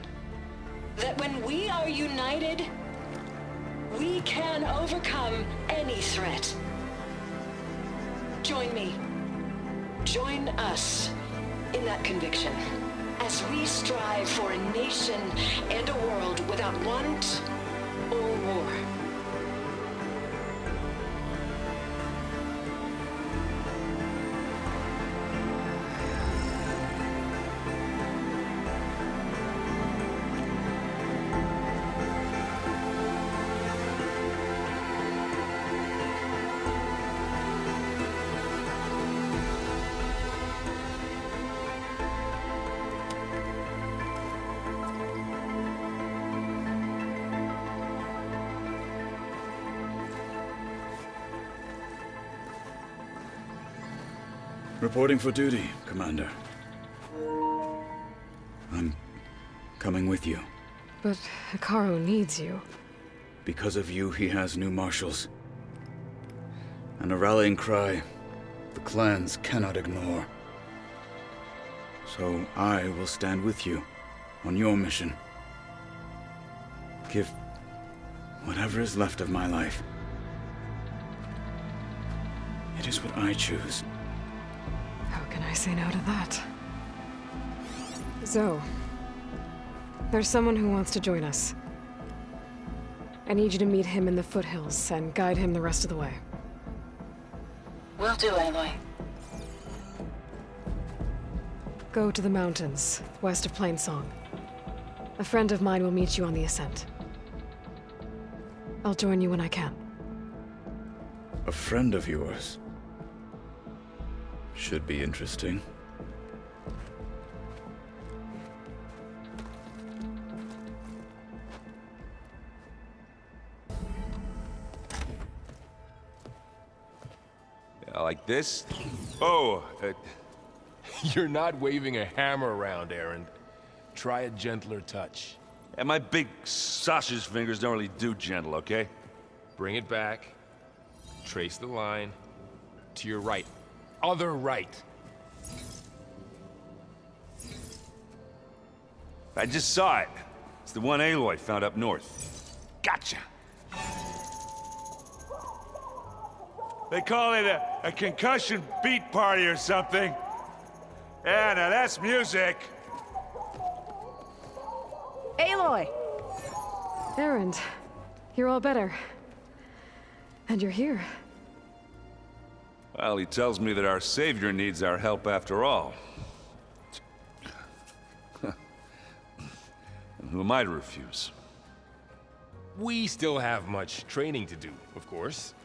that when we are united, we can overcome any threat. Join me. Join us in that conviction as we strive for a nation and a world without want or war. Reporting for duty, Commander. I'm coming with you. But Hekarro needs you. Because of you, he has new marshals. And a rallying cry the clans cannot ignore. So I will stand with you on your mission. Give whatever is left of my life. It is what I choose. How can I say no to that? Zoe, there's someone who wants to join us. I need you to meet him in the foothills and guide him the rest of the way. Will do, Aloy. Go to the mountains, west of Plainsong. A friend of mine will meet you on the ascent. I'll join you when I can. A friend of yours? Should be interesting. Like this? Oh, You're not waving a hammer around, Erend. Try a gentler touch. and my big sausage fingers don't really do gentle, okay? Bring it back. Trace the line. To your right. Other right. I just saw it. It's the one Aloy found up north. Gotcha. They call it a concussion beat party or something. Yeah, now that's music. Aloy! Erend, you're all better. And you're here. Well, he tells me that our savior needs our help after all. And who am I to refuse? We still have much training to do, of course.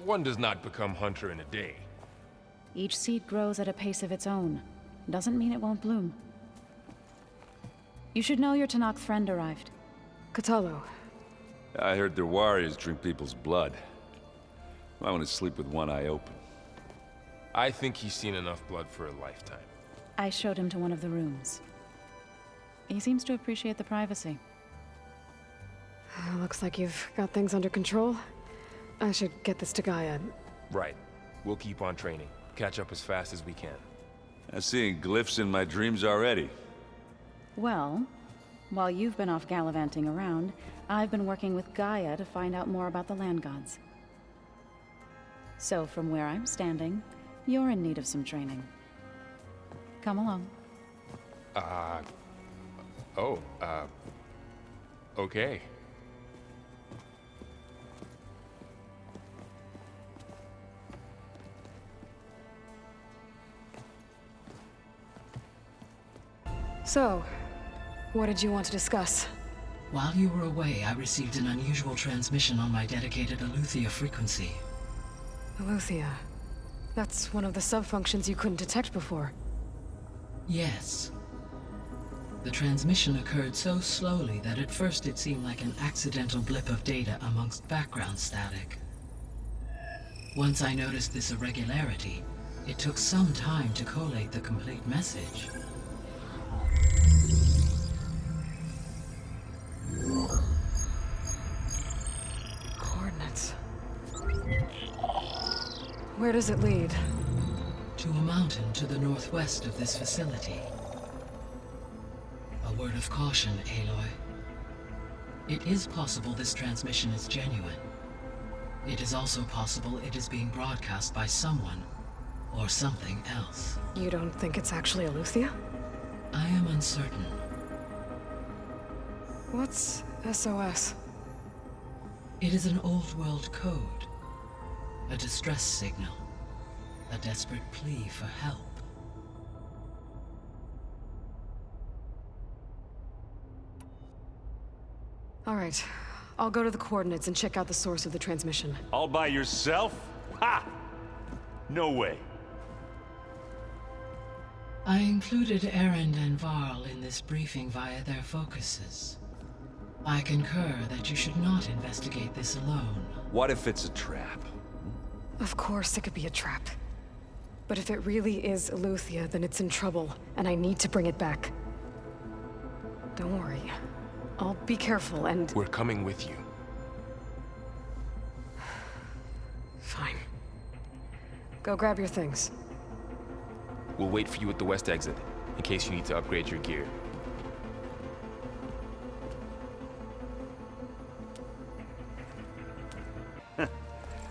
One does not become hunter in a day. Each seed grows at a pace of its own. Doesn't mean it won't bloom. You should know your Tenakth friend arrived. Kotallo. I heard their warriors drink people's blood. I want to sleep with one eye open. I think he's seen enough blood for a lifetime. I showed him to one of the rooms. He seems to appreciate the privacy. Looks like you've got things under control. I should get this to Gaia. Right. We'll keep on training. Catch up as fast as we can. I'm seeing glyphs in my dreams already. Well, while you've been off gallivanting around, I've been working with Gaia to find out more about the land gods. So from where I'm standing, you're in need of some training. Come along. Okay. So, what did you want to discuss? While you were away, I received an unusual transmission on my dedicated Aletheia frequency. Aletheia. That's one of the sub-functions you couldn't detect before. Yes. The transmission occurred so slowly that at first it seemed like an accidental blip of data amongst background static. Once I noticed this irregularity, it took some time to collate the complete message. Coordinates. Where does it lead? To a mountain to the northwest of this facility. A word of caution, Aloy. It is possible this transmission is genuine. It is also possible it is being broadcast by someone or something else. You don't think it's actually Aletheia? I am uncertain. What's SOS? It is an old world code. A distress signal. A desperate plea for help. All right. I'll go to the coordinates and check out the source of the transmission. All by yourself? Ha! No way. I included Erend and Varl in this briefing via their focuses. I concur that you should not investigate this alone. What if it's a trap? Of course it could be a trap. But if it really is Aletheia, then it's in trouble, and I need to bring it back. Don't worry. I'll be careful and... We're coming with you. Fine. Go grab your things. We'll wait for you at the west exit, in case you need to upgrade your gear.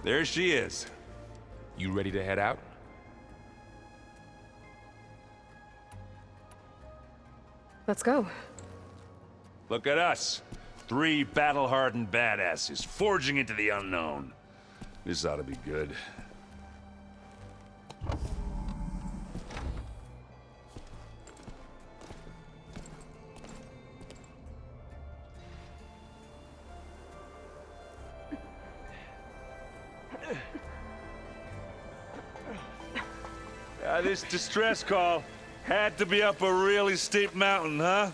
there she is. You ready to head out? Let's go. Look at us. 3 battle-hardened badasses forging into the unknown. This ought to be good. This distress call had to be up a really steep mountain, huh?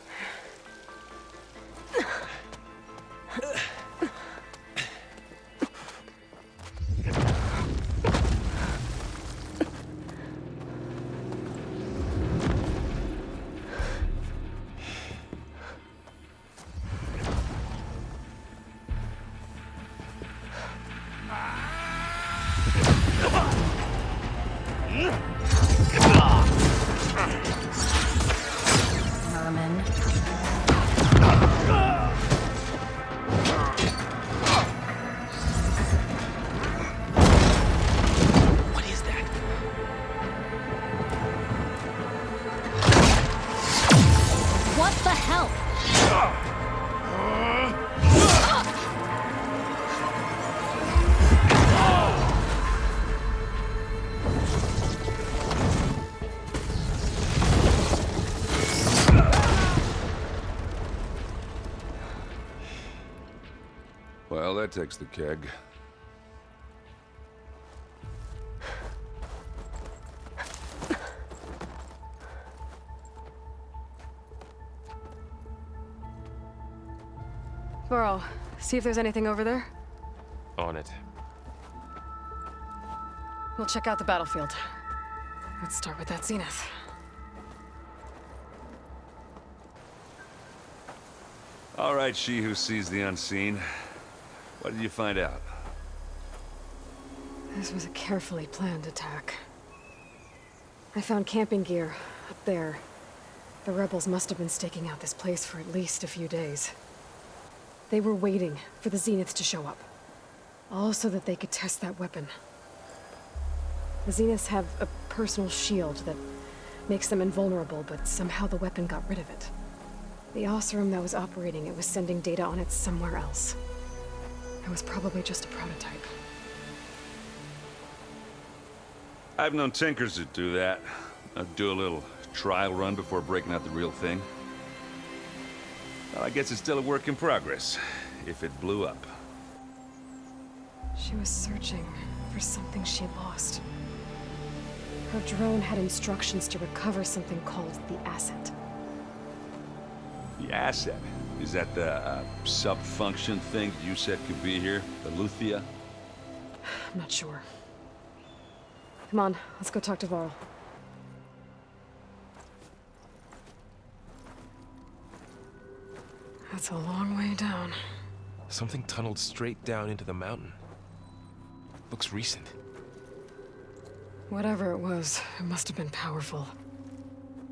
Well, that takes the keg. Varl, see if there's anything over there. On it. We'll check out the battlefield. Let's start with that Zenith. All right, she who sees the unseen. What did you find out? This was a carefully planned attack. I found camping gear up there. The rebels must have been staking out this place for at least a few days. They were waiting for the Zeniths to show up. All so that they could test that weapon. The Zeniths have a personal shield that makes them invulnerable, but somehow the weapon got rid of it. The Oseram that was operating it was sending data on it somewhere else. It was probably just a prototype. I've known tinkers that do that. I'd do a little trial run before breaking out the real thing. Well, I guess it's still a work in progress, if it blew up. She was searching for something she lost. Her drone had instructions to recover something called the Asset. The Asset? Is that the sub-function thing you said could be here? The Luthia? I'm not sure. Come on, let's go talk to Varl. That's a long way down. Something tunneled straight down into the mountain. Looks recent. Whatever it was, it must have been powerful.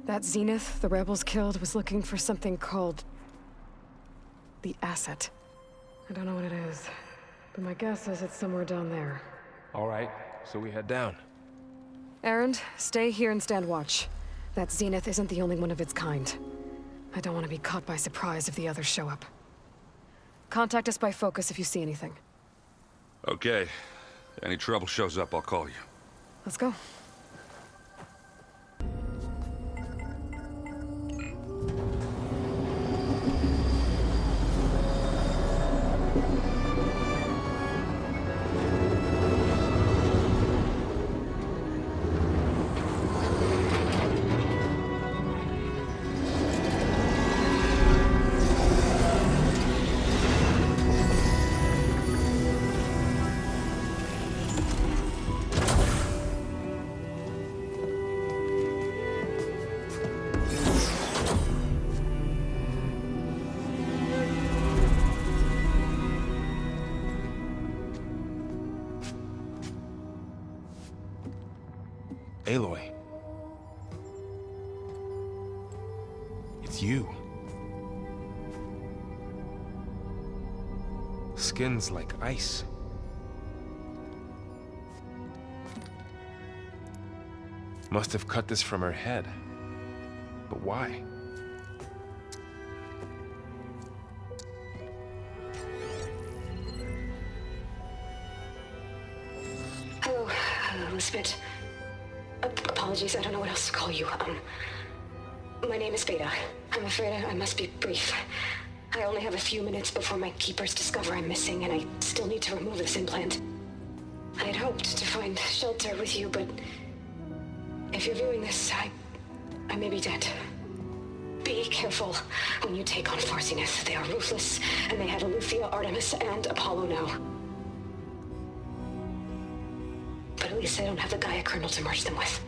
That Zenith the rebels killed was looking for something called the Asset. I don't know what it is, but my guess is it's somewhere down there. All right, so we head down. Erend, stay here and stand watch. That Zenith isn't the only one of its kind. I don't want to be caught by surprise if the others show up. Contact us by focus if you see anything. Okay. Any trouble shows up, I'll call you. Let's go. Aloy. It's you. Skin's like ice. Must have cut this from her head. But why? Hello, Elizabeth. Apologies, I don't know what else to call you. My name is Beta. I'm afraid I must be brief. I only have a few minutes before my keepers discover I'm missing, and I still need to remove this implant. I had hoped to find shelter with you, but if you're viewing this, I may be dead. Be careful when you take on Far Zenith. They are ruthless, and they have Aletheia, Artemis, and Apollo now. But at least I don't have the Gaia kernel to merge them with.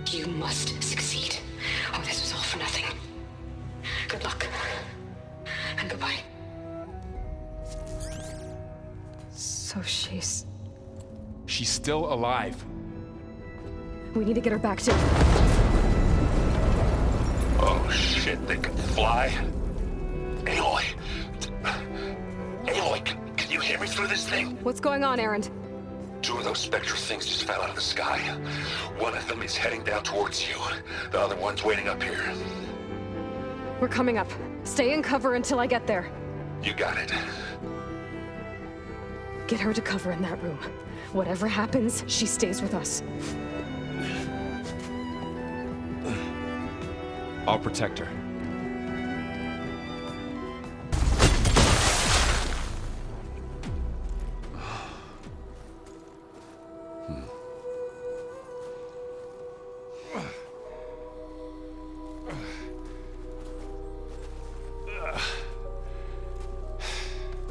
You must succeed, or this was all for nothing. Good luck. And goodbye. So she's still alive. We need to get her back to... Oh shit, they can fly? Aloy! Aloy, can you hear me through this thing? What's going on, Erend? 2 of those Spectre things just fell out of the sky. One of them is heading down towards you. The other one's waiting up here. We're coming up. Stay in cover until I get there. You got it. Get her to cover in that room. Whatever happens, she stays with us. I'll protect her.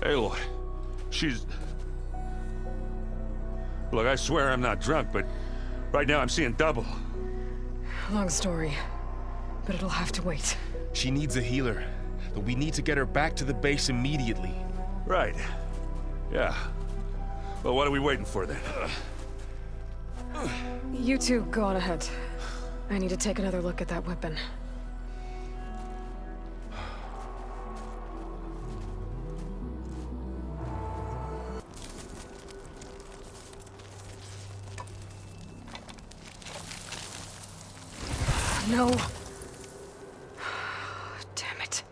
Aloy, she's... Look, I swear I'm not drunk, but right now I'm seeing double. Long story, but it'll have to wait. She needs a healer, but we need to get her back to the base immediately. Right. Yeah. Well, what are we waiting for then? You two go on ahead. I need to take another look at that weapon. No. Damn it.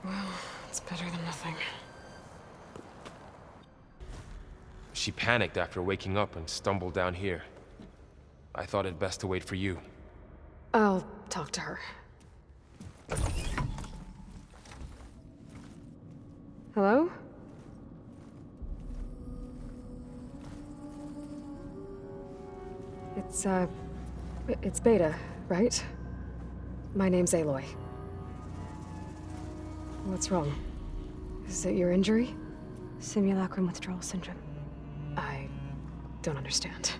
Well, it's better than nothing. She panicked after waking up and stumbled down here. I thought it best to wait for you. I'll talk to her. Hello? It's Beta, right? My name's Aloy. What's wrong? Is it your injury? Simulacrum withdrawal syndrome. I don't understand.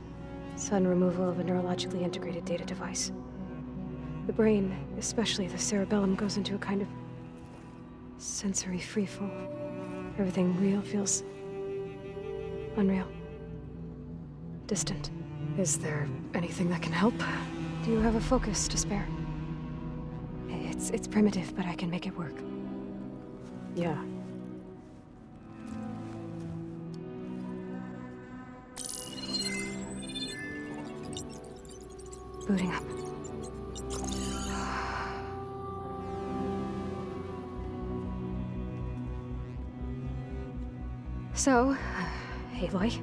Sudden removal of a neurologically integrated data device. The brain, especially the cerebellum, goes into a kind of sensory freefall. Everything real feels unreal. Distant. Is there anything that can help? Do you have a focus to spare? It's primitive, but I can make it work. Yeah. Booting up. So, Aloy,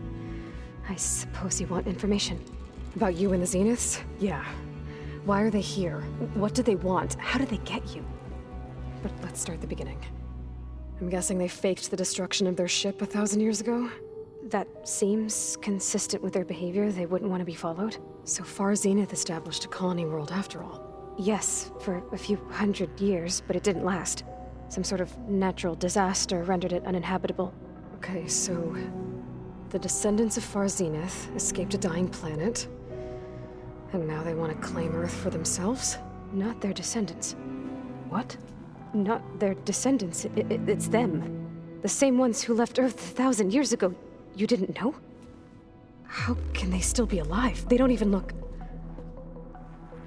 I suppose you want information. About you and the Zeniths? Yeah. Why are they here? What do they want? How did they get you? But let's start at the beginning. I'm guessing they faked the destruction of their ship 1,000 years ago? That seems consistent with their behavior. They wouldn't want to be followed. So Far Zenith established a colony world after all. Yes, for a few hundred years, but it didn't last. Some sort of natural disaster rendered it uninhabitable. Okay, so the descendants of Far Zenith escaped a dying planet, and now they want to claim Earth for themselves? Not their descendants. What? Not their descendants. It's them. The same ones who left Earth 1,000 years ago. You didn't know? How can they still be alive? They don't even look...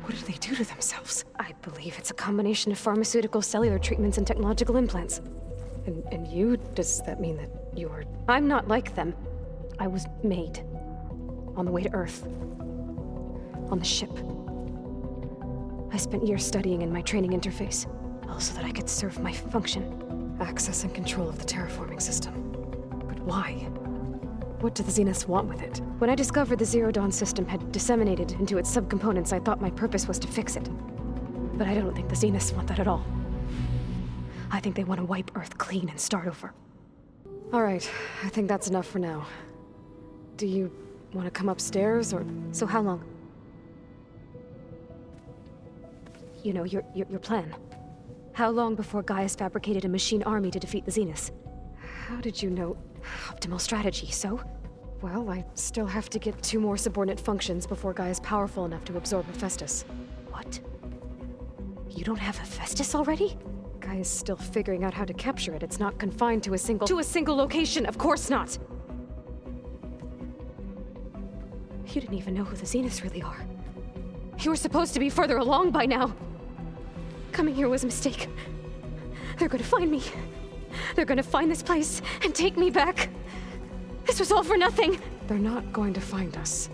What did they do to themselves? I believe it's a combination of pharmaceutical, cellular treatments, and technological implants. And you? Does that mean that you're... I'm not like them. I was made. On the way to Earth. On the ship. I spent years studying in my training interface, all so that I could serve my function. Access and control of the terraforming system. But why? What do the Zeniths want with it? When I discovered the Zero Dawn system had disseminated into its subcomponents, I thought my purpose was to fix it. But I don't think the Zeniths want that at all. I think they want to wipe Earth clean and start over. All right, I think that's enough for now. Do you want to come upstairs, or... So how long? You know, your plan. How long before Gaius fabricated a machine army to defeat the Zeniths? How did you know? Optimal strategy, so? Well, I still have to get 2 more subordinate functions before Gaia is powerful enough to absorb Hephaestus. What? You don't have Hephaestus already? Gaia is still figuring out how to capture it. It's not confined to a single location, of course not! You didn't even know who the Zeniths really are. You were supposed to be further along by now. Coming here was a mistake. They're gonna find me. They're gonna find this place and take me back. This was all for nothing. They're not going to find us.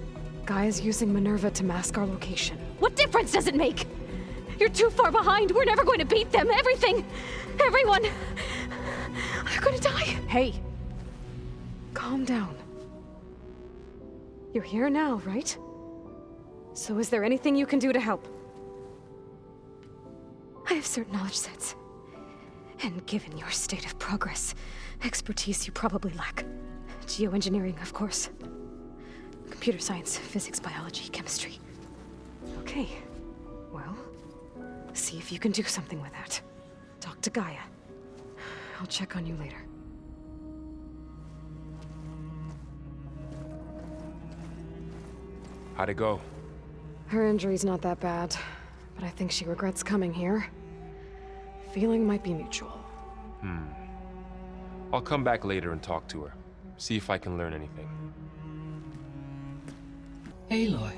Gaia's using Minerva to mask our location. What difference does it make? You're too far behind. We're never going to beat them. Everything. Everyone. They're gonna die. Hey. Calm down. You're here now, right? So is there anything you can do to help? I have certain knowledge sets. And given your state of progress, expertise you probably lack. Geoengineering, of course. Computer science, physics, biology, chemistry. Okay. Well, see if you can do something with that. Talk to Gaia. I'll check on you later. How'd it go? Her injury's not that bad, but I think she regrets coming here. Feeling might be mutual. I'll come back later and talk to her. See if I can learn anything. Aloy,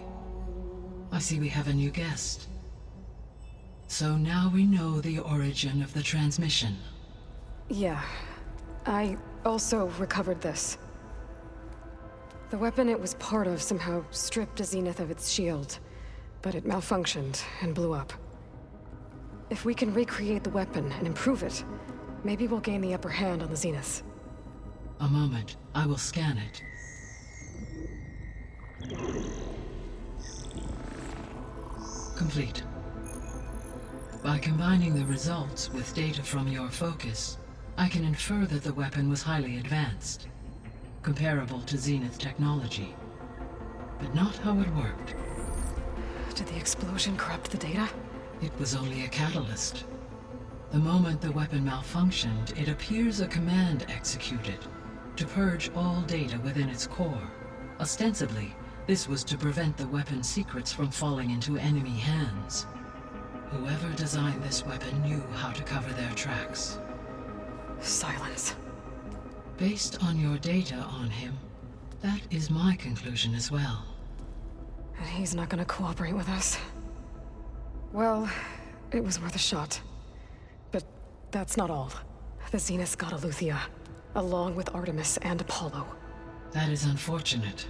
I see we have a new guest. So now we know the origin of the transmission. Yeah. I also recovered this. The weapon it was part of somehow stripped a Zenith of its shield, but it malfunctioned and blew up. If we can recreate the weapon and improve it, maybe we'll gain the upper hand on the Zeniths. A moment. I will scan it. Complete. By combining the results with data from your focus, I can infer that the weapon was highly advanced, comparable to Zenith technology, but not how it worked. Did the explosion corrupt the data? It was only a catalyst. The moment the weapon malfunctioned, it appears a command executed to purge all data within its core. Ostensibly, this was to prevent the weapon's secrets from falling into enemy hands. Whoever designed this weapon knew how to cover their tracks. Silence. Based on your data on him, that is my conclusion as well. And he's not gonna cooperate with us. Well, it was worth a shot. But that's not all. The Zeniths got Eleuthia, along with Artemis and Apollo. That is unfortunate.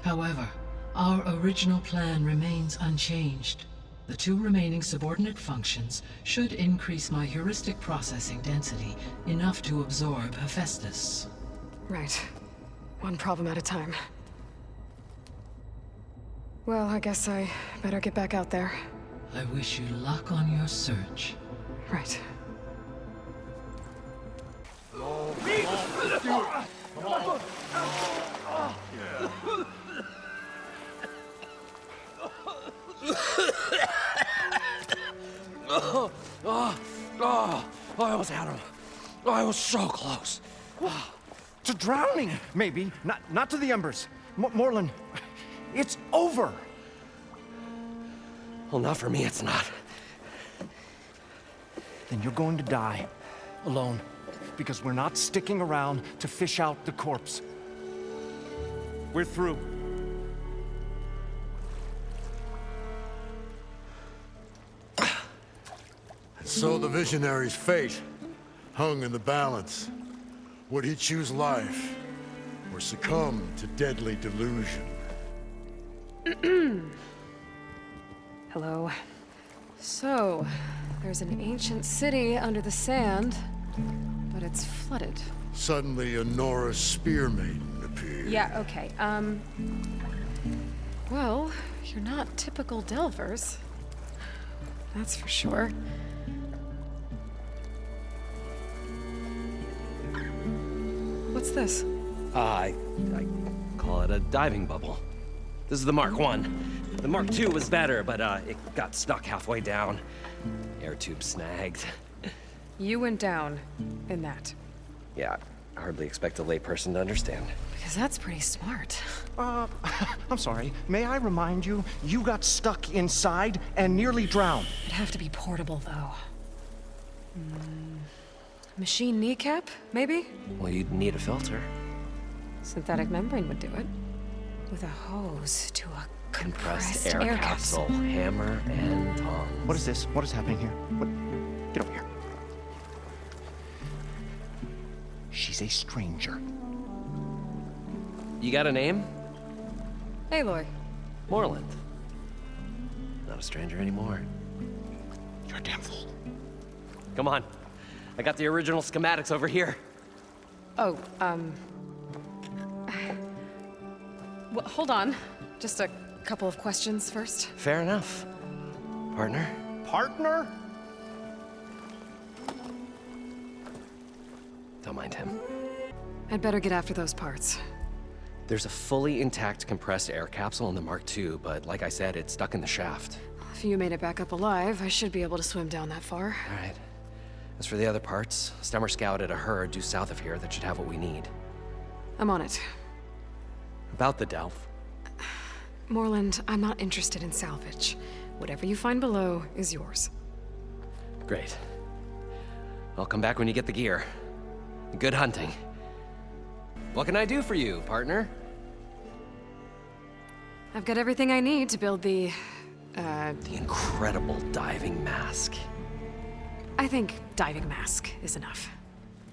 However, our original plan remains unchanged. The 2 remaining subordinate functions should increase my heuristic processing density enough to absorb Hephaestus. Right. One problem at a time. Well, I guess I better get back out there. I wish you luck on your search. Right. I almost had him. I was so close. To drowning, maybe. Not to the embers. Morlun, it's over. Well, not for me, it's not. Then you're going to die. Alone. Because we're not sticking around to fish out the corpse. We're through. So the Visionary's fate hung in the balance. Would he choose life, or succumb to deadly delusion? Hello. So, there's an ancient city under the sand, but it's flooded. Suddenly, a Nora spear maiden appeared. Yeah, okay. Well, you're not typical Delvers. That's for sure. What's this? I call it a diving bubble. This is the Mark 1. The Mark 2 was better, but it got stuck halfway down. Air tube snagged. You went down in that. Yeah, I hardly expect a layperson to understand. Because that's pretty smart. I'm sorry. May I remind you, you got stuck inside and nearly drowned. It'd have to be portable, though. Machine kneecap, maybe? Well, you'd need a filter. Synthetic membrane would do it. With a hose to a Compressed air capsule, hammer and tongs. What is this? What is happening here? What? Get over here. She's a stranger. You got a name? Aloy. Morland. Not a stranger anymore. You're a damn fool. Come on. I got the original schematics over here. Oh, well, hold on. Just a couple of questions first. Fair enough. Partner? Partner? Don't mind him. I'd better get after those parts. There's a fully intact compressed air capsule in the Mark II, but like I said, it's stuck in the shaft. If you made it back up alive, I should be able to swim down that far. All right. As for the other parts, Stemmer scouted a herd due south of here that should have what we need. I'm on it. About the Delph. Morland, I'm not interested in salvage. Whatever you find below is yours. Great. I'll come back when you get the gear. Good hunting. What can I do for you, partner? I've got everything I need to build the incredible diving mask. I think diving mask is enough.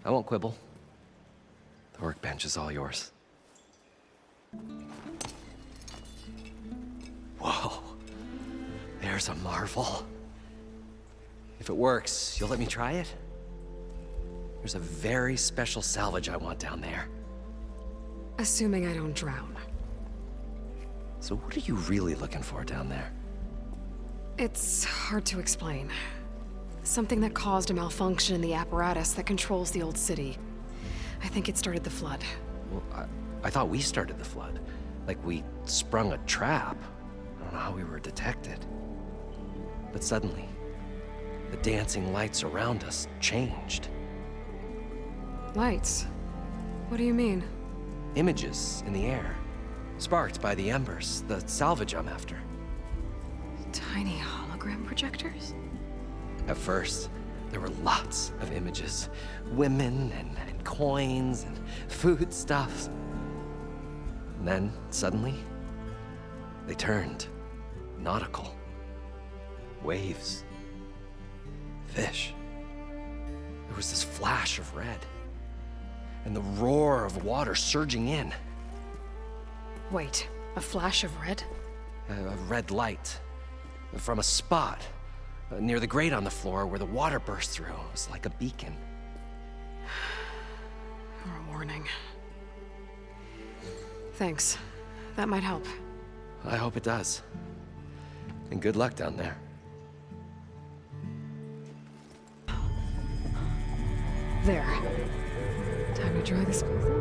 I won't quibble. The workbench is all yours. Whoa. There's a marvel. If it works, you'll let me try it? There's a very special salvage I want down there. Assuming I don't drown. So what are you really looking for down there? It's hard to explain. Something that caused a malfunction in the apparatus that controls the old city. I think it started the flood. Well, I thought we started the flood. Like we sprung a trap. I don't know how we were detected. But suddenly, the dancing lights around us changed. Lights? What do you mean? Images in the air, sparked by the embers, the salvage I'm after. Tiny hologram projectors? At first, there were lots of images. Women and coins and foodstuffs. And then, suddenly, they turned nautical. Waves. Fish. There was this flash of red. And the roar of water surging in. Wait, a flash of red? A red light. From a spot near the grate on the floor where the water burst through. It was like a beacon. Or a warning. Thanks. That might help. I hope it does. And good luck down there. There. Time to dry this place out.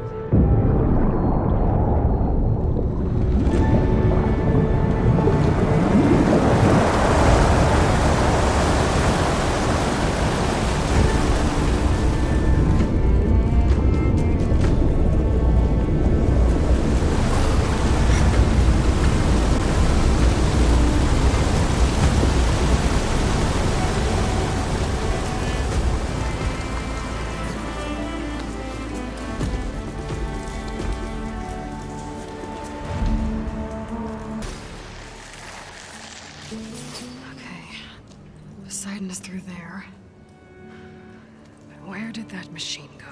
did that machine go?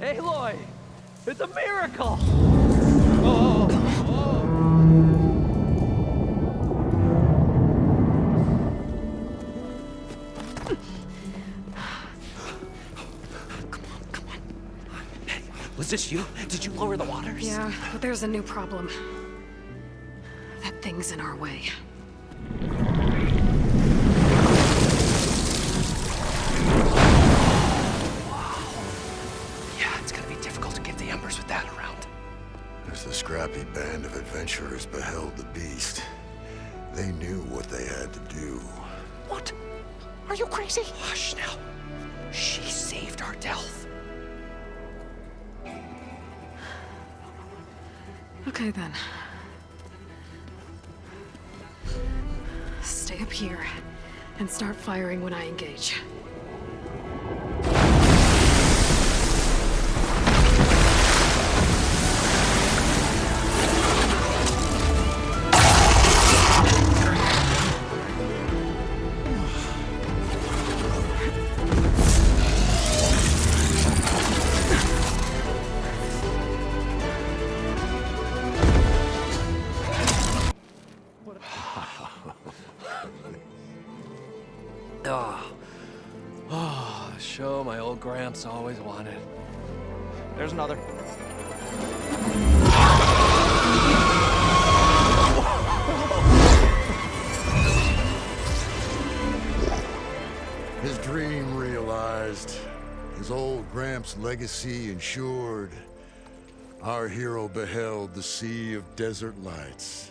Aloy! It's a miracle! Was this you? Did you lower the waters? Yeah, but there's a new problem. That thing's in our way. Yeah, it's gonna be difficult to get the Embers with that around. As the scrappy band of adventurers beheld the beast, they knew what they had to do. What? Are you crazy? Hush now. She saved our Delph. Okay then. Stay up here and start firing when I engage. Show my old Gramps always wanted. There's another. His dream realized, his old Gramps' legacy ensured. Our hero beheld the sea of desert lights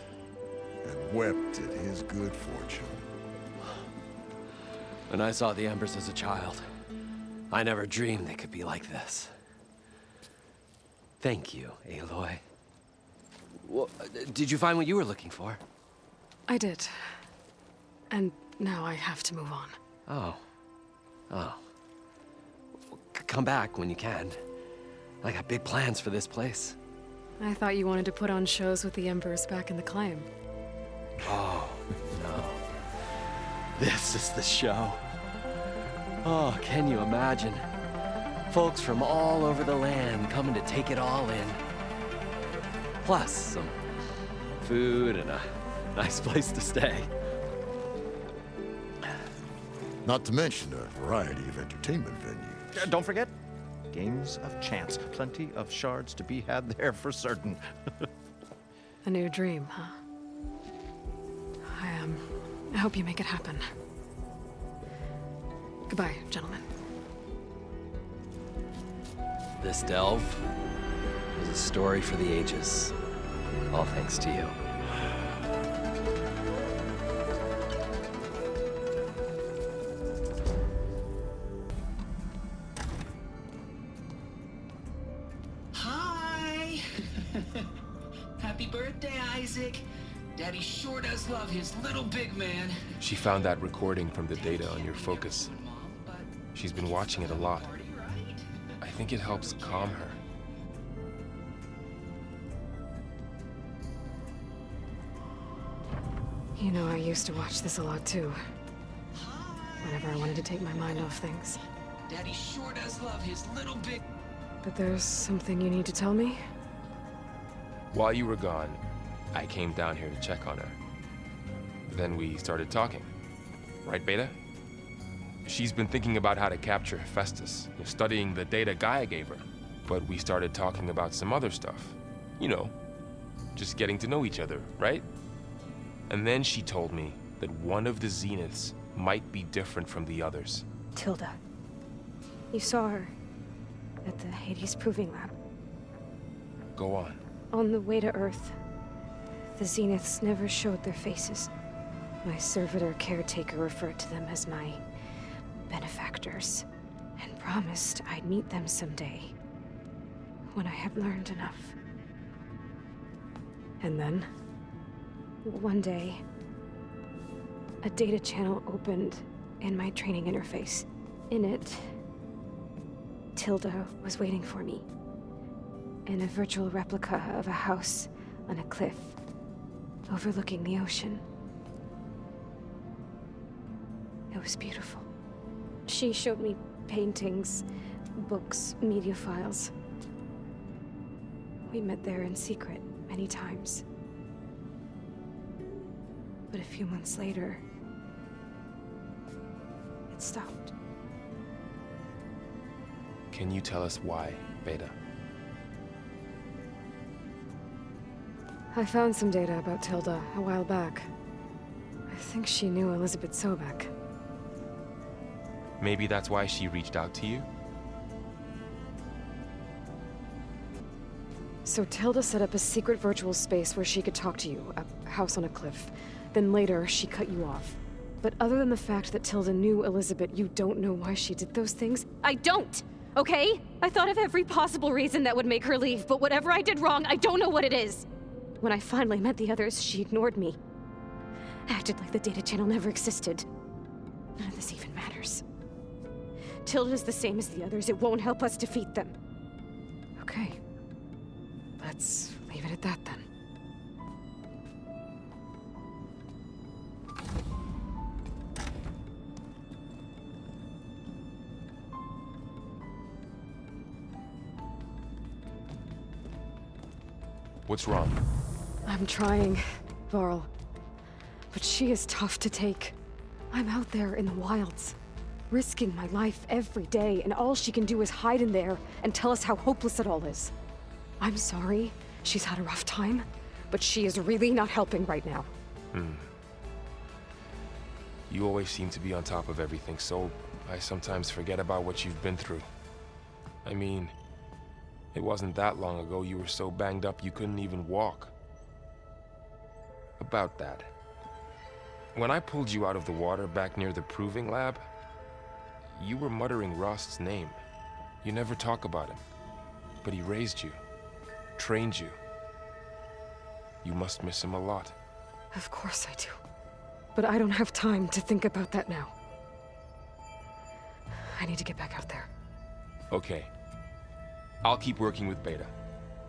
and wept at his good fortune. When I saw the Embers as a child, I never dreamed they could be like this. Thank you, Aloy. Well, did you find what you were looking for? I did. And now I have to move on. Oh. Oh. Come back when you can. I got big plans for this place. I thought you wanted to put on shows with the Embers back in the Claim. Oh, no. This is the show. Oh, can you imagine? Folks from all over the land coming to take it all in. Plus, some food and a nice place to stay. Not to mention a variety of entertainment venues. Don't forget, games of chance. Plenty of shards to be had there for certain. A new dream, huh? I hope you make it happen. Goodbye, gentlemen. This delve is a story for the ages. All thanks to you. Hi! Happy birthday, Isaac. Daddy sure does love his little big man. She found that recording from the data on your focus. She's been watching it a lot. I think it helps calm her. You know, I used to watch this a lot too. Whenever I wanted to take my mind off things. Daddy sure does love his little big... But there's something you need to tell me? While you were gone, I came down here to check on her. Then we started talking. Right, Beta? She's been thinking about how to capture Hephaestus, studying the data Gaia gave her. But we started talking about some other stuff. You know, just getting to know each other, right? And then she told me that one of the Zeniths might be different from the others. Tilda. You saw her at the Hades Proving Lab. Go on. On the way to Earth, the Zeniths never showed their faces. My servitor caretaker referred to them as my benefactors, and promised I'd meet them someday, when I had learned enough. And then? One day, a data channel opened in my training interface. In it, Tilda was waiting for me, in a virtual replica of a house on a cliff, overlooking the ocean. It was beautiful. She showed me paintings, books, media files. We met there in secret many times. But a few months later, it stopped. Can you tell us why, Beta? I found some data about Tilda a while back. I think she knew Elizabeth Sobek. Maybe that's why she reached out to you? So Tilda set up a secret virtual space where she could talk to you, a house on a cliff. Then later, she cut you off. But other than the fact that Tilda knew Elizabeth, you don't know why she did those things? I don't! Okay? I thought of every possible reason that would make her leave, but whatever I did wrong, I don't know what it is. When I finally met the others, she ignored me. Acted like the data channel never existed. None of this even matters. Tilda's the same as the others. It won't help us defeat them. Okay. Let's leave it at that then. What's wrong? I'm trying, Varl. But she is tough to take. I'm out there in the wilds, risking my life every day, and all she can do is hide in there and tell us how hopeless it all is. I'm sorry, she's had a rough time, but she is really not helping right now. You always seem to be on top of everything, so I sometimes forget about what you've been through. I mean, it wasn't that long ago you were so banged up you couldn't even walk. About that. When I pulled you out of the water back near the proving lab, you were muttering Rost's name. You never talk about him. But he raised you, trained you. You must miss him a lot. Of course I do. But I don't have time to think about that now. I need to get back out there. Okay. I'll keep working with Beta.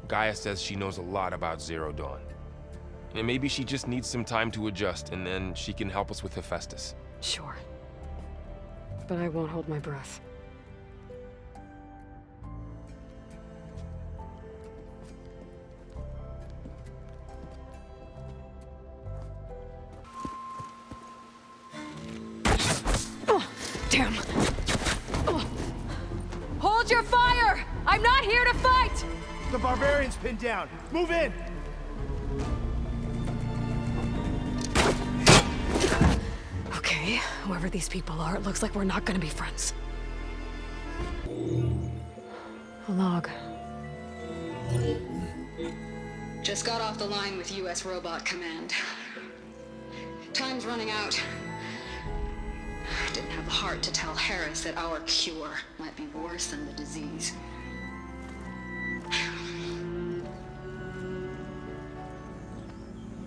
Gaia says she knows a lot about Zero Dawn. And maybe she just needs some time to adjust, and then she can help us with Hephaestus. Sure. But I won't hold my breath. Oh, damn. Oh. Hold your fire! I'm not here to fight! The barbarian's pinned down. Move in! Okay, whoever these people are, it looks like we're not gonna be friends. A log. Just got off the line with US Robot Command. Time's running out. Didn't have the heart to tell Harris that our cure might be worse than the disease.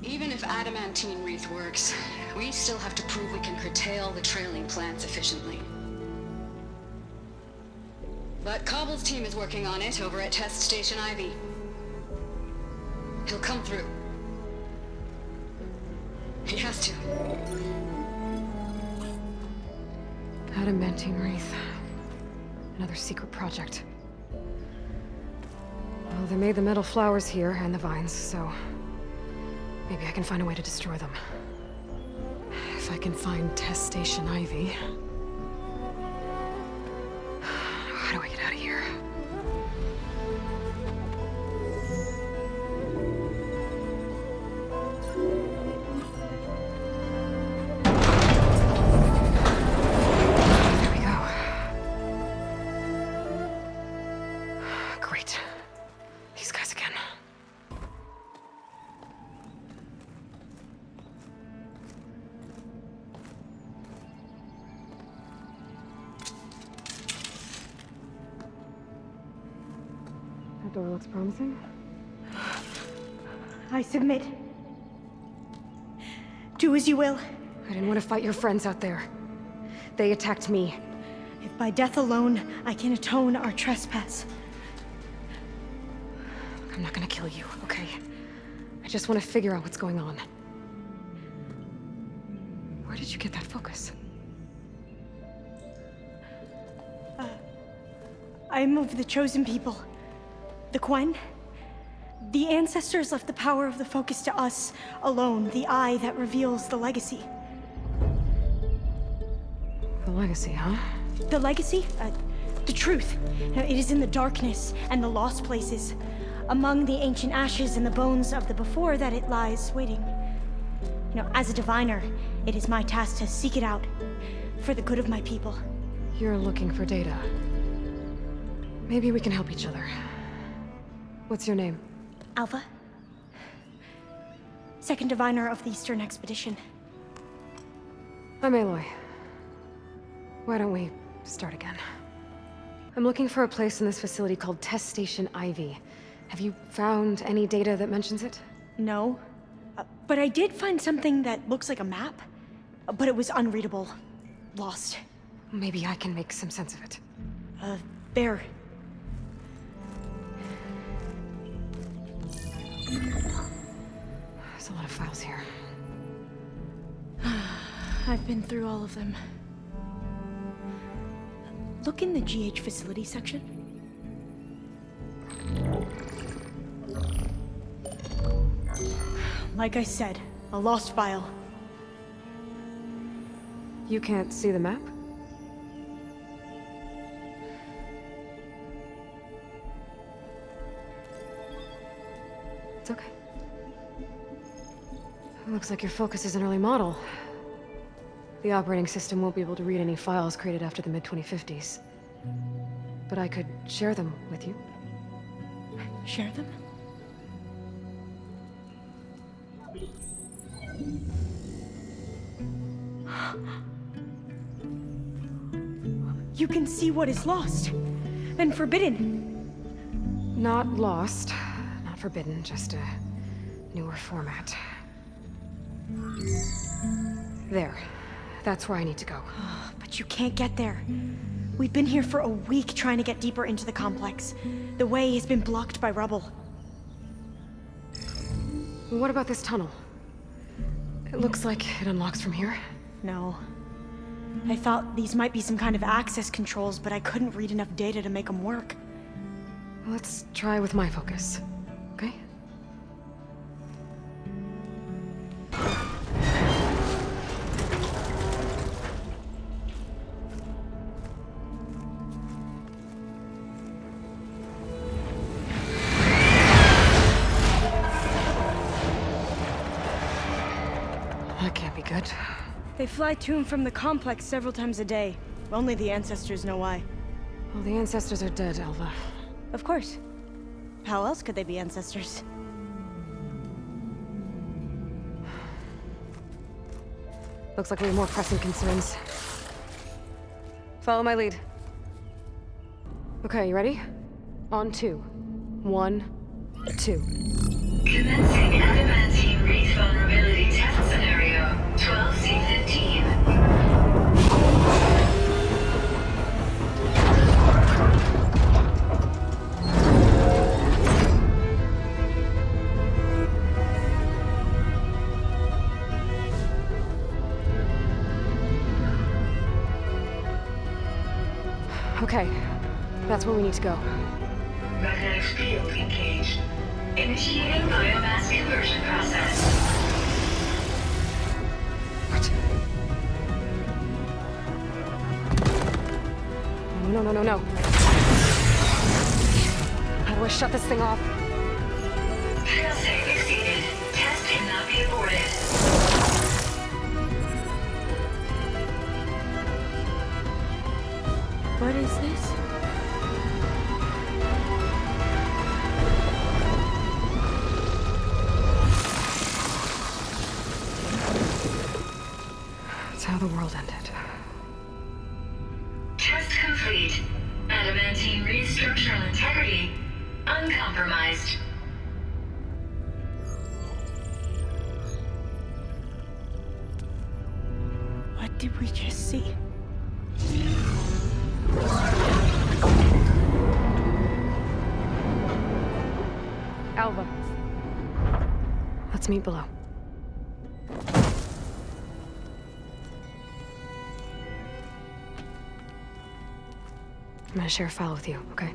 Even if adamantine wreath works, we still have to prove we can curtail the trailing plants efficiently. But Cobble's team is working on it over at Test Station Ivy. He'll come through. He has to. Adamantine Wreath. Another secret project. Well, they made the metal flowers here and the vines, so maybe I can find a way to destroy them. If I can find Test Station Ivy. How do I get out of here? There we go. Great. These guys again. That door looks promising. I submit. Do as you will. I didn't want to fight your friends out there. They attacked me. If by death alone I can atone our trespass. I'm not gonna kill you, okay? I just want to figure out what's going on. Where did you get that focus? I am of the chosen people. The Quen. The ancestors left the power of the focus to us alone, the eye that reveals the legacy. The legacy, huh? The legacy? The truth. It is in the darkness and the lost places, among the ancient ashes and the bones of the before that it lies waiting. As a diviner, it is my task to seek it out, for the good of my people. You're looking for data. Maybe we can help each other. What's your name? Alva. Second diviner of the Eastern Expedition. I'm Aloy. Why don't we start again? I'm looking for a place in this facility called Test Station Ivy. Have you found any data that mentions it? No. But I did find something that looks like a map. But it was unreadable. Lost. Maybe I can make some sense of it. There. There's a lot of files here. I've been through all of them. Look in the GH facility section. Like I said, a lost file. You can't see the map? It's okay. It looks like your focus is an early model. The operating system won't be able to read any files created after the mid-2050s. But I could share them with you. Share them? You can see what is lost and forbidden. Not lost, not forbidden, just a newer format. There. That's where I need to go. But you can't get there. We've been here for a week trying to get deeper into the complex. The way has been blocked by rubble. What about this tunnel? It looks like it unlocks from here. No. I thought these might be some kind of access controls, but I couldn't read enough data to make them work. Let's try with my focus, okay? That can't be good. They fly to and from the complex several times a day. Only the ancestors know why. Well, the ancestors are dead, Alva. Of course. How else could they be ancestors? Looks like we have more pressing concerns. Follow my lead. Okay, you ready? On 2. 1, 2. Commencing adamantine wreath vulnerability test scenario 12C15. Okay, that's where we need to go. Magnetic field engaged. Initiating biomass conversion process. What? No. How do I shut this thing off? Failsafe exceeded. Test cannot be aborted. What is this? It's how the world ended. Test complete. Adamantine wreath structural integrity uncompromised. What did we just see? Alva. Let's meet below. I'm gonna share a file with you, okay?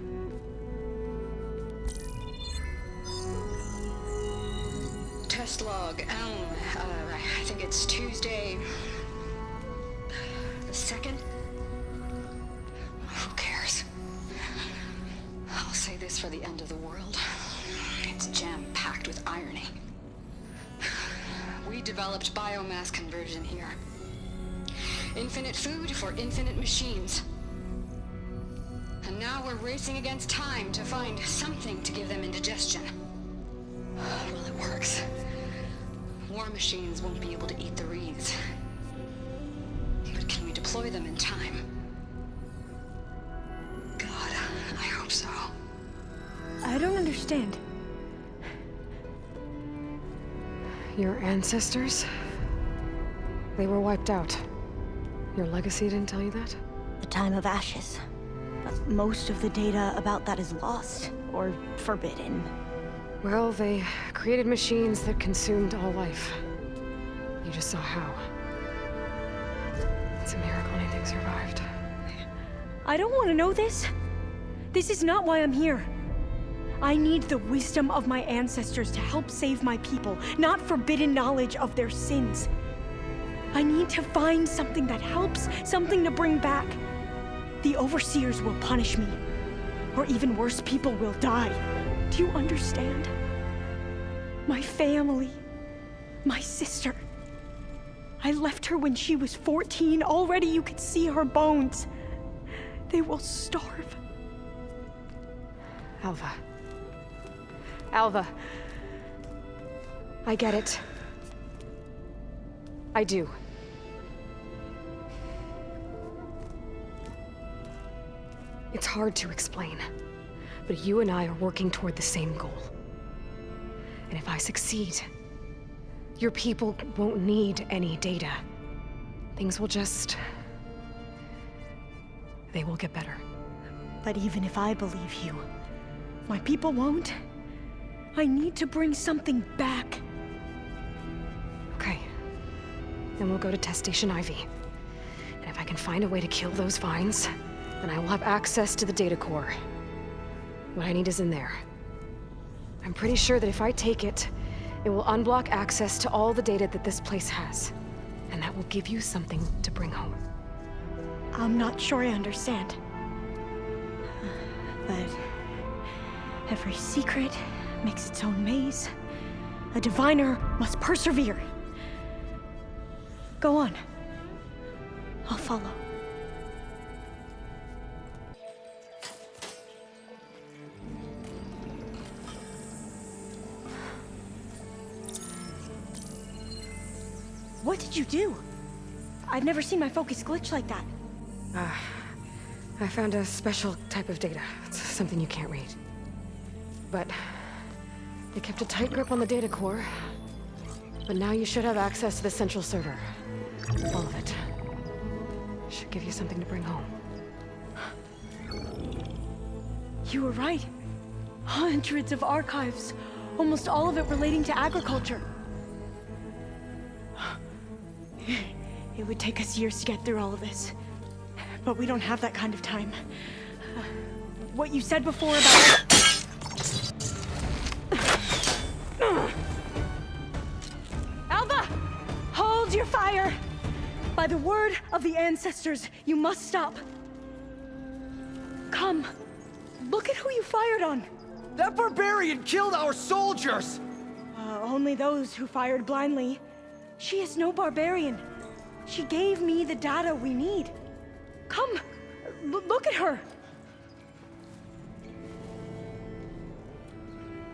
Test log, I think it's Tuesday the 2nd? Who cares? I'll say this for the end of the world. It's jam-packed with irony. We developed biomass conversion here. Infinite food for infinite machines. And now we're racing against time to find something to give them indigestion. Well, it works. War machines won't be able to eat the wreaths. But can we deploy them in time? God, I hope so. I don't understand. Your ancestors? They were wiped out. Your legacy didn't tell you that? The time of ashes. But most of the data about that is lost, or forbidden. Well, they created machines that consumed all life. You just saw how. It's a miracle anything survived. I don't want to know this. This is not why I'm here. I need the wisdom of my ancestors to help save my people, not forbidden knowledge of their sins. I need to find something that helps, something to bring back. The Overseers will punish me. Or even worse, people will die. Do you understand? My family. My sister. I left her when she was 14. Already you could see her bones. They will starve. Alva. Alva. I get it. I do. It's hard to explain, but you and I are working toward the same goal. And if I succeed, your people won't need any data. Things will just... they will get better. But even if I believe you, my people won't. I need to bring something back. Okay. Then we'll go to Test Station Ivy. And if I can find a way to kill those vines, then I will have access to the data core. What I need is in there. I'm pretty sure that if I take it, it will unblock access to all the data that this place has. And that will give you something to bring home. I'm not sure I understand. But every secret makes its own maze. A diviner must persevere. Go on. I'll follow. What did you do? I've never seen my focus glitch like that. I found a special type of data. It's something you can't read. But they kept a tight grip on the data core. But now you should have access to the central server. All of it. Should give you something to bring home. You were right. Hundreds of archives. Almost all of it relating to agriculture. It would take us years to get through all of this. But we don't have that kind of time. What you said before about... Alva! Hold your fire! By the word of the ancestors, you must stop. Come. Look at who you fired on. That barbarian killed our soldiers! Only those who fired blindly. She is no barbarian. She gave me the data we need. Come, look at her.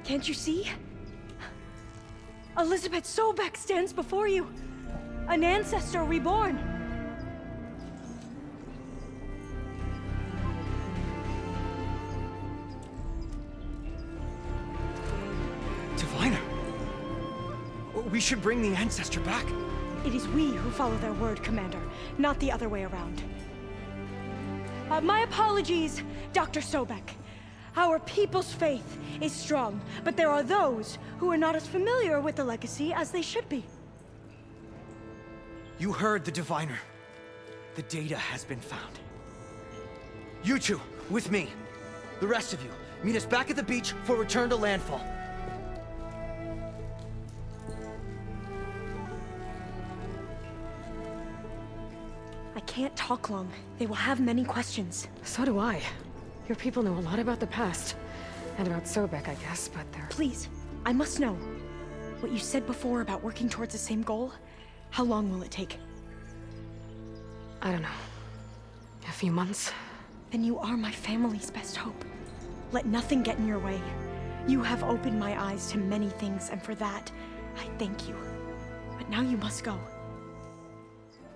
Can't you see? Elizabeth Sobek stands before you. An ancestor reborn. Diviner. We should bring the ancestor back. It is we who follow their word, Commander, not the other way around. My apologies, Dr. Sobek. Our people's faith is strong, but there are those who are not as familiar with the legacy as they should be. You heard the diviner. The data has been found. You two, With me. The rest of you, meet us back at the beach for return to landfall. I can't talk long. They will have many questions. So do I. Your people know a lot about the past. And about Sobek, I guess, but they're... Please, I must know. What you said before about working towards the same goal, how long will it take? I don't know. A few months? Then you are my family's best hope. Let nothing get in your way. You have opened my eyes to many things, and for that, I thank you. But now you must go.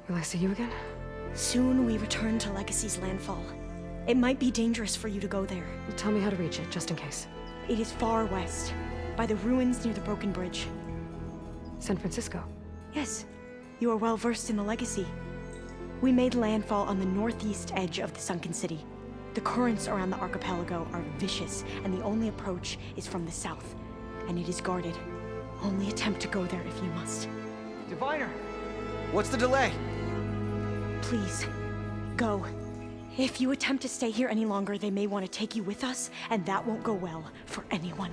Will I see you again? Soon we return to Legacy's landfall. It might be dangerous for you to go there. Well, tell me how to reach it, just in case. It is far west, by the ruins near the Broken Bridge. San Francisco? Yes, you are well versed in the Legacy. We made landfall on the northeast edge of the sunken city. The currents around the archipelago are vicious, and the only approach is from the south, and it is guarded. Only attempt to go there if you must. Diviner! What's the delay? Please, go. If you attempt to stay here any longer, they may want to take you with us, and that won't go well for anyone.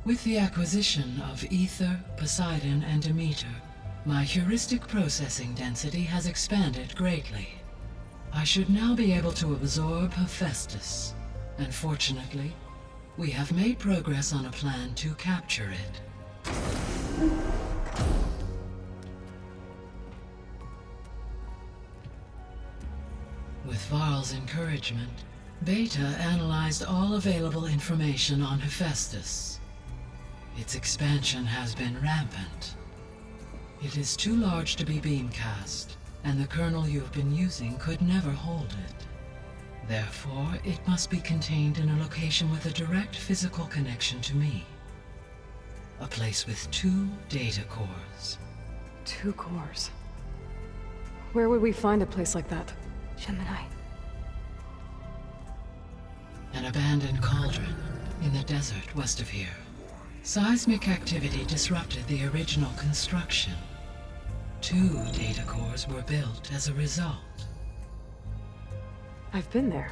With the acquisition of Ether, Poseidon, and Demeter, my heuristic processing density has expanded greatly. I should now be able to absorb Hephaestus, and fortunately, we have made progress on a plan to capture it. With Varl's encouragement, Beta analyzed all available information on Hephaestus. Its expansion has been rampant. It is too large to be beamcast, and the kernel you've been using could never hold it. Therefore, it must be contained in a location with a direct physical connection to me. A place with 2 data cores. 2 cores? Where would we find a place like that? Gemini. An abandoned cauldron in the desert west of here. Seismic activity disrupted the original construction. 2 data cores were built as a result. I've been there.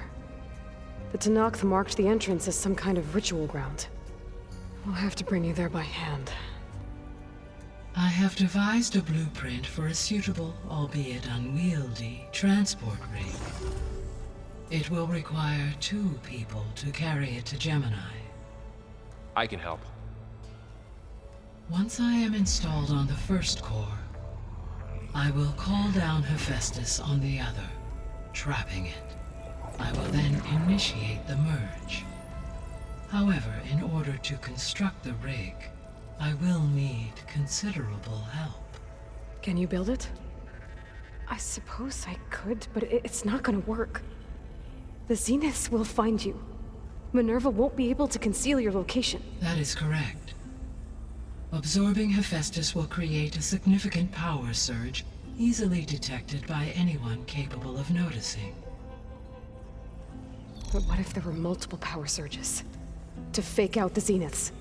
The Tenakth marked the entrance as some kind of ritual ground. We'll have to bring you there by hand. I have devised a blueprint for a suitable, albeit unwieldy, transport rig. It will require 2 people to carry it to Gemini. I can help. Once I am installed on the first core, I will call down Hephaestus on the other, trapping it. I will then initiate the merge. However, in order to construct the rig, I will need considerable help. Can you build it? I suppose I could, but it's not gonna work. The Zeniths will find you. Minerva won't be able to conceal your location. That is correct. Absorbing Hephaestus will create a significant power surge, easily detected by anyone capable of noticing. But what if there were multiple power surges? To fake out the Zeniths?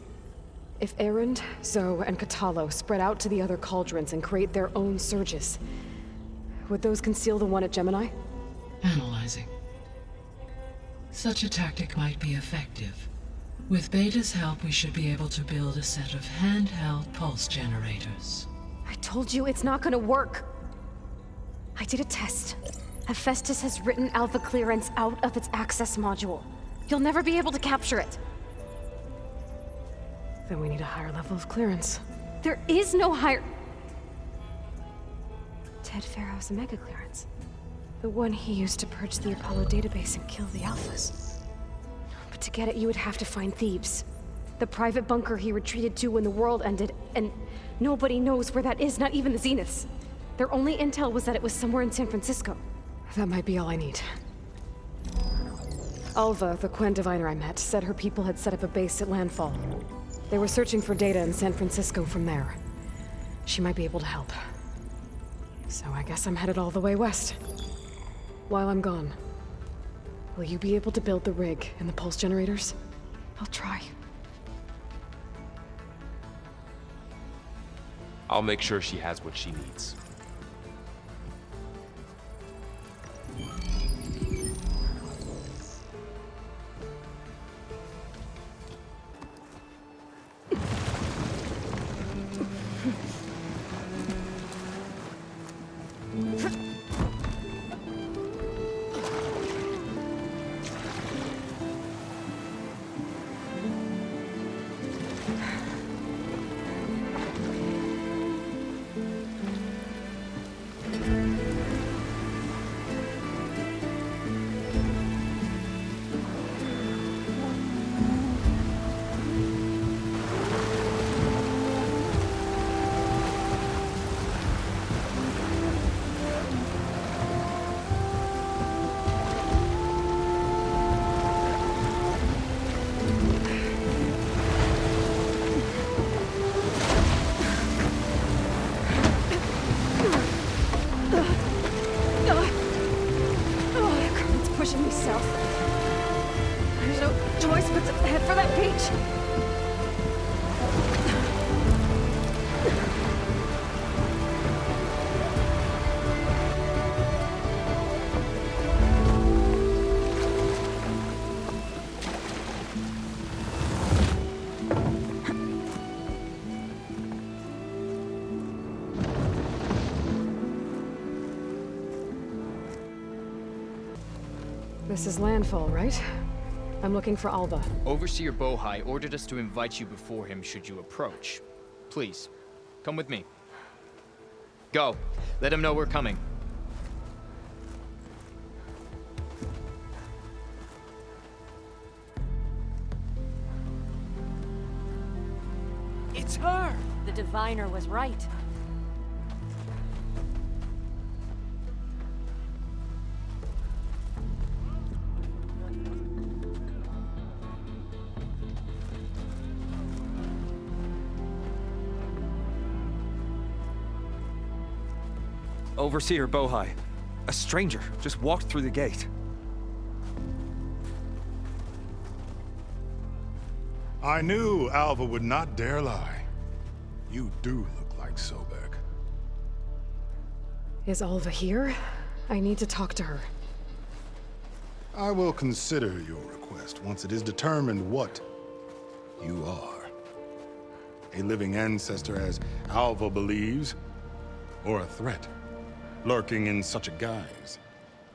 If Erend, Zoe, and Katalo spread out to the other cauldrons and create their own surges, would those conceal the one at Gemini? Analyzing. Such a tactic might be effective. With Beta's help, we should be able to build a set of handheld pulse generators. I told you it's not gonna work. I did a test. Hephaestus has written Alpha clearance out of its access module. You'll never be able to capture it. Then we need a higher level of clearance. There is no higher... Ted Pharaoh's Omega clearance. The one he used to purge the Apollo database and kill the Alphas. But to get it, you would have to find Thebes. The private bunker he retreated to when the world ended, and nobody knows where that is, not even the Zeniths. Their only intel was that it was somewhere in San Francisco. That might be all I need. Alva, the Quen diviner I met, said her people had set up a base at landfall. They were searching for data in San Francisco from there. She might be able to help. So I guess I'm headed all the way west. While I'm gone, Will you be able to build the rig and the pulse generators? I'll try. I'll make sure she has what she needs. Pushing me south. There's no choice but to head for that beach. This is landfall, right? I'm looking for Alva. Overseer Bohai ordered us to invite you before him should you approach. Please, come with me. Go. Let him know we're coming. It's her! The diviner was right. Overseer Bohai. A stranger just walked through the gate. I knew Alva would not dare lie. You do look like Sobek. Is Alva here? I need to talk to her. I will consider your request once it is determined what you are. A living ancestor, as Alva believes, or a threat, lurking in such a guise.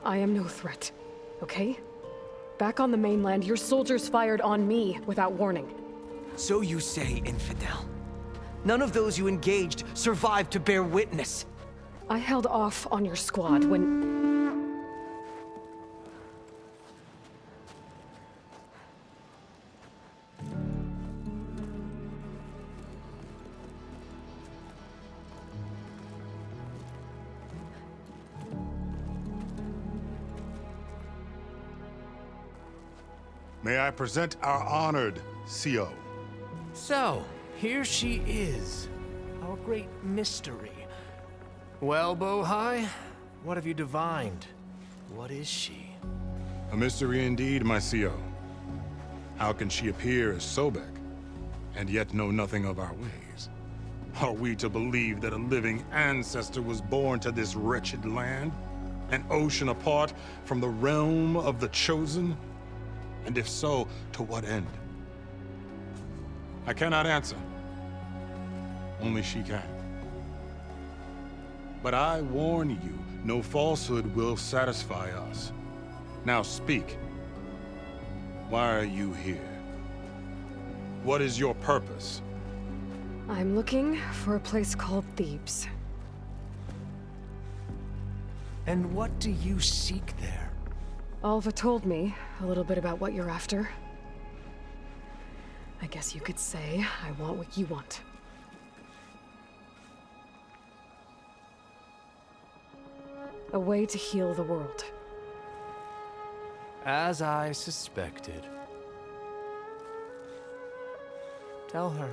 I am no threat, okay? Back on the mainland, your soldiers fired on me without warning. So you say, infidel. None of those you engaged survived to bear witness. I held off on your squad when... May I present our honored CO. So, here she is. Our great mystery. Well, Bohai, what have you divined? What is she? A mystery indeed, my CO. How can she appear as Sobek, and yet know nothing of our ways? Are we to believe that a living ancestor was born to this wretched land? An ocean apart from the realm of the Chosen? And if so, to what end? I cannot answer. Only she can. But I warn you, no falsehood will satisfy us. Now speak. Why are you here? What is your purpose? I'm looking for a place called Thebes. And what do you seek there? Alva told me a little bit about what you're after. I guess you could say I want what you want. A way to heal the world. As I suspected. Tell her.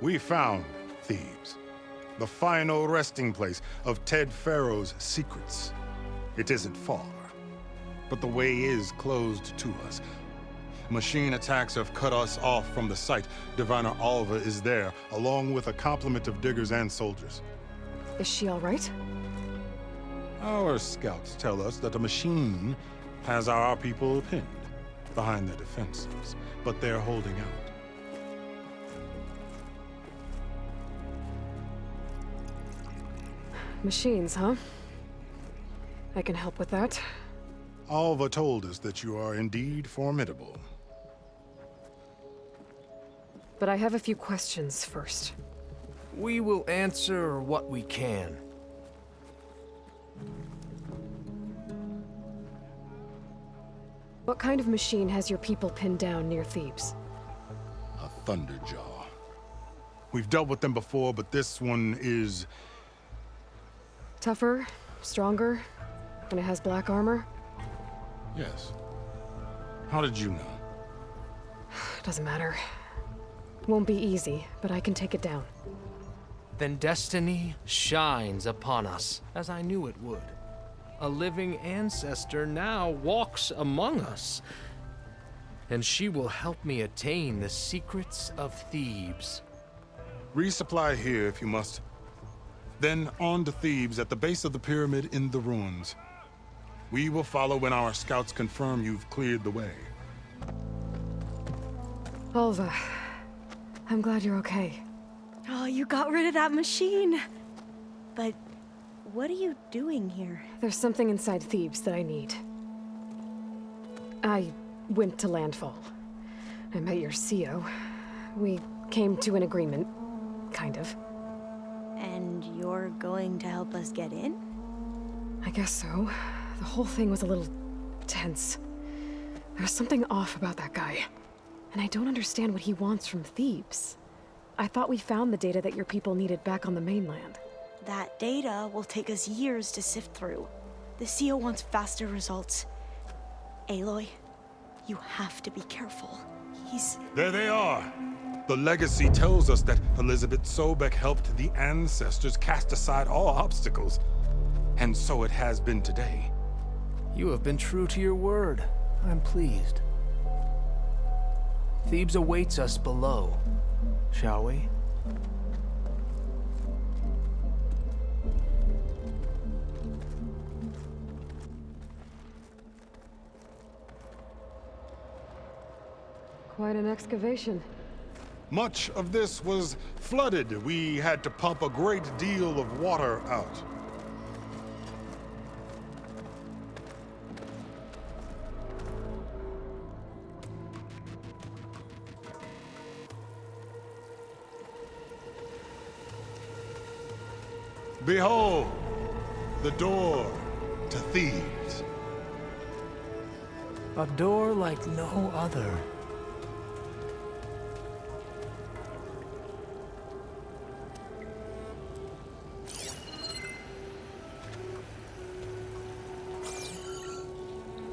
We found Thebes, the final resting place of Ted Pharaoh's secrets. It isn't far, but the way is closed to us. Machine attacks have cut us off from the site. Diviner Alva is there, along with a complement of diggers and soldiers. Is she all right? Our scouts tell us that a machine has our people pinned behind their defenses, but they're holding out. Machines, huh? I can help with that. Alva told us that you are indeed formidable. But I have a few questions first. We will answer what we can. What kind of machine has your people pinned down near Thebes? A Thunderjaw. We've dealt with them before, but this one is... Tougher? Stronger? And it has black armor? Yes. How did you know? Doesn't matter. Won't be easy, but I can take it down. Then destiny shines upon us, as I knew it would. A living ancestor now walks among us, and she will help me attain the secrets of Thebes. Resupply here if you must. Then on to Thebes at the base of the pyramid in the ruins. We will follow when our scouts confirm you've cleared the way. Alva, I'm glad you're okay. Oh, you got rid of that machine. But what are you doing here? There's something inside Thebes that I need. I went to Landfall. I met your CO. We came to an agreement, kind of. And you're going to help us get in? I guess so. The whole thing was a little tense. There's something off about that guy. And I don't understand what he wants from Thebes. I thought we found the data that your people needed back on the mainland. That data will take us years to sift through. The CO wants faster results. Aloy, you have to be careful. He's... There they are! The legacy tells us that Elizabeth Sobek helped the ancestors cast aside all obstacles. And so it has been today. You have been true to your word. I'm pleased. Thebes awaits us below, shall we? Quite an excavation. Much of this was flooded. We had to pump a great deal of water out. Behold, the door to Thebes. A door like no other.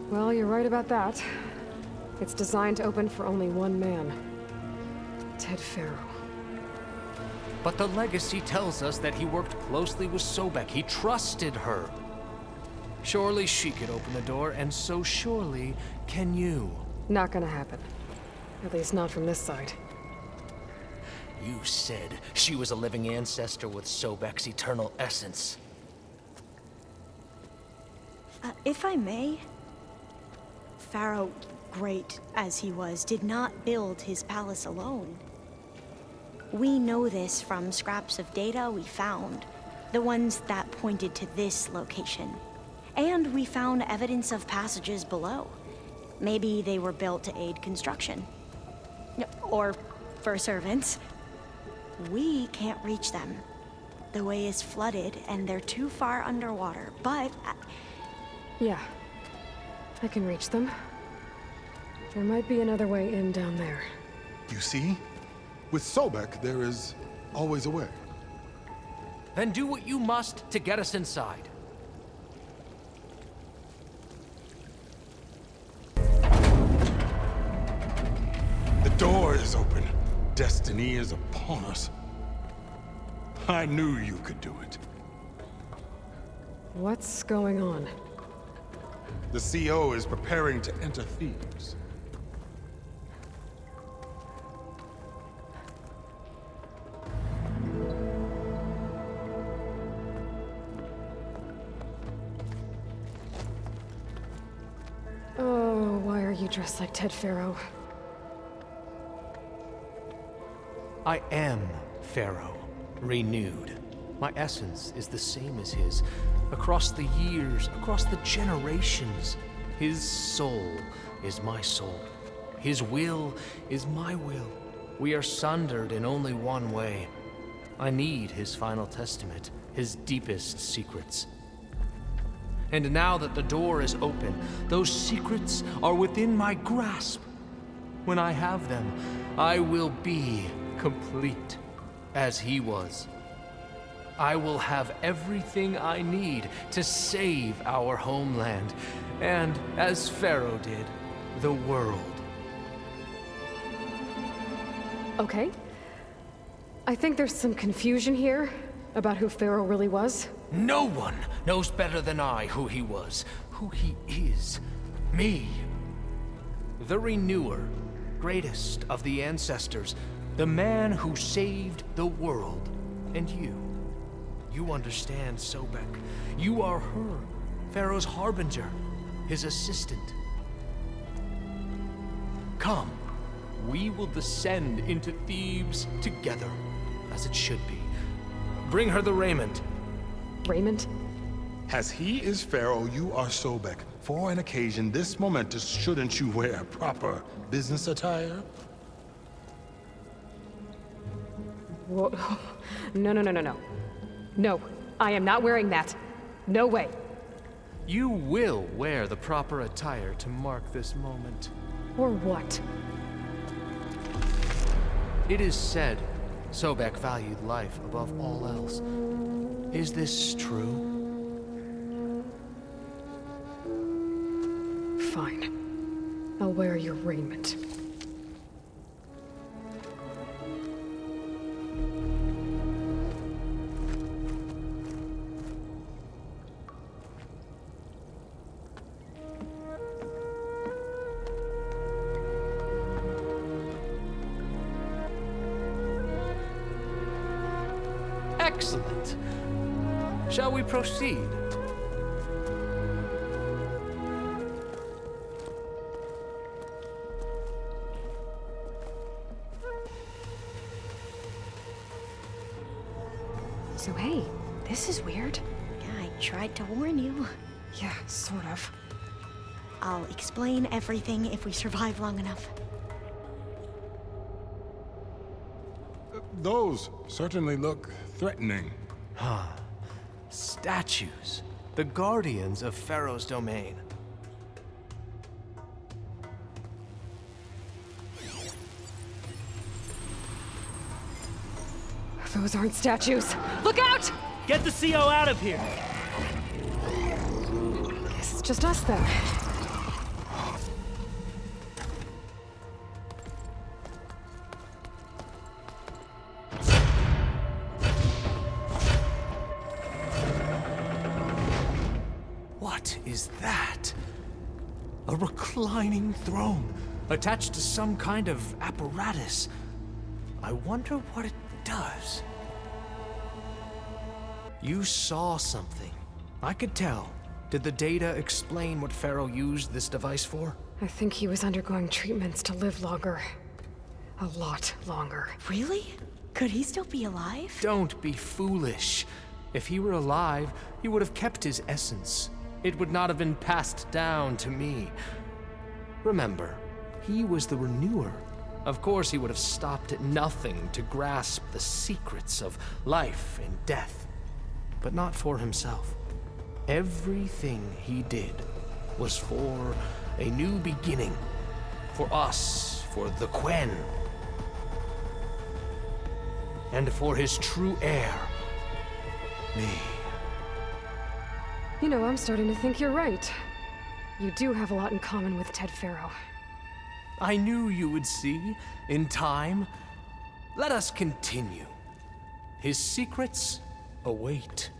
Well, you're right about that. It's designed to open for only one man. Ted Faro. But the legacy tells us that he worked closely with Sobek. He trusted her. Surely she could open the door, and so surely can you. Not gonna happen. At least not from this side. You said she was a living ancestor with Sobek's eternal essence. If I may, Pharaoh, great as he was, did not build his palace alone. We know this from scraps of data we found, the ones that pointed to this location. And we found evidence of passages below. Maybe they were built to aid construction. Or for servants. We can't reach them. The way is flooded and they're too far underwater, but... Yeah. I can reach them. There might be another way in down there. You see? With Sobek, there is always a way. Then do what you must to get us inside. The door is open. Destiny is upon us. I knew you could do it. What's going on? The CO is preparing to enter Thebes. Oh, why are you dressed like Ted Faro? I am Pharaoh, renewed. My essence is the same as his. Across the years, across the generations, his soul is my soul. His will is my will. We are sundered in only one way. I need his final testament, his deepest secrets. And now that the door is open, those secrets are within my grasp. When I have them, I will be complete, as he was. I will have everything I need to save our homeland, and, as Pharaoh did, the world. Okay. I think there's some confusion here about who Pharaoh really was. No one knows better than I who he was, who he is. Me. The Renewer, greatest of the ancestors, the man who saved the world. And you. You understand, Sobek. You are her, Pharaoh's harbinger, his assistant. Come, we will descend into Thebes together, as it should be. Bring her the raiment. Raiment? As he is Pharaoh, you are Sobek. For an occasion this momentous, shouldn't you wear proper business attire? Whoa. No. No, I am not wearing that. No way. You will wear the proper attire to mark this moment. Or what? It is said Sobek valued life above all else. Is this true? Fine. I'll wear your raiment. Excellent. Shall we proceed? So hey, this is weird. Yeah, I tried to warn you. Yeah, sort of. I'll explain everything if we survive long enough. Those certainly look threatening. Huh. Statues. The guardians of Pharaoh's domain. Those aren't statues. Look out! Get the CO out of here! Guess it's just us then. What is that? A reclining throne, attached to some kind of apparatus. I wonder what it does. You saw something. I could tell. Did the data explain what Pharaoh used this device for? I think he was undergoing treatments to live longer. A lot longer. Really? Could he still be alive? Don't be foolish. If he were alive, he would have kept his essence. It would not have been passed down to me. Remember, he was the Renewer. Of course, he would have stopped at nothing to grasp the secrets of life and death. But not for himself. Everything he did was for a new beginning. For us, for the Quen. And for his true heir, me. You know, I'm starting to think you're right. You do have a lot in common with Ted Faro. I knew you would see, in time. Let us continue. His secrets await.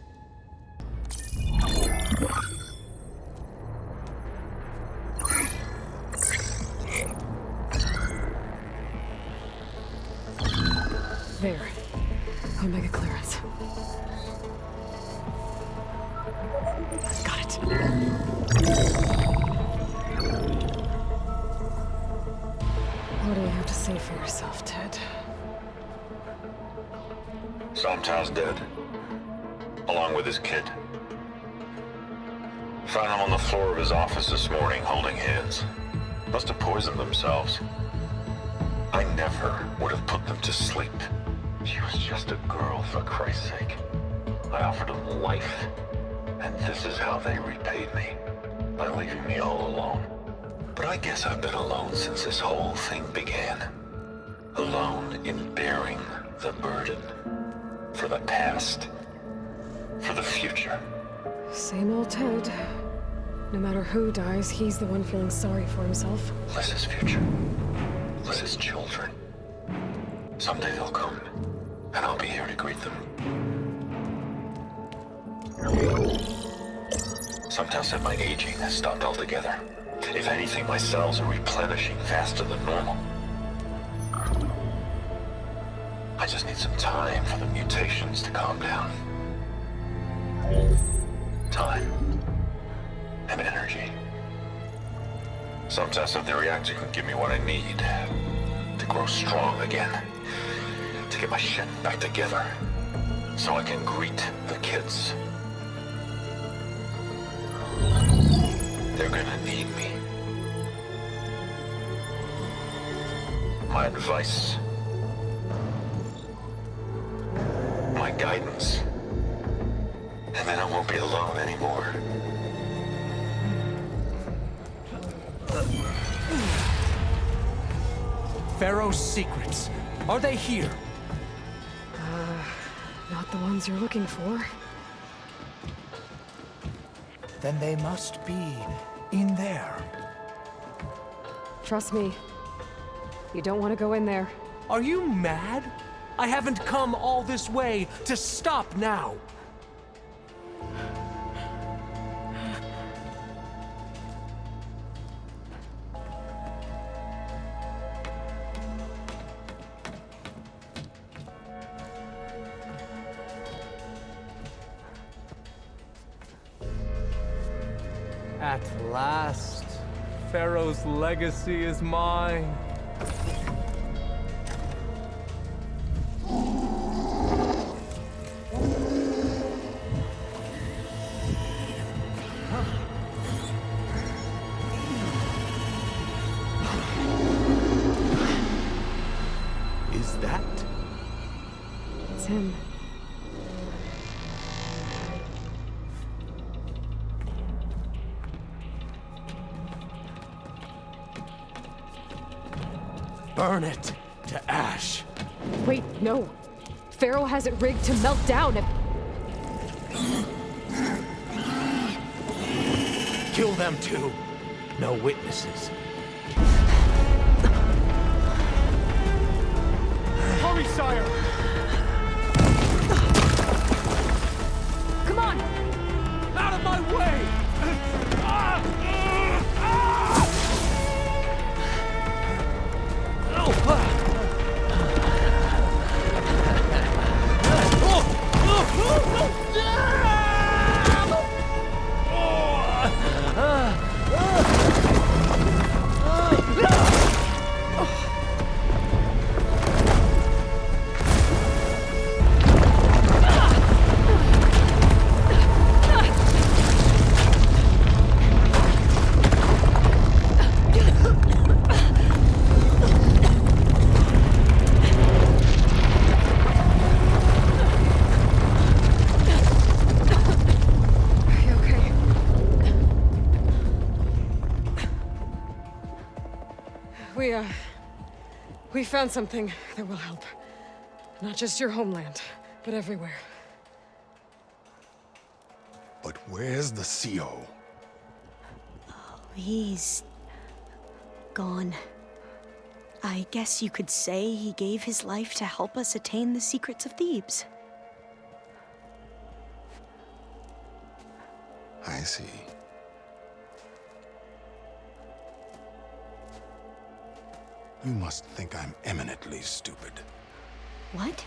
There. Omega clearance. Got it. What do you have to say for yourself, Ted? Sometimes dead. Along with his kid. Found them on the floor of his office this morning, holding hands. Must have poisoned themselves. I never would have put them to sleep. She was just a girl, for Christ's sake. I offered them life, and this is how they repaid me, by leaving me all alone. But I guess I've been alone since this whole thing began. Alone in bearing the burden. For the past. For the future. Same old Ted. No matter who dies, he's the one feeling sorry for himself. Liz's future. Liz's children. Someday they'll come, and I'll be here to greet them. Some tell said my aging has stopped altogether. If anything, my cells are replenishing faster than normal. I just need some time for the mutations to calm down. Time. And energy. Some test said the reactor can give me what I need to grow strong again. To get my shit back together. So I can greet the kids. They're gonna need me. My advice. My guidance. And then I won't be alone anymore. Pharaoh's secrets. Are they here? Not the ones you're looking for. Then they must be in there. Trust me. You don't want to go in there. Are you mad? I haven't come all this way to stop now. At last, Pharaoh's legacy is mine. Is that? It's him. Burn it to ash. Wait, no. Pharaoh has it rigged to melt down if... Kill them too. No witnesses. Hurry, sire! Come on! Out of my way! We found something that will help. Not just your homeland, but everywhere. But where's the CO? He's gone. I guess you could say he gave his life to help us attain the secrets of Thebes. I see. You must think I'm eminently stupid. What?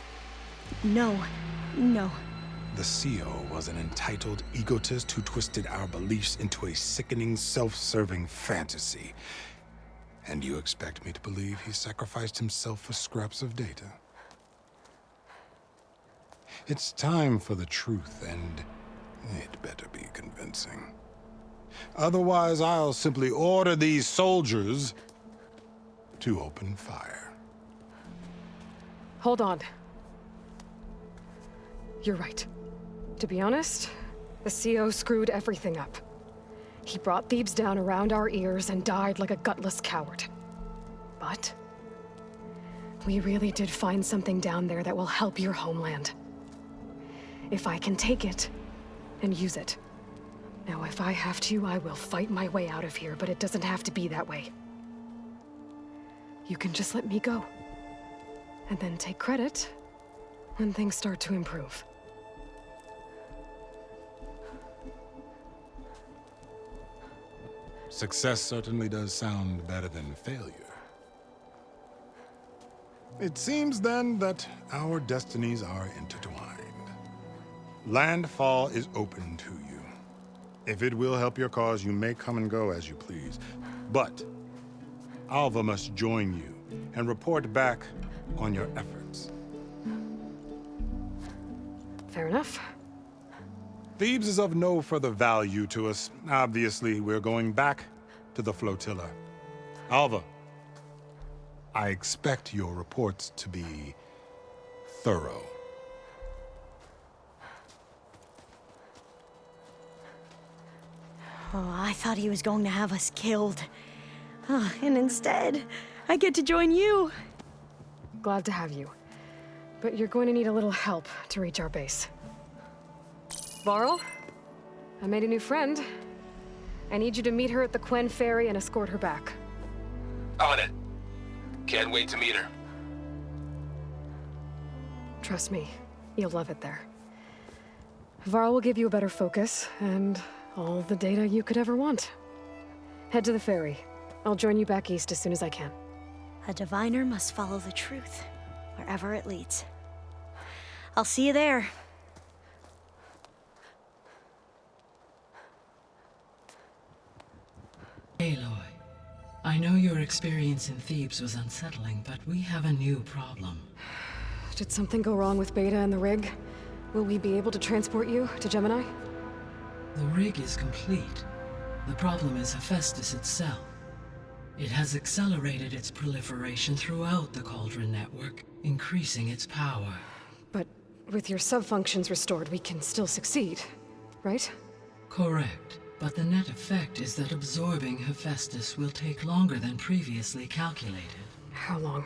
No. No. The CO was an entitled egotist who twisted our beliefs into a sickening, self-serving fantasy. And you expect me to believe he sacrificed himself for scraps of data? It's time for the truth, and it better be convincing. Otherwise, I'll simply order these soldiers to open fire. Hold on. You're right. To be honest, the CO screwed everything up. He brought Thebes down around our ears and died like a gutless coward. But we really did find something down there that will help your homeland. If I can take it and use it. Now, if I have to, I will fight my way out of here, but it doesn't have to be that way. You can just let me go. And then take credit when things start to improve. Success certainly does sound better than failure. It seems then that our destinies are intertwined. Landfall is open to you. If it will help your cause, you may come and go as you please. But Alva must join you and report back on your efforts. Fair enough. Thebes is of no further value to us. Obviously, we're going back to the flotilla. Alva, I expect your reports to be thorough. Oh, I thought he was going to have us killed. And instead, I get to join you. Glad to have you. But you're going to need a little help to reach our base. Varl, I made a new friend. I need you to meet her at the Quen Ferry and escort her back. On it. Can't wait to meet her. Trust me, you'll love it there. Varl will give you a better focus, and all the data you could ever want. Head to the ferry. I'll join you back east as soon as I can. A diviner must follow the truth, wherever it leads. I'll see you there. Aloy, I know your experience in Thebes was unsettling, but we have a new problem. Did something go wrong with Beta and the rig? Will we be able to transport you to Gemini? The rig is complete. The problem is Hephaestus itself. It has accelerated its proliferation throughout the Cauldron network, increasing its power. But with your sub-functions restored, we can still succeed, right? Correct. But the net effect is that absorbing Hephaestus will take longer than previously calculated. How long?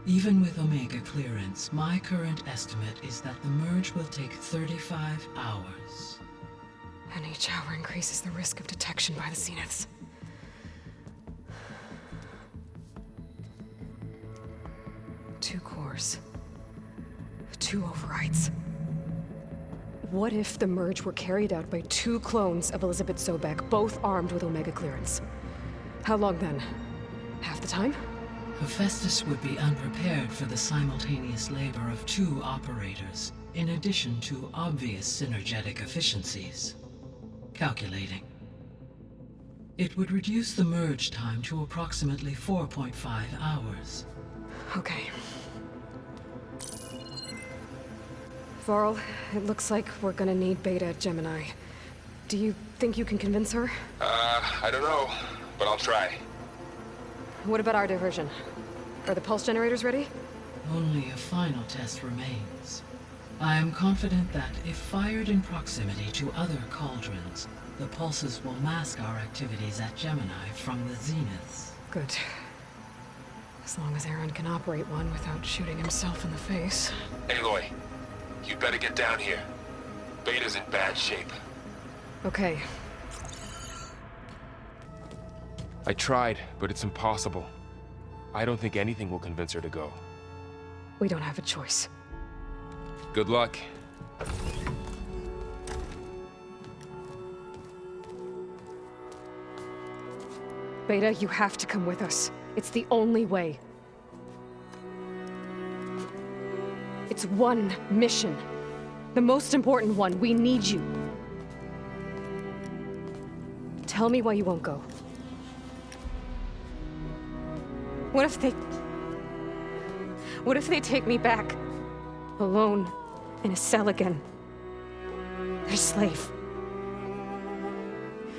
Even with Omega clearance, my current estimate is that the merge will take 35 hours. And each hour increases the risk of detection by the Zeniths. Two cores. Two overrides. What if the merge were carried out by two clones of Elizabeth Sobek, both armed with Omega clearance? How long then? Half the time? Hephaestus would be unprepared for the simultaneous labor of two operators, in addition to obvious synergetic efficiencies. Calculating. It would reduce the merge time to approximately 4.5 hours. Okay. Varl, it looks like we're gonna need Beta at Gemini. Do you think you can convince her? I don't know, but I'll try. What about our diversion? Are the pulse generators ready? Only a final test remains. I am confident that if fired in proximity to other cauldrons, the pulses will mask our activities at Gemini from the Zeniths. Good. As long as Aaron can operate one without shooting himself in the face. Aloy, you better get down here. Beta's in bad shape. Okay. I tried, but it's impossible. I don't think anything will convince her to go. We don't have a choice. Good luck. Beta, you have to come with us. It's the only way. It's one mission. The most important one. We need you. Tell me why you won't go. What if they take me back? Alone, in a cell again. Their slave.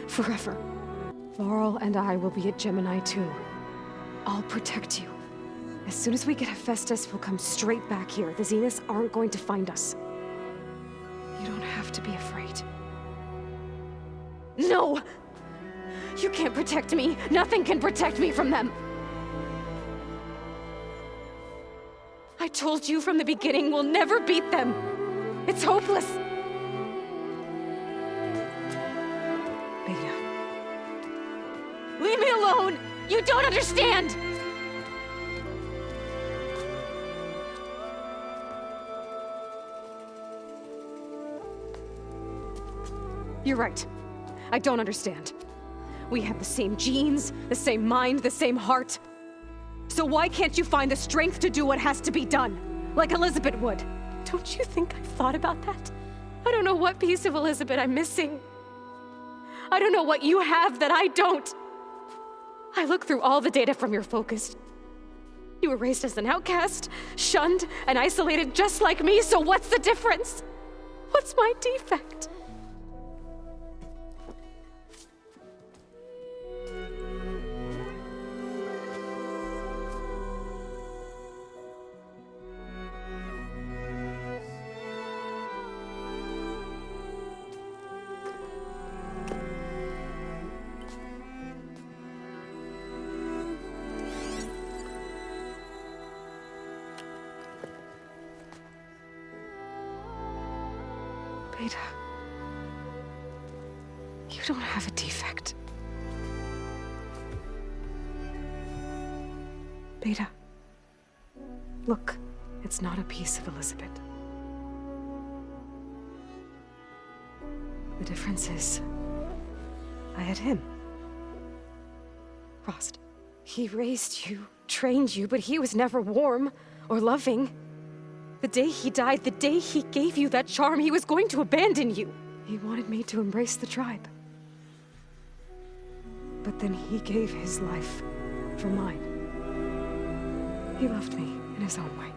Forever. Laurel and I will be at Gemini too. I'll protect you. As soon as we get Hephaestus, we'll come straight back here. The Zeniths aren't going to find us. You don't have to be afraid. No! You can't protect me. Nothing can protect me from them. I told you from the beginning, we'll never beat them. It's hopeless. Beta. Leave me alone! You don't understand! You're right. I don't understand. We have the same genes, the same mind, the same heart. So why can't you find the strength to do what has to be done? Like Elizabeth would. Don't you think I've thought about that? I don't know what piece of Elizabeth I'm missing. I don't know what you have that I don't. I look through all the data from your focus. You were raised as an outcast, shunned, and isolated just like me, so what's the difference? What's my defect? Beta, you don't have a defect. Beta, look, it's not a piece of Elizabeth. The difference is, I had him. Frost. He raised you, trained you, but he was never warm or loving. The day he died, the day he gave you that charm, he was going to abandon you. He wanted me to embrace the tribe. But then he gave his life for mine. He loved me in his own way.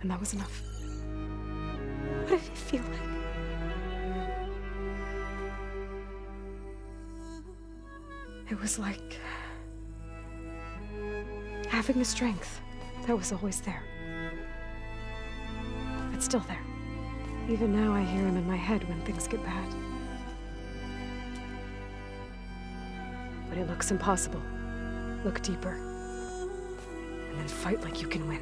And that was enough. What did it feel like? It was like having the strength that was always there. It's still there. Even now I hear him in my head when things get bad. But it looks impossible. Look deeper. And then fight like you can win.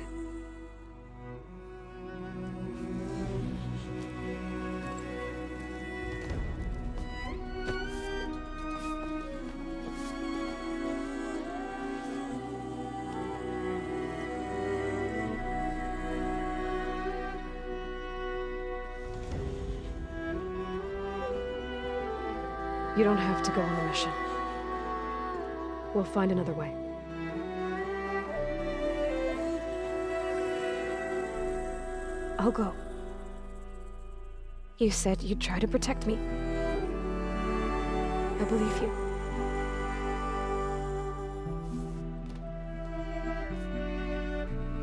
You don't have to go on the mission. We'll find another way. I'll go. You said you'd try to protect me. I believe you.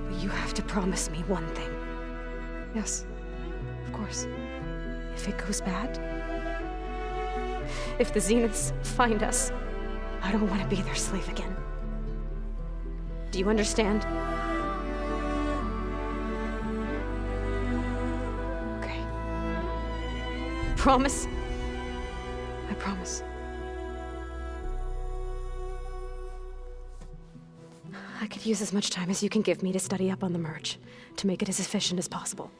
But you have to promise me one thing. Yes, of course. If it goes bad, if the Zeniths find us, I don't want to be their slave again. Do you understand? Okay. Promise? I promise. I could use as much time as you can give me to study up on the merge, to make it as efficient as possible.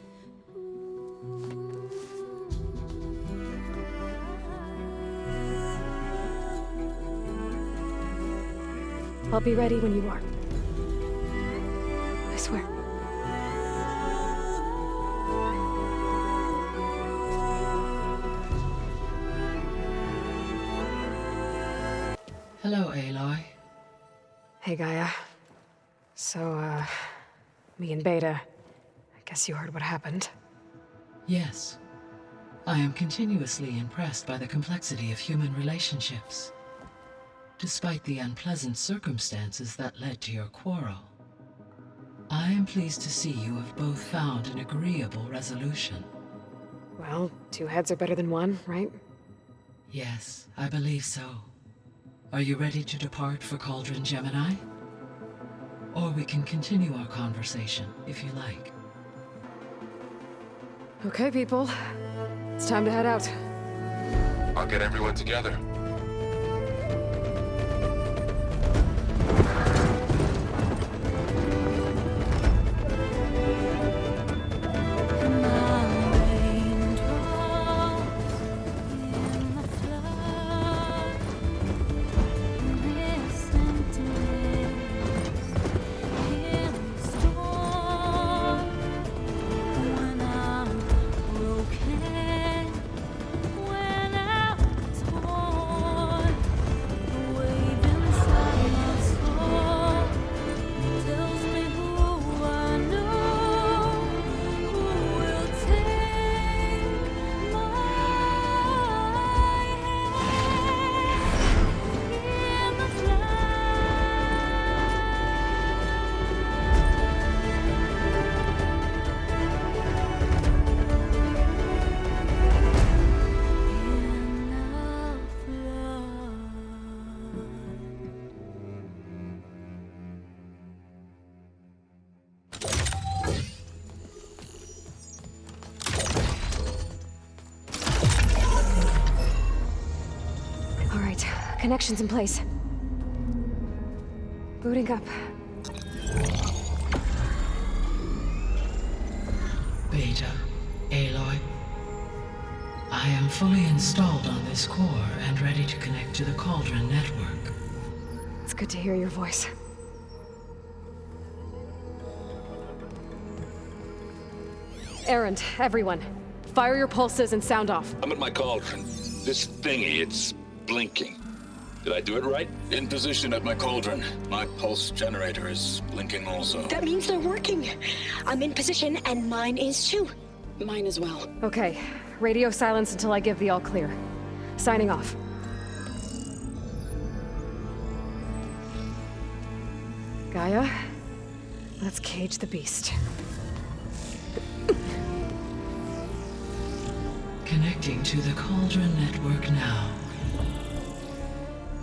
I'll be ready when you are. I swear. Hello, Aloy. Hey, Gaia. So, Me and Beta. I guess you heard what happened. Yes. I am continuously impressed by the complexity of human relationships. Despite the unpleasant circumstances that led to your quarrel, I am pleased to see you have both found an agreeable resolution. Well, 2 heads are better than 1, right? Yes, I believe so. Are you ready to depart for Cauldron Gemini? Or we can continue our conversation, if you like. Okay, people. It's time to head out. I'll get everyone together. Connections in place. Booting up. Beta, Aloy. I am fully installed on this core and ready to connect to the Cauldron network. It's good to hear your voice. Erend, everyone. Fire your pulses and sound off. I'm at my cauldron. This thingy, it's blinking. Did I do it right? In position at my cauldron. My pulse generator is blinking also. That means they're working. I'm in position, and mine is too. Mine as well. Okay. Radio silence until I give the all clear. Signing off. Gaia, let's cage the beast. Connecting to the Cauldron network now.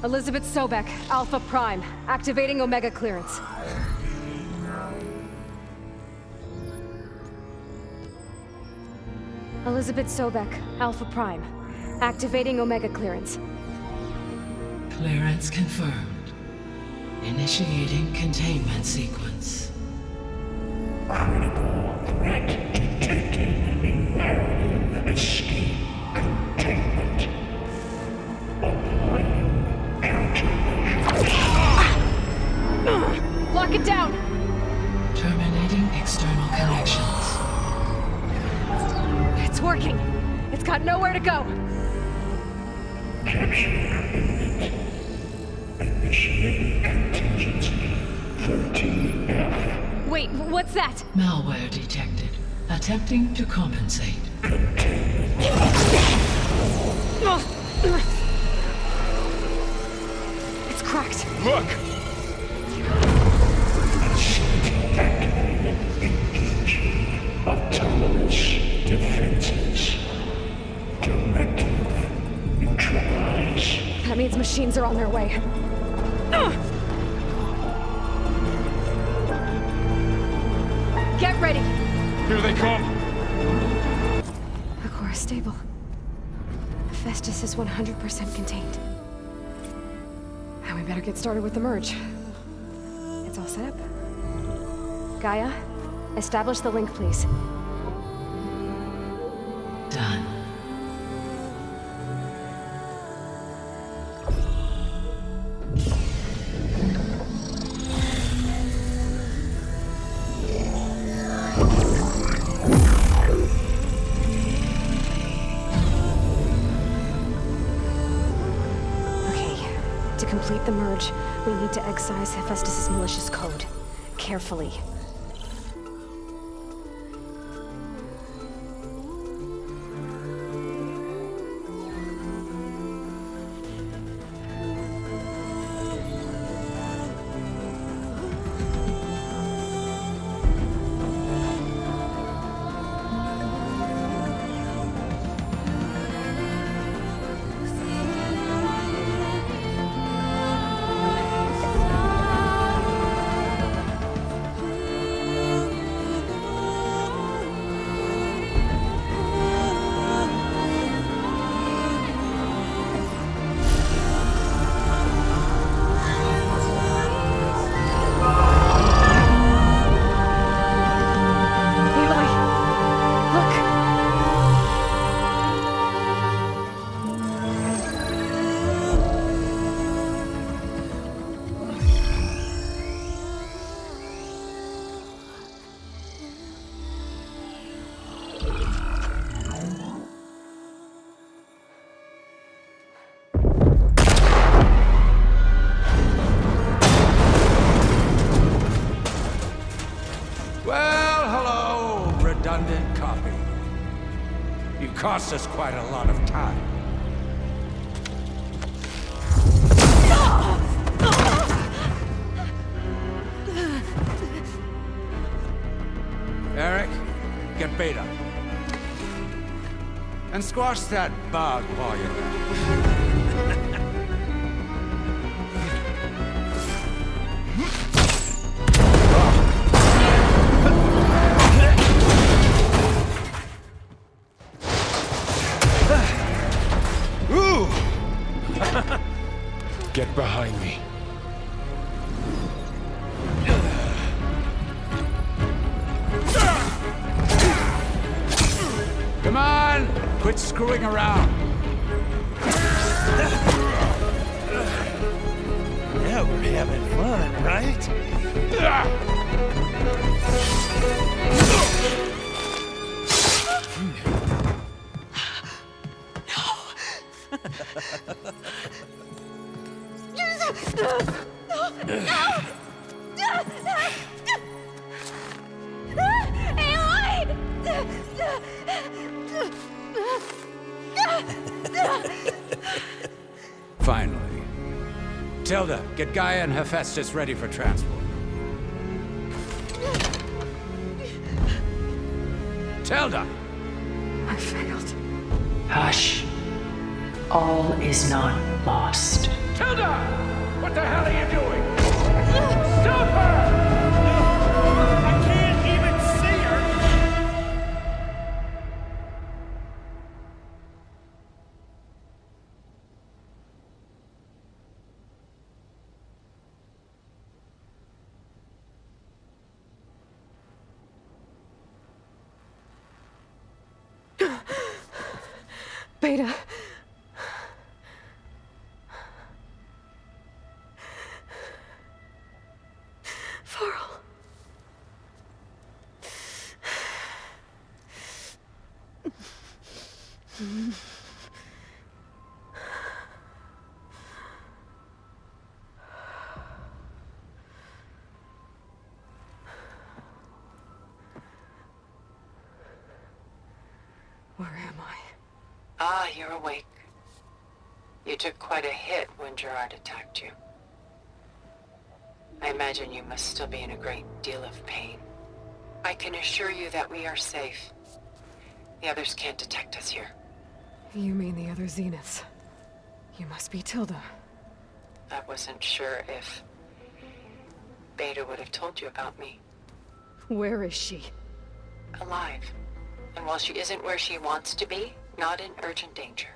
Elizabeth Sobek, Alpha Prime, activating Omega clearance. Elizabeth Sobek, Alpha Prime, activating Omega clearance. Clearance confirmed. Initiating containment sequence. Critical threat detected. Imperative escape containment. Applying Lock it down! Terminating external connections. It's working. It's got nowhere to go. Capture imminent. Initiating contingency 13F. Wait, what's that? Malware detected. Attempting to compensate. It's cracked. Look! Activated. Engaging autonomous defenses. Directive. Neutralize. That means machines are on their way. Get ready! Here they come! The core is stable. Hephaestus is 100% contained. Now we better get started with the merge. It's all set up. Gaia, establish the link, please. Done. To complete the merge, we need to excise Hephaestus' malicious code. Carefully. costs us quite a lot of time. Eric, get Beta. And squash that bug while you're there. Get behind me. Come on! Quit screwing around. Yeah, we're having fun, right? Finally. Tilda, get Gaia and Hephaestus ready for transport. Tilda! I failed. Hush. All is not lost. Tilda! What the hell are you doing? Stop her! I can't even see her! Beta. Varl. Where am I? Ah, you're awake. You took quite a hit when Gerard attacked you. I imagine you must still be in a great deal of pain. I can assure you that we are safe. The others can't detect us here. You mean the other Zeniths? You must be Tilda. I wasn't sure if Beta would have told you about me. Where is she? Alive. And while she isn't where she wants to be, not in urgent danger.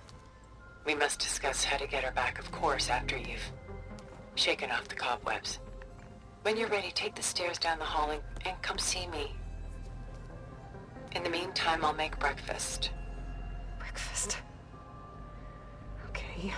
We must discuss how to get her back, of course, after you've shaken off the cobwebs. When you're ready, take the stairs down the hall and come see me. In the meantime, I'll make breakfast. Breakfast. Okay.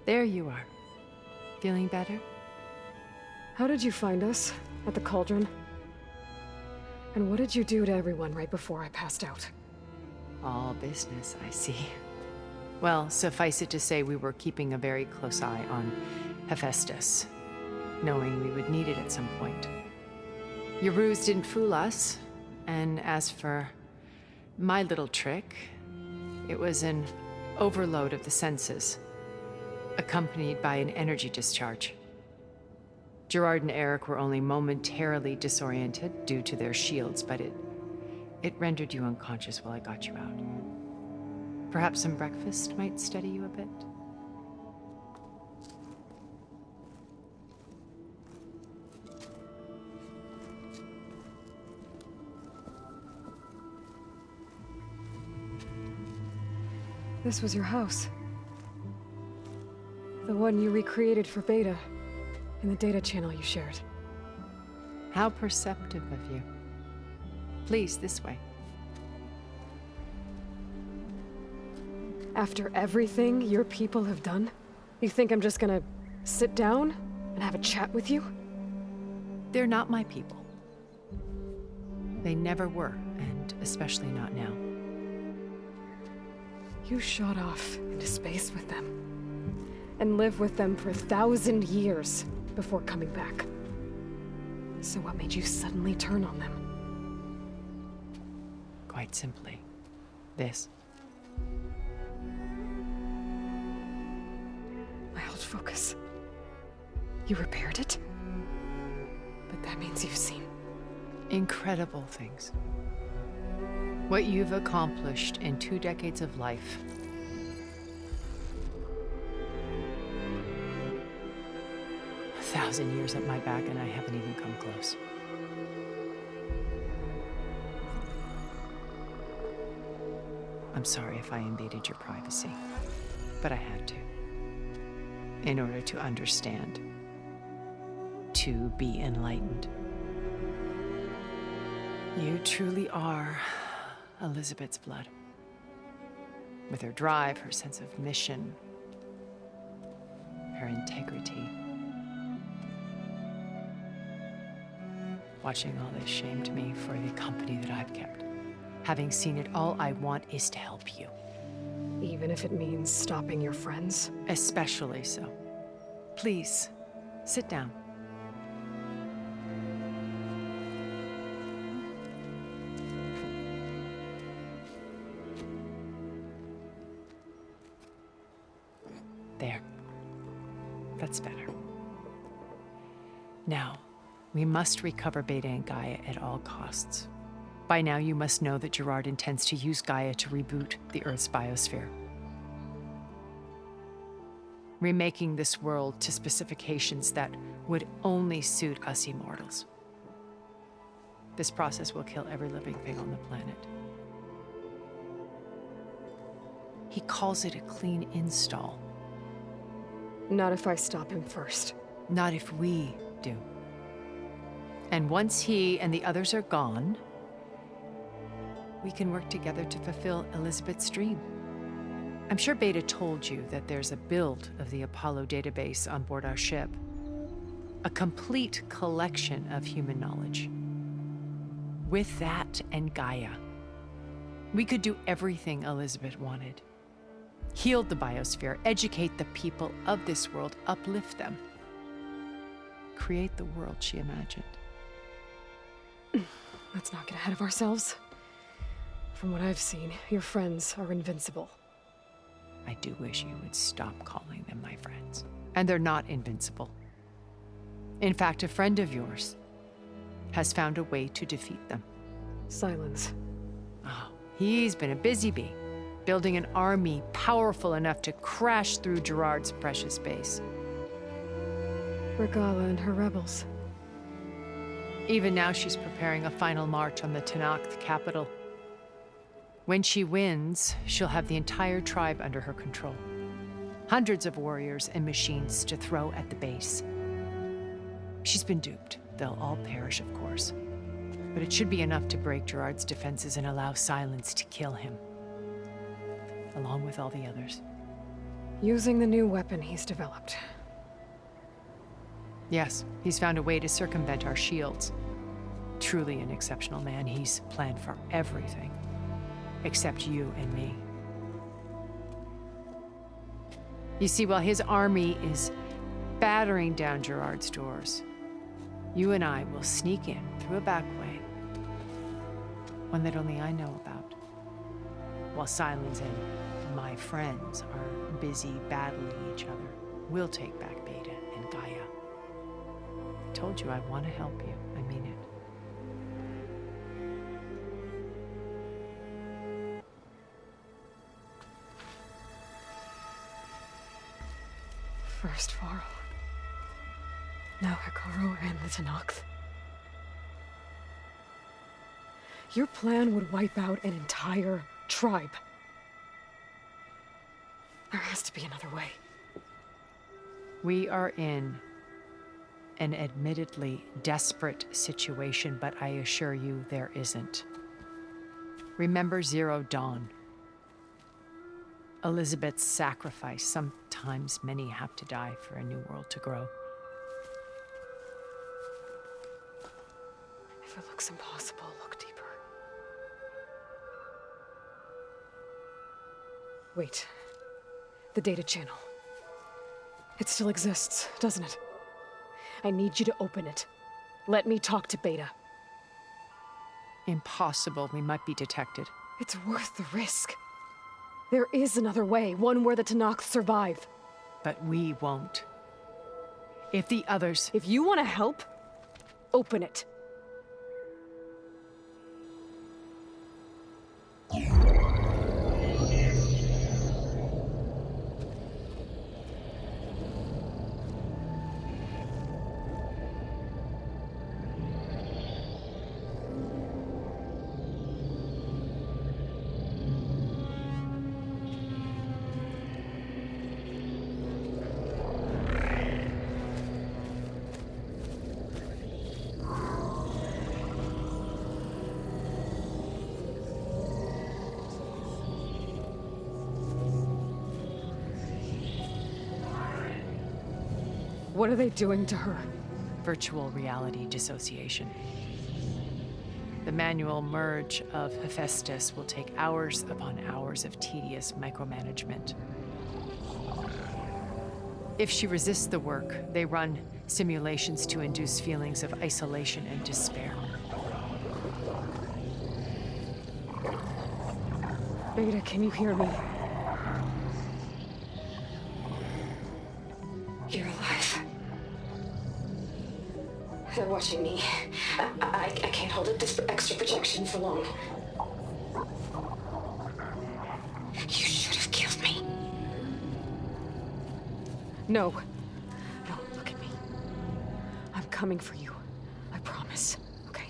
There you are. Feeling better? How did you find us? At the Cauldron? And what did you do to everyone right before I passed out? All business, I see. Well, suffice it to say we were keeping a very close eye on Hephaestus, knowing we would need it at some point. Your ruse didn't fool us, and as for my little trick, it was an overload of the senses, accompanied by an energy discharge. Gerard and Eric were only momentarily disoriented due to their shields, but it rendered you unconscious while I got you out. Perhaps some breakfast might steady you a bit? This was your house. The one you recreated for Beta, in the data channel you shared. How perceptive of you. Please, this way. After everything your people have done, you think I'm just gonna sit down and have a chat with you? They're not my people. They never were, and especially not now. You shot off into space with them, and lived with them for 1,000 years before coming back. So what made you suddenly turn on them? Quite simply, this. My old focus. You repaired it? But that means you've seen incredible things. What you've accomplished in 2 decades of life. A 1,000 years at my back, and I haven't even come close. I'm sorry if I invaded your privacy, but I had to. In order to understand, to be enlightened. You truly are Elizabeth's blood. With her drive, her sense of mission, her integrity. Watching all this shamed me for the company that I've kept. Having seen it, all I want is to help you. Even if it means stopping your friends? Especially so. Please, sit down. There. That's better. Now, we must recover Beta and Gaia at all costs. By now, you must know that Gerard intends to use Gaia to reboot the Earth's biosphere. Remaking this world to specifications that would only suit us immortals. This process will kill every living thing on the planet. He calls it a clean install. Not if I stop him first. Not if we do. And once he and the others are gone, we can work together to fulfill Elizabeth's dream. I'm sure Beta told you that there's a build of the Apollo database on board our ship. A complete collection of human knowledge. With that and Gaia, we could do everything Elizabeth wanted. Heal the biosphere, educate the people of this world, uplift them. Create the world she imagined. Let's not get ahead of ourselves. From what I've seen, your friends are invincible. I do wish you would stop calling them my friends. And they're not invincible. In fact, a friend of yours has found a way to defeat them. Silence. Oh, he's been a busy bee, building an army powerful enough to crash through Gerard's precious base. Regala and her rebels. Even now, she's preparing a final march on the Tenakth capital. When she wins, she'll have the entire tribe under her control. Hundreds of warriors and machines to throw at the base. She's been duped. They'll all perish, of course. But it should be enough to break Gerard's defenses and allow Silence to kill him. Along with all the others. Using the new weapon he's developed. Yes, he's found a way to circumvent our shields. Truly an exceptional man. He's planned for everything. Except you and me. You see, while his army is battering down Gerard's doors, you and I will sneak in through a back way. One that only I know about. While Silence and my friends are busy battling each other, we'll take back Beta and Gaia. I told you I want to help you. I mean it. First Varl. Now Hekarro and the Tenakth. Your plan would wipe out an entire tribe. There has to be another way. We are in an admittedly desperate situation, but I assure you there isn't. Remember Zero Dawn. Elizabeth's sacrifice. Sometimes many have to die for a new world to grow. If it looks impossible, look deeper. Wait. The data channel. It still exists, doesn't it? I need you to open it. Let me talk to Beta. Impossible. We might be detected. It's worth the risk. There is another way, one where the Tenakth survive. But we won't. If the others... If you want to help, open it. What are they doing to her? Virtual reality dissociation. The manual merge of Hephaestus will take hours upon hours of tedious micromanagement. If she resists the work, they run simulations to induce feelings of isolation and despair. Beta, can you hear me? You're alive. They're watching me. I can't hold up this extra projection for long. You should have killed me. No. No, look at me. I'm coming for you. I promise. Okay?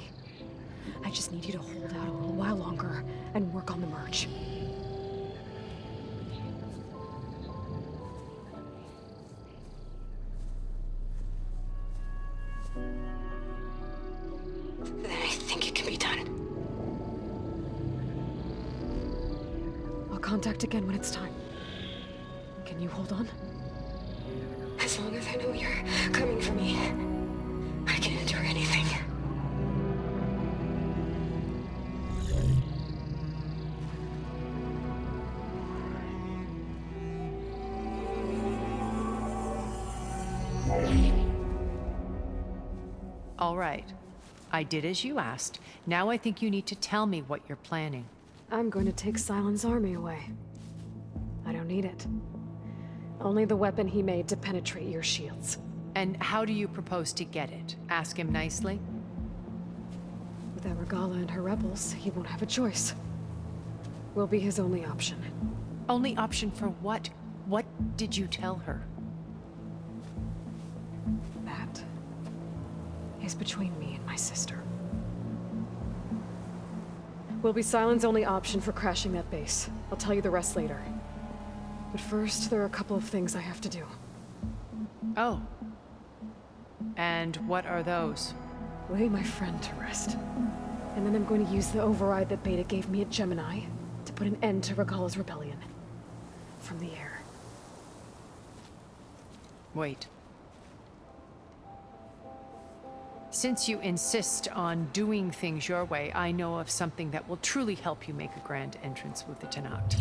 I just need you to hold out a little while longer and work on the merge. Then I think it can be done. I'll contact again when it's time. Can you hold on? As long as I know you're coming for me, I can endure anything. All right. I did as you asked. Now I think you need to tell me what you're planning. I'm going to take Sylens' army away. I don't need it. Only the weapon he made to penetrate your shields. And how do you propose to get it? Ask him nicely? Without Regalla and her rebels, he won't have a choice. We'll be his only option. Only option for what? What did you tell her? That is between me and my sister. Will be Sylens' only option for crashing that base. I'll tell you the rest later. But first, there are a couple of things I have to do. Oh. And what are those? Lay my friend to rest. And then I'm going to use the override that Beta gave me at Gemini to put an end to Regalla's rebellion. From the air. Wait. Since you insist on doing things your way, I know of something that will truly help you make a grand entrance with the Tenakth.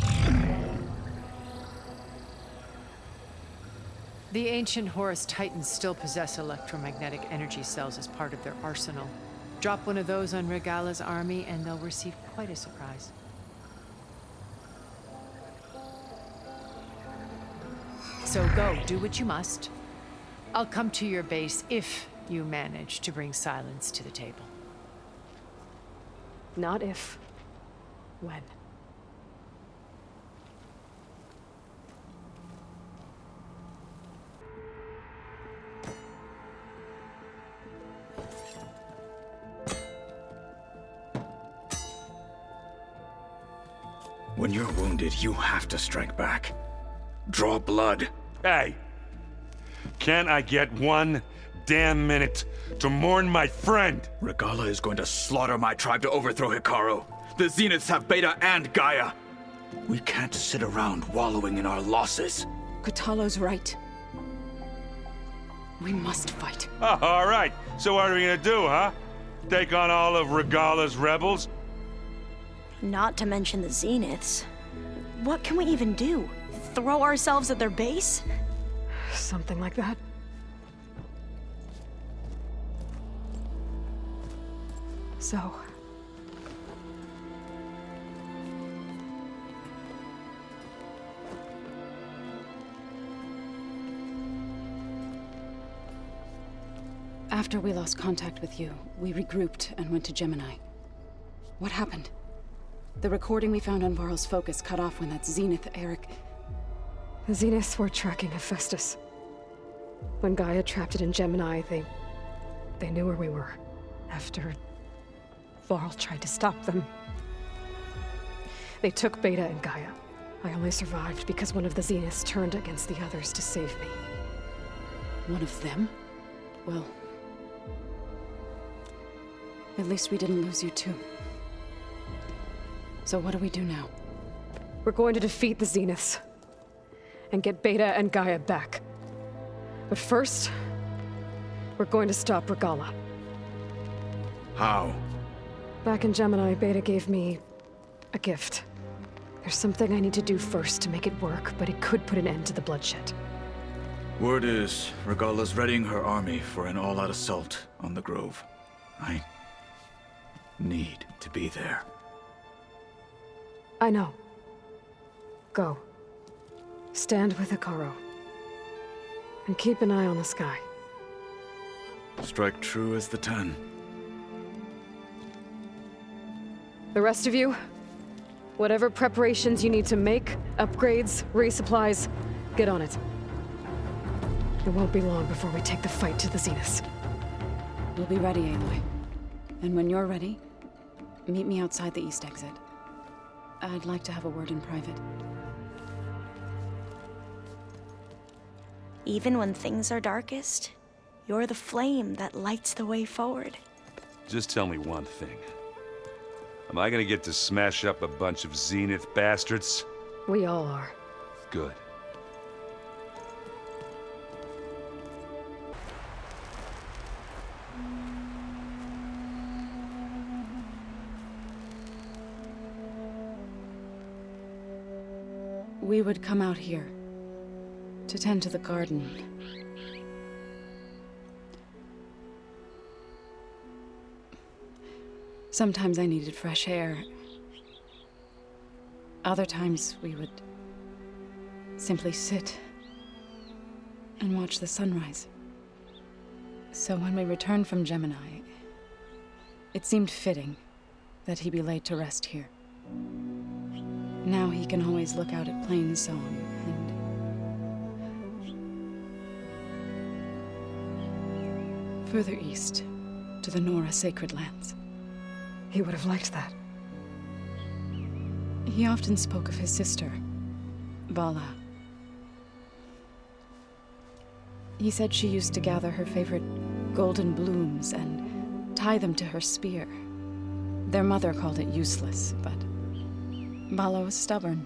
The ancient Horus Titans still possess electromagnetic energy cells as part of their arsenal. Drop one of those on Regalla's army and they'll receive quite a surprise. So go, do what you must. I'll come to your base if you manage to bring Sylens to the table. Not if. When. When you're wounded, you have to strike back. Draw blood. Hey! Can I get one damn minute to mourn my friend? Regalla is going to slaughter my tribe to overthrow Hekarro. The Zeniths have Beta and Gaia. We can't sit around wallowing in our losses. Kotallo's right. We must fight. All right, so what are we gonna do, huh? Take on all of Regalla's rebels? Not to mention the Zeniths. What can we even do? Throw ourselves at their base? Something like that. So... After we lost contact with you, we regrouped and went to Gemini. What happened? The recording we found on Varl's focus cut off when that Zenith, Eric... The Zeniths were tracking Hephaestus. When Gaia trapped it in Gemini, they knew where we were. After Varl tried to stop them. They took Beta and Gaia. I only survived because one of the Zeniths turned against the others to save me. One of them? Well... at least we didn't lose you too. So what do we do now? We're going to defeat the Zeniths. And get Beta and Gaia back. But first, we're going to stop Regalla. How? Back in Gemini, Beta gave me a gift. There's something I need to do first to make it work, but it could put an end to the bloodshed. Word is, Regalla's readying her army for an all-out assault on the Grove. I need to be there. I know. Go. Stand with Hekarro. And keep an eye on the sky. Strike true as the 10. The rest of you, whatever preparations you need to make, upgrades, resupplies, get on it. It won't be long before we take the fight to the Zeniths. We'll be ready, Aloy. And when you're ready, meet me outside the east exit. I'd like to have a word in private. Even when things are darkest, you're the flame that lights the way forward. Just tell me one thing. Am I gonna get to smash up a bunch of Zenith bastards? We all are. Good. We would come out here to tend to the garden. Sometimes I needed fresh air. Other times we would simply sit and watch the sunrise. So when we returned from Gemini, it seemed fitting that he be laid to rest here. Now he can always look out at Plainsong and further east to the Nora Sacred Lands. He would have liked that. He often spoke of his sister, Vala. He said she used to gather her favorite golden blooms and tie them to her spear. Their mother called it useless, but Vala was stubborn.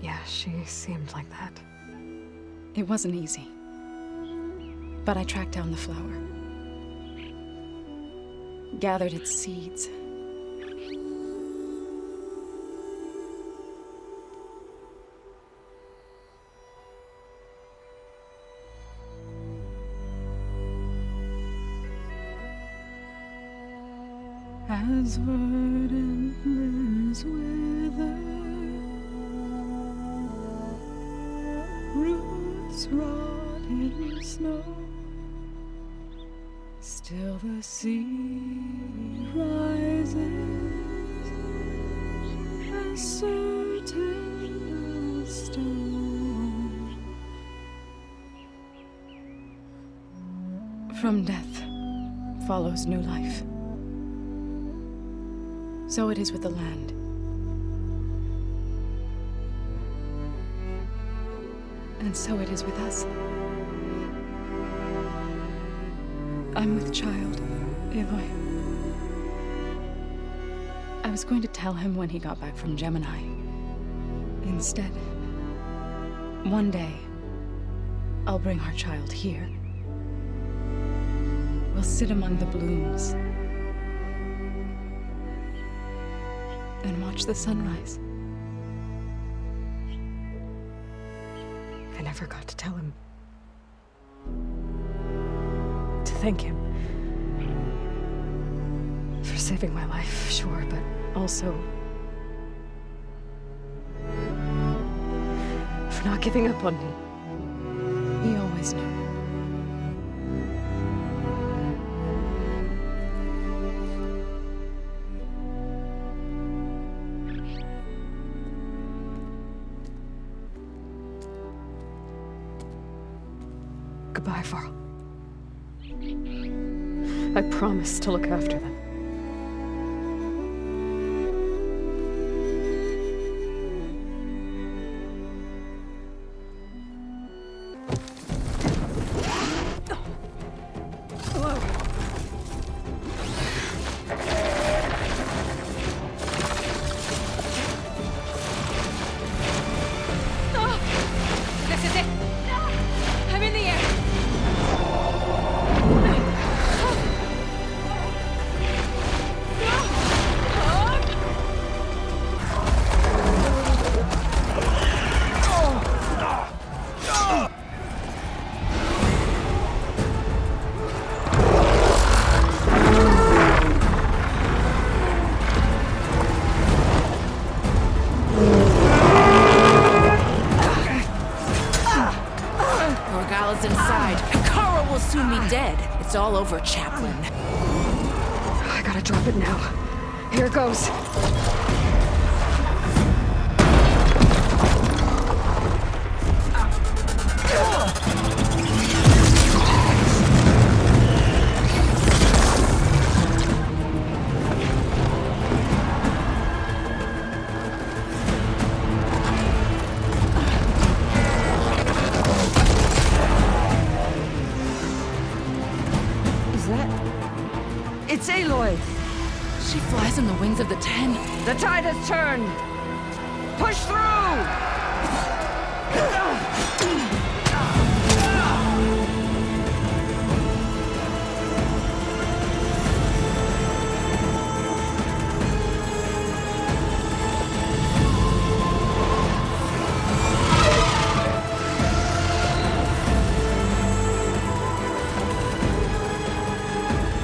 Yeah, she seemed like that. It wasn't easy. But I tracked down the flower. Gathered its seeds. As verdant limbs wither, roots rot in snow, still the sea rises as certain as stone. From death follows new life. So it is with the land. And so it is with us. I'm with child, Aloy. I was going to tell him when he got back from Gemini. Instead, one day, I'll bring our child here. We'll sit among the blooms and watch the sunrise. I never got to tell him. To thank him. For saving my life, sure, but also for not giving up on me. He always knew. Goodbye, Varl. I promise to look after them. This is it! I'm in the air! Morgala's inside. Kara will soon be dead. It's all over, Chaplain. I gotta drop it now. Here goes. It's Aloy! She flies on the wings of the Ten. The tide has turned! Push through!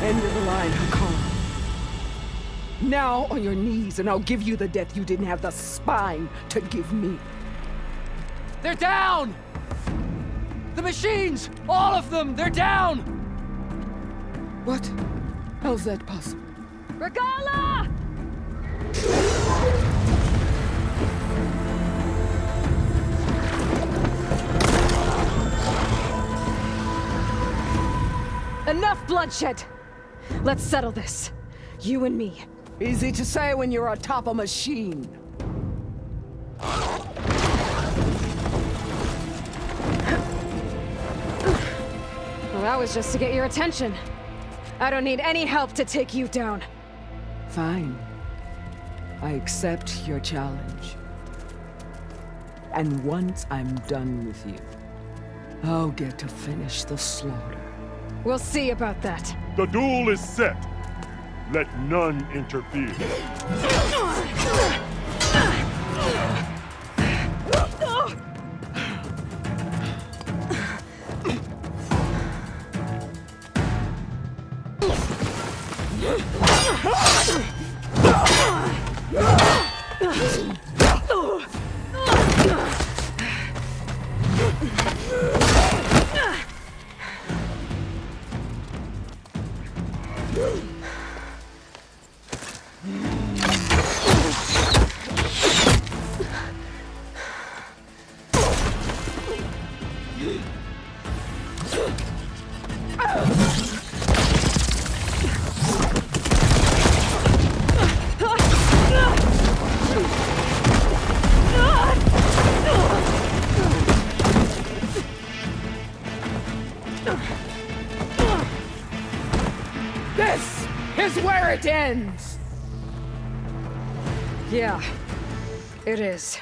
End of the line, Hakkon. Now on your knees, and I'll give you the death you didn't have the spine to give me. They're down! The machines! All of them! They're down! What? How's that possible? Regala! Enough bloodshed! Let's settle this. You and me. Easy to say when you're atop a machine. Well, that was just to get your attention. I don't need any help to take you down. Fine. I accept your challenge. And once I'm done with you, I'll get to finish the slaughter. We'll see about that. The duel is set. Let none interfere. This is where it ends! Yeah, it is.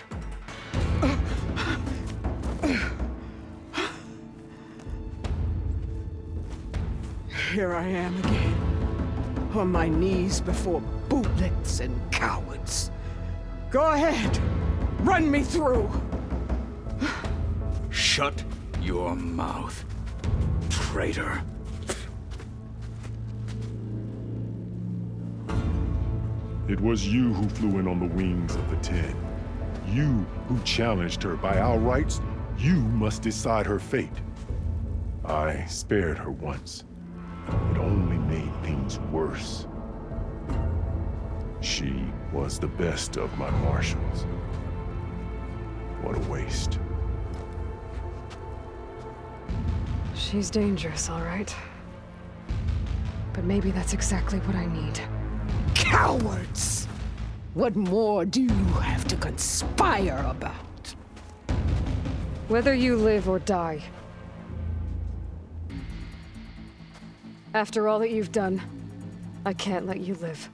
here I am again. On my knees before bootlets and cowards. Go ahead. Run me through. Shut your mouth, traitor. It was you who flew in on the wings of the Ten. You who challenged her. By our rights, you must decide her fate. I spared her once. It only made things worse. She was the best of my marshals. What a waste. She's dangerous, all right. But maybe that's exactly what I need. Cowards! What more do you have to conspire about? Whether you live or die. After all that you've done, I can't let you live.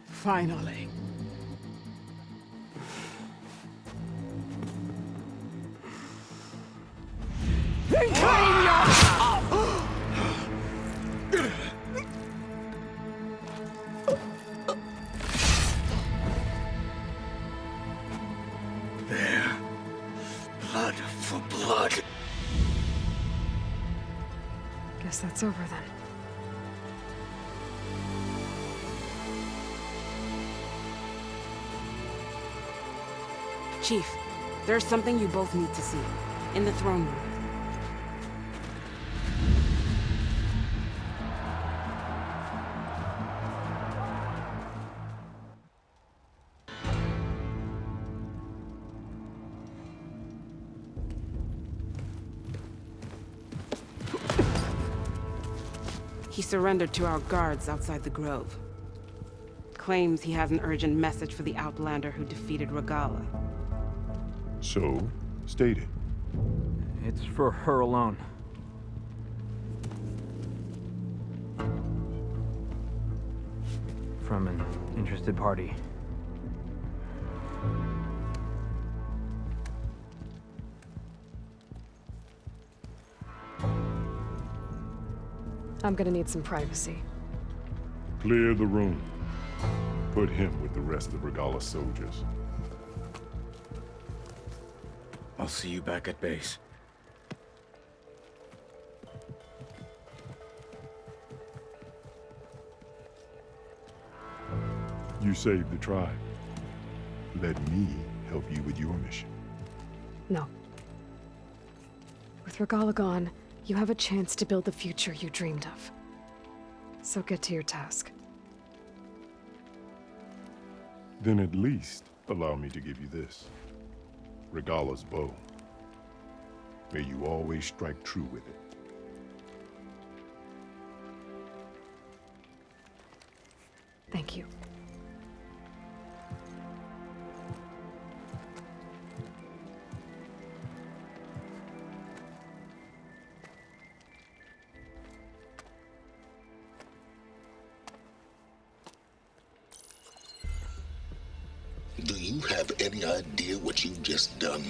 Finally. Then claim your... There. Blood for blood. Guess that's over then. Chief, there's something you both need to see. In the throne room. He surrendered to our guards outside the grove. Claims he has an urgent message for the Outlander who defeated Regalla. So, state it. It's for her alone. From an interested party. I'm gonna need some privacy. Clear the room. Put him with the rest of Regalla's soldiers. I'll see you back at base. You saved the tribe. Let me help you with your mission. No. With Regalla gone, you have a chance to build the future you dreamed of. So get to your task. Then at least allow me to give you this. Regalla's bow. May you always strike true with it. Thank you. Do you have any idea what you've just done?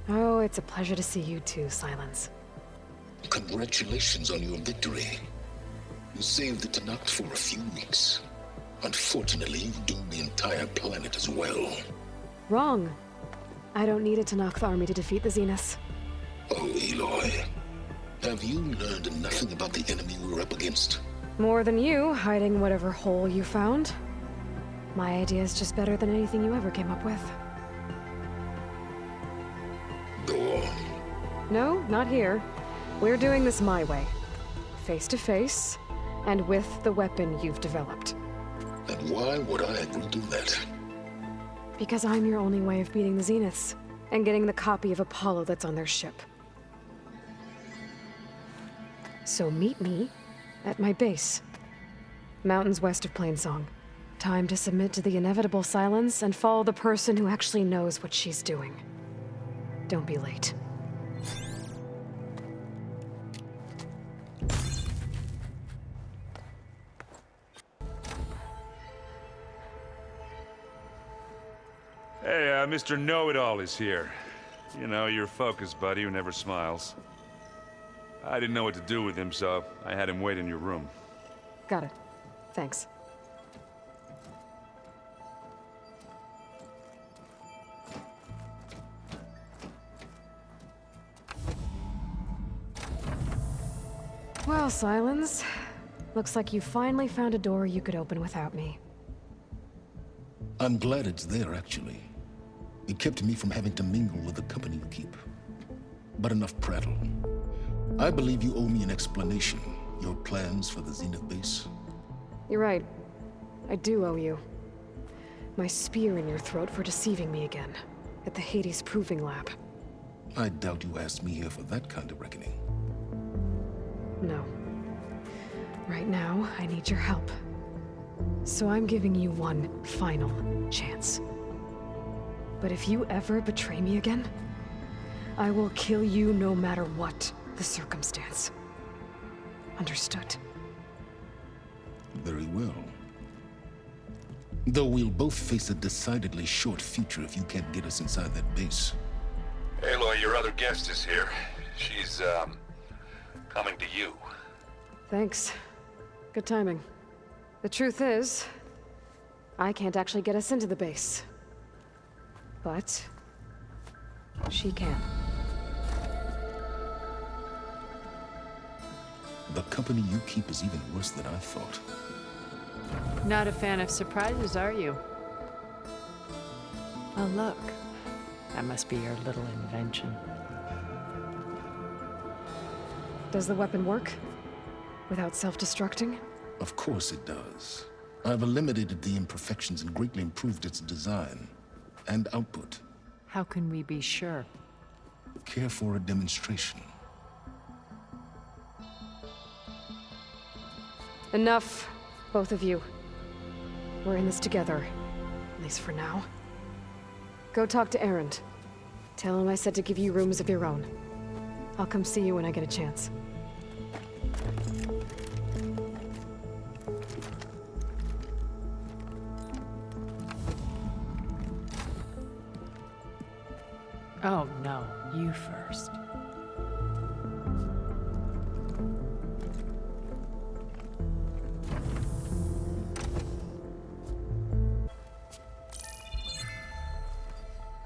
Oh, it's a pleasure to see you too, Silence. Congratulations on your victory. You saved the Tenakth for a few weeks. Unfortunately, you've doomed the entire planet as well. Wrong. I don't need a Tenakth army to defeat the Zeniths. Oh, Aloy. Have you learned nothing about the enemy we're up against? More than you, hiding whatever hole you found. My idea is just better than anything you ever came up with. Go on. No, not here. We're doing this my way. Face to face, and with the weapon you've developed. And why would I agree to that? Because I'm your only way of beating the Zeniths, and getting the copy of Apollo that's on their ship. So meet me at my base. Mountains west of Plainsong. Time to submit to the inevitable silence and follow the person who actually knows what she's doing. Don't be late. Hey, Mr. Know-It-All is here. You know, your focus buddy who never smiles. I didn't know what to do with him, so I had him wait in your room. Got it. Thanks. Well, Silence. Looks like you finally found a door you could open without me. I'm glad it's there, actually. It kept me from having to mingle with the company you keep. But enough prattle. I believe you owe me an explanation. Your plans for the Zenith base. You're right. I do owe you. My spear in your throat for deceiving me again. At the Hades Proving Lab. I doubt you asked me here for that kind of reckoning. No. Right now, I need your help. So I'm giving you one final chance. But if you ever betray me again, I will kill you no matter what the circumstance. Understood? Very well. Though we'll both face a decidedly short future if you can't get us inside that base. Aloy, your other guest is here. She's, coming to you. Thanks. Good timing. The truth is, I can't actually get us into the base. But she can. The company you keep is even worse than I thought. Not a fan of surprises, are you? Oh, look. That must be your little invention. Does the weapon work? Without self-destructing? Of course it does. I've eliminated the imperfections and greatly improved its design and output. How can we be sure? Care for a demonstration? Enough, both of you. We're in this together, at least for now. Go talk to Erend. Tell him I said to give you rooms of your own. I'll come see you when I get a chance. Oh, no. You first.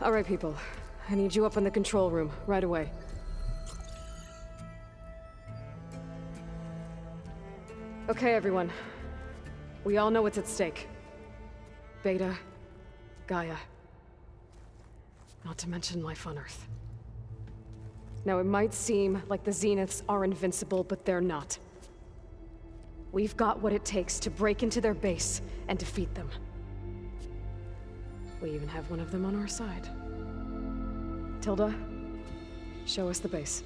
All right, people. I need you up in the control room, right away. Okay, everyone. We all know what's at stake. Beta, Gaia. Not to mention life on Earth. Now, it might seem like the Zeniths are invincible, but they're not. We've got what it takes to break into their base and defeat them. We even have one of them on our side. Tilda, show us the base.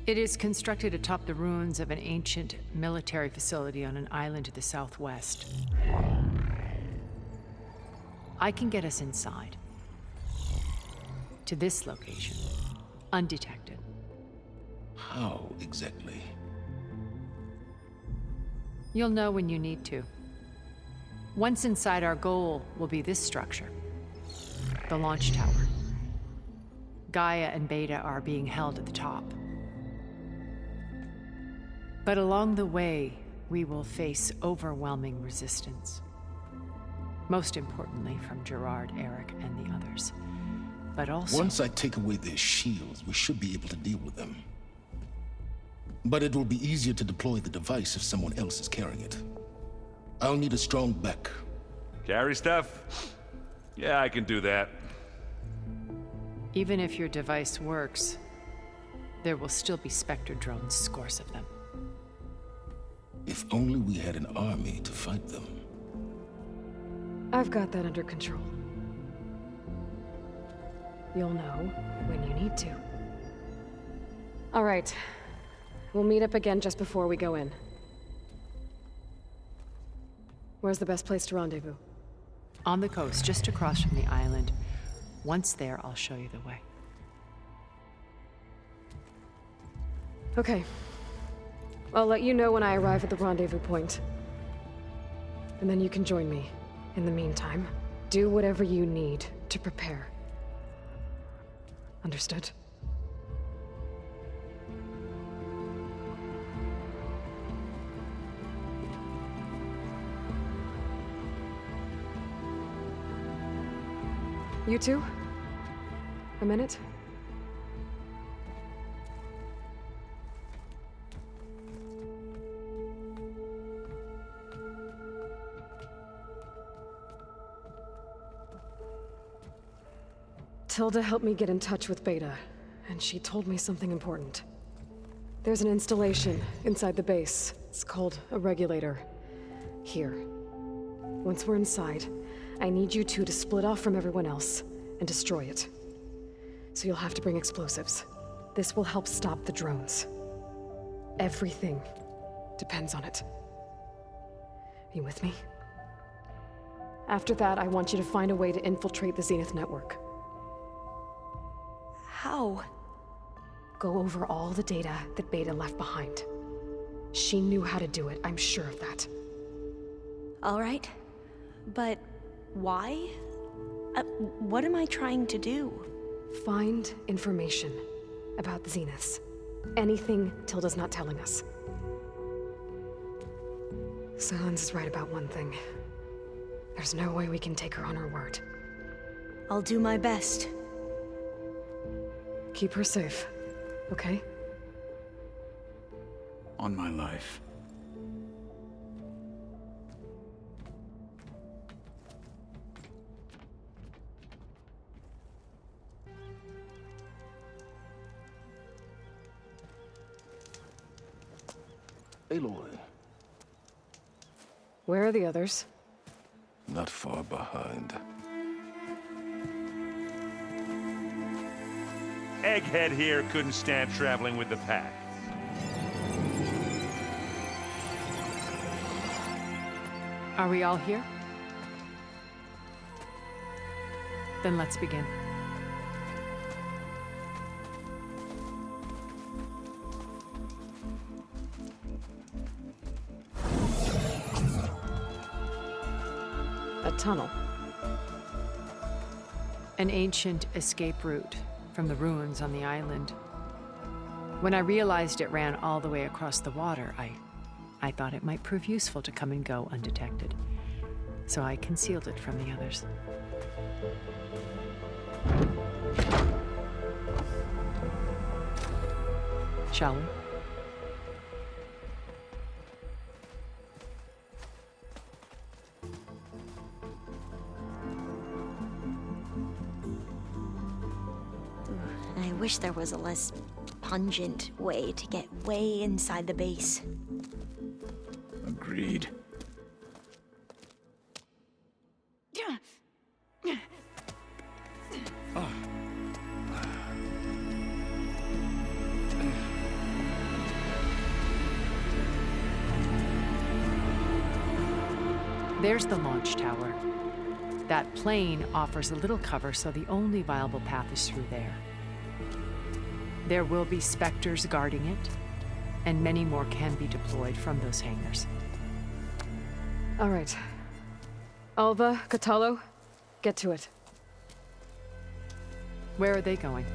It is constructed atop the ruins of an ancient military facility on an island to the southwest. I can get us inside. To this location. Undetected. How exactly? You'll know when you need to. Once inside, our goal will be this structure. The launch tower. Gaia and Beta are being held at the top. But along the way, we will face overwhelming resistance. Most importantly from Gerard, Eric, and the others. But also... Once I take away their shields, we should be able to deal with them. But it will be easier to deploy the device if someone else is carrying it. I'll need a strong back. Carry stuff? Yeah, I can do that. Even if your device works, there will still be Spectre drones, scores of them. If only we had an army to fight them. I've got that under control. You'll know when you need to. All right. We'll meet up again just before we go in. Where's the best place to rendezvous? On the coast, just across from the island. Once there, I'll show you the way. Okay. I'll let you know when I arrive at the rendezvous point. And then you can join me. In the meantime, do whatever you need to prepare. Understood? You two? A minute? Tilda helped me get in touch with Beta, and she told me something important. There's an installation inside the base. It's called a regulator. Here. Once we're inside, I need you two to split off from everyone else and destroy it. So you'll have to bring explosives. This will help stop the drones. Everything depends on it. You with me? After that, I want you to find a way to infiltrate the Zenith network. How? Go over all the data that Beta left behind. She knew how to do it, I'm sure of that. All right. But why? What am I trying to do? Find information about the Zeniths. Anything Tilda's not telling us. Sylens is right about one thing. There's no way we can take her on her word. I'll do my best. Keep her safe, okay? On my life. Aloy. Where are the others? Not far behind. Egghead here couldn't stand traveling with the pack. Are we all here? Then let's begin. A tunnel. An ancient escape route from the ruins on the island. When I realized it ran all the way across the water, I thought it might prove useful to come and go undetected. So I concealed it from the others. Shall we? I wish there was a less pungent way to get way inside the base. Agreed. There's the launch tower. That plane offers a little cover, so the only viable path is through there. There will be Spectres guarding it, and many more can be deployed from those hangars. All right. Alva, Kotallo, get to it. Where are they going?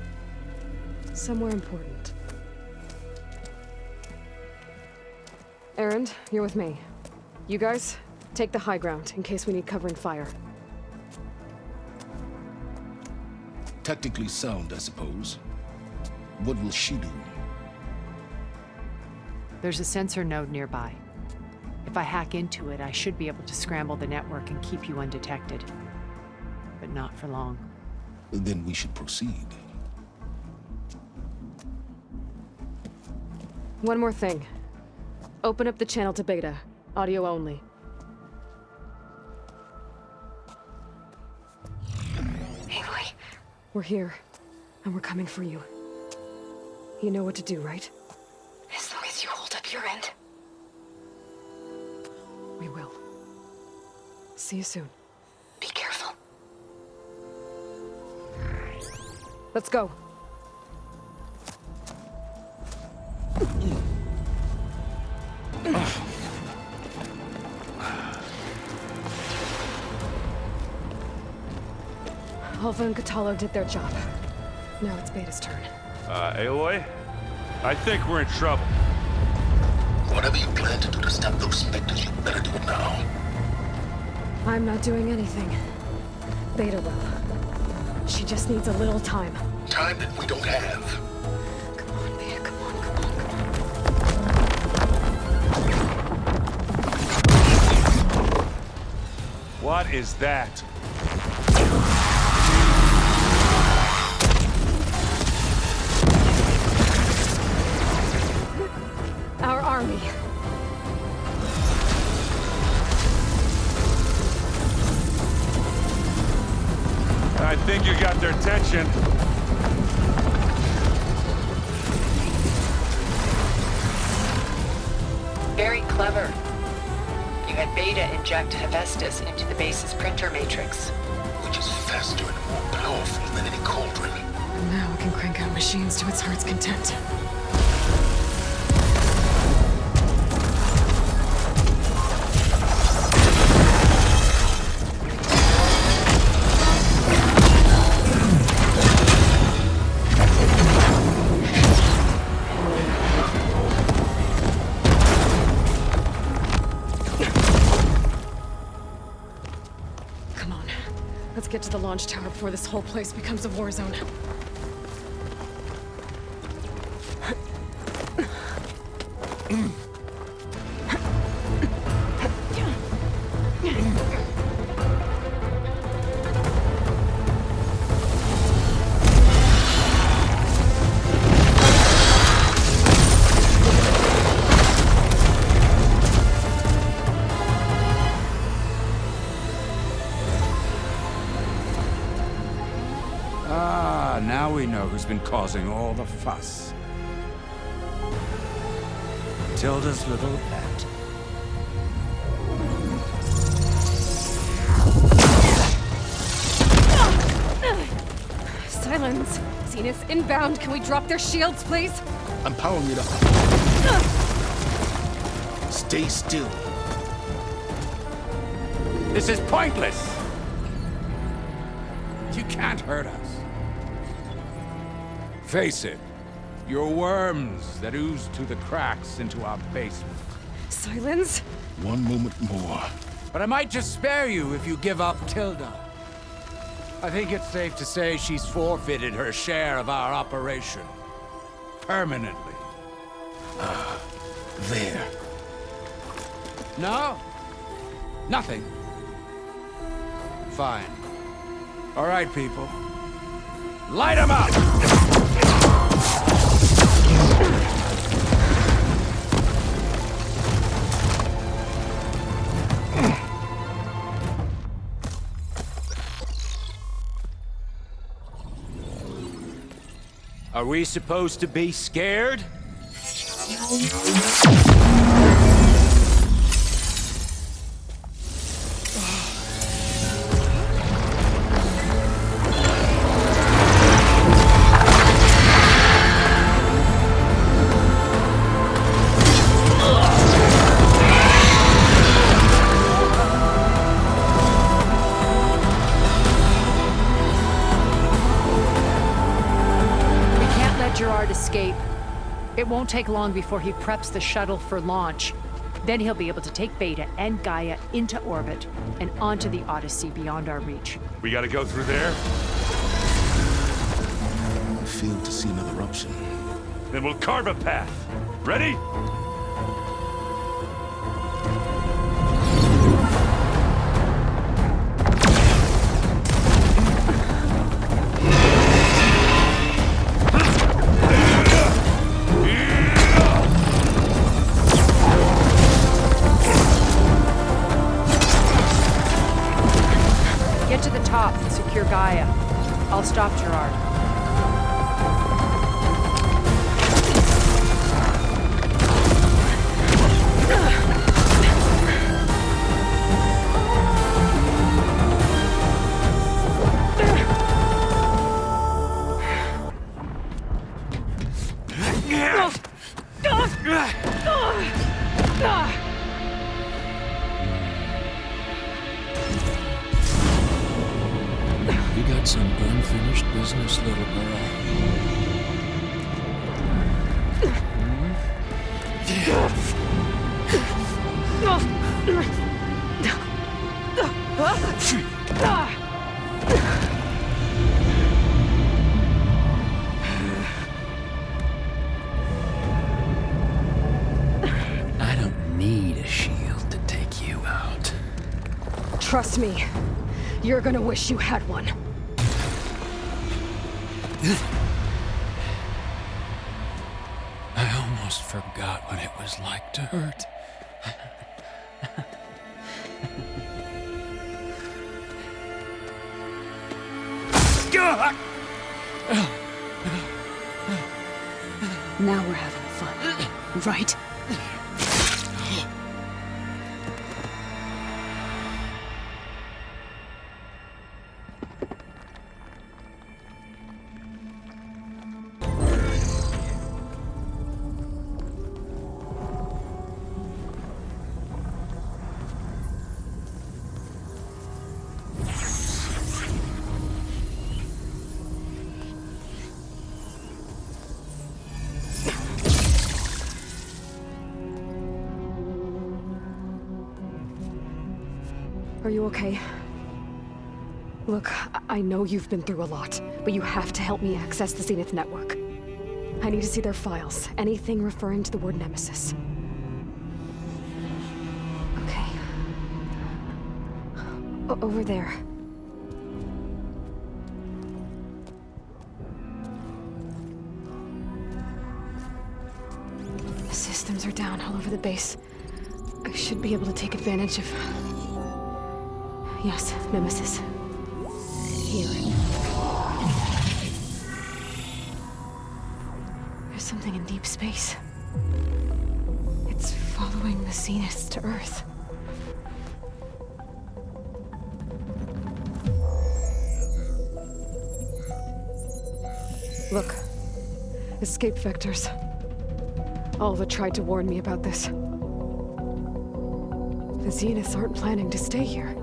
Somewhere important. Erend, you're with me. You guys, take the high ground in case we need covering fire. Tactically sound, I suppose. What will she do? There's a sensor node nearby. If I hack into it, I should be able to scramble the network and keep you undetected. But not for long. Then we should proceed. One more thing. Open up the channel to Beta. Audio only. Aloy. We're here, and we're coming for you. You know what to do, right? As long as you hold up your end. We will. See you soon. Be careful. Let's go. Alva and Kotallo did their job. Now it's Beta's turn. Aloy? I think we're in trouble. Whatever you plan to do to stop those Spectres, you better do it now. I'm not doing anything. Beta will. She just needs a little time. Time that we don't have. Come on, Beta, come on, come on, come on. What is that? Our army. I think you got their attention. Very clever. You had Beta inject Hephaestus into the base's printer matrix. Which is faster and more powerful than any cauldron. And now it can crank out machines to its heart's content. Let's get to the launch tower before this whole place becomes a war zone. Now we know who's been causing all the fuss. Tilda's little pet. Silence! Zenith inbound! Can we drop their shields, please? I'm powering it up. Stay still. This is pointless! You can't hurt us. Face it, you're worms that ooze to the cracks into our basement. Silence? One moment more. But I might just spare you if you give up Tilda. I think it's safe to say she's forfeited her share of our operation. Permanently. There. No? Nothing. Fine. All right, people. Light 'em up! Are we supposed to be scared? Gerard escape. It won't take long before he preps the shuttle for launch. Then he'll be able to take Beta and Gaia into orbit and onto the Odyssey beyond our reach. We gotta go through there? I failed to see another option. Then we'll carve a path. Ready? Get to the top and secure Gaia. I'll stop Gerard. You got some unfinished business, little girl. Trust me, you're gonna wish you had one. I almost forgot what it was like to hurt. Now we're having fun, right? Are you okay? Look, I know you've been through a lot, but you have to help me access the Zenith network. I need to see their files, anything referring to the word Nemesis. Okay. Over there. The systems are down all over the base. I should be able to take advantage of... Yes, Nemesis. Here. There's something in deep space. It's following the Zeniths to Earth. Look. Escape vectors. Alva tried to warn me about this. The Zeniths aren't planning to stay here.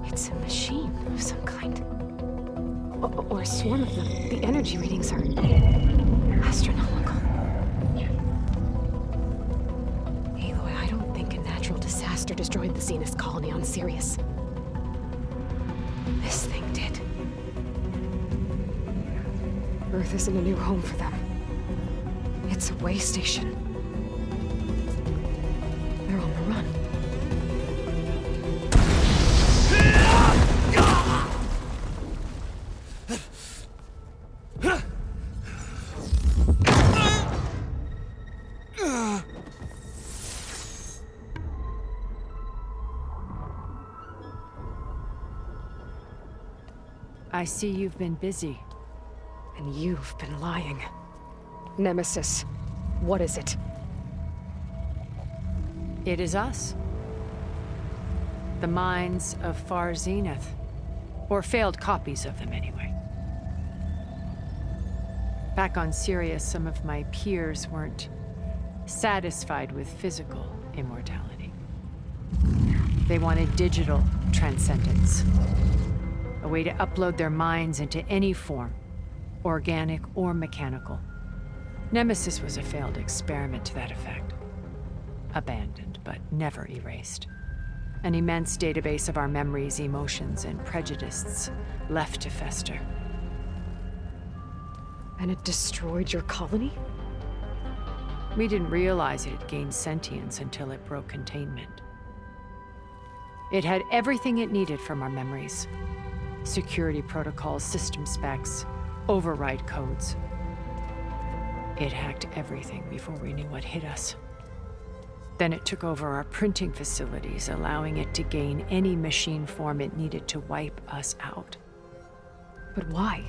It's a machine of some kind. Or a swarm of them. The energy readings are astronomical. Aloy, I don't think a natural disaster destroyed the Zenith colony on Sirius. This thing did. Earth isn't a new home for them. It's a way station. They're on the run. I see you've been busy. And you've been lying. Nemesis, what is it? It is us. The minds of Far Zenith. Or failed copies of them, anyway. Back on Sirius, some of my peers weren't satisfied with physical immortality. They wanted digital transcendence. A way to upload their minds into any form, organic or mechanical. Nemesis was a failed experiment to that effect. Abandoned, but never erased. An immense database of our memories, emotions, and prejudices left to fester. And it destroyed your colony? We didn't realize it had gained sentience until it broke containment. It had everything it needed from our memories. Security protocols, system specs, override codes. It hacked everything before we knew what hit us. Then it took over our printing facilities, allowing it to gain any machine form it needed to wipe us out. But why?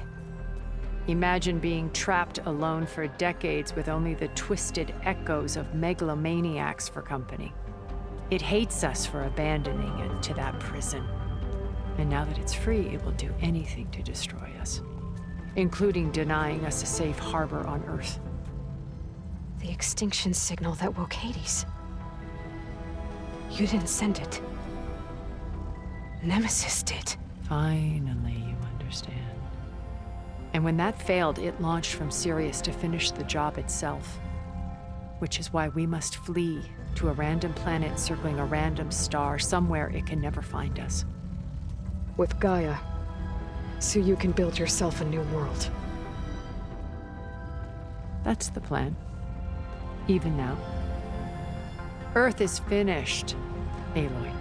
Imagine being trapped alone for decades with only the twisted echoes of megalomaniacs for company. It hates us for abandoning it to that prison. And now that it's free, it will do anything to destroy us, including denying us a safe harbor on Earth. The extinction signal that woke Hades. You didn't send it. Nemesis did. Finally, you understand. And when that failed, it launched from Sirius to finish the job itself. Which is why we must flee to a random planet circling a random star, somewhere it can never find us. With Gaia, so you can build yourself a new world. That's the plan. Even now. Earth is finished, Aloy.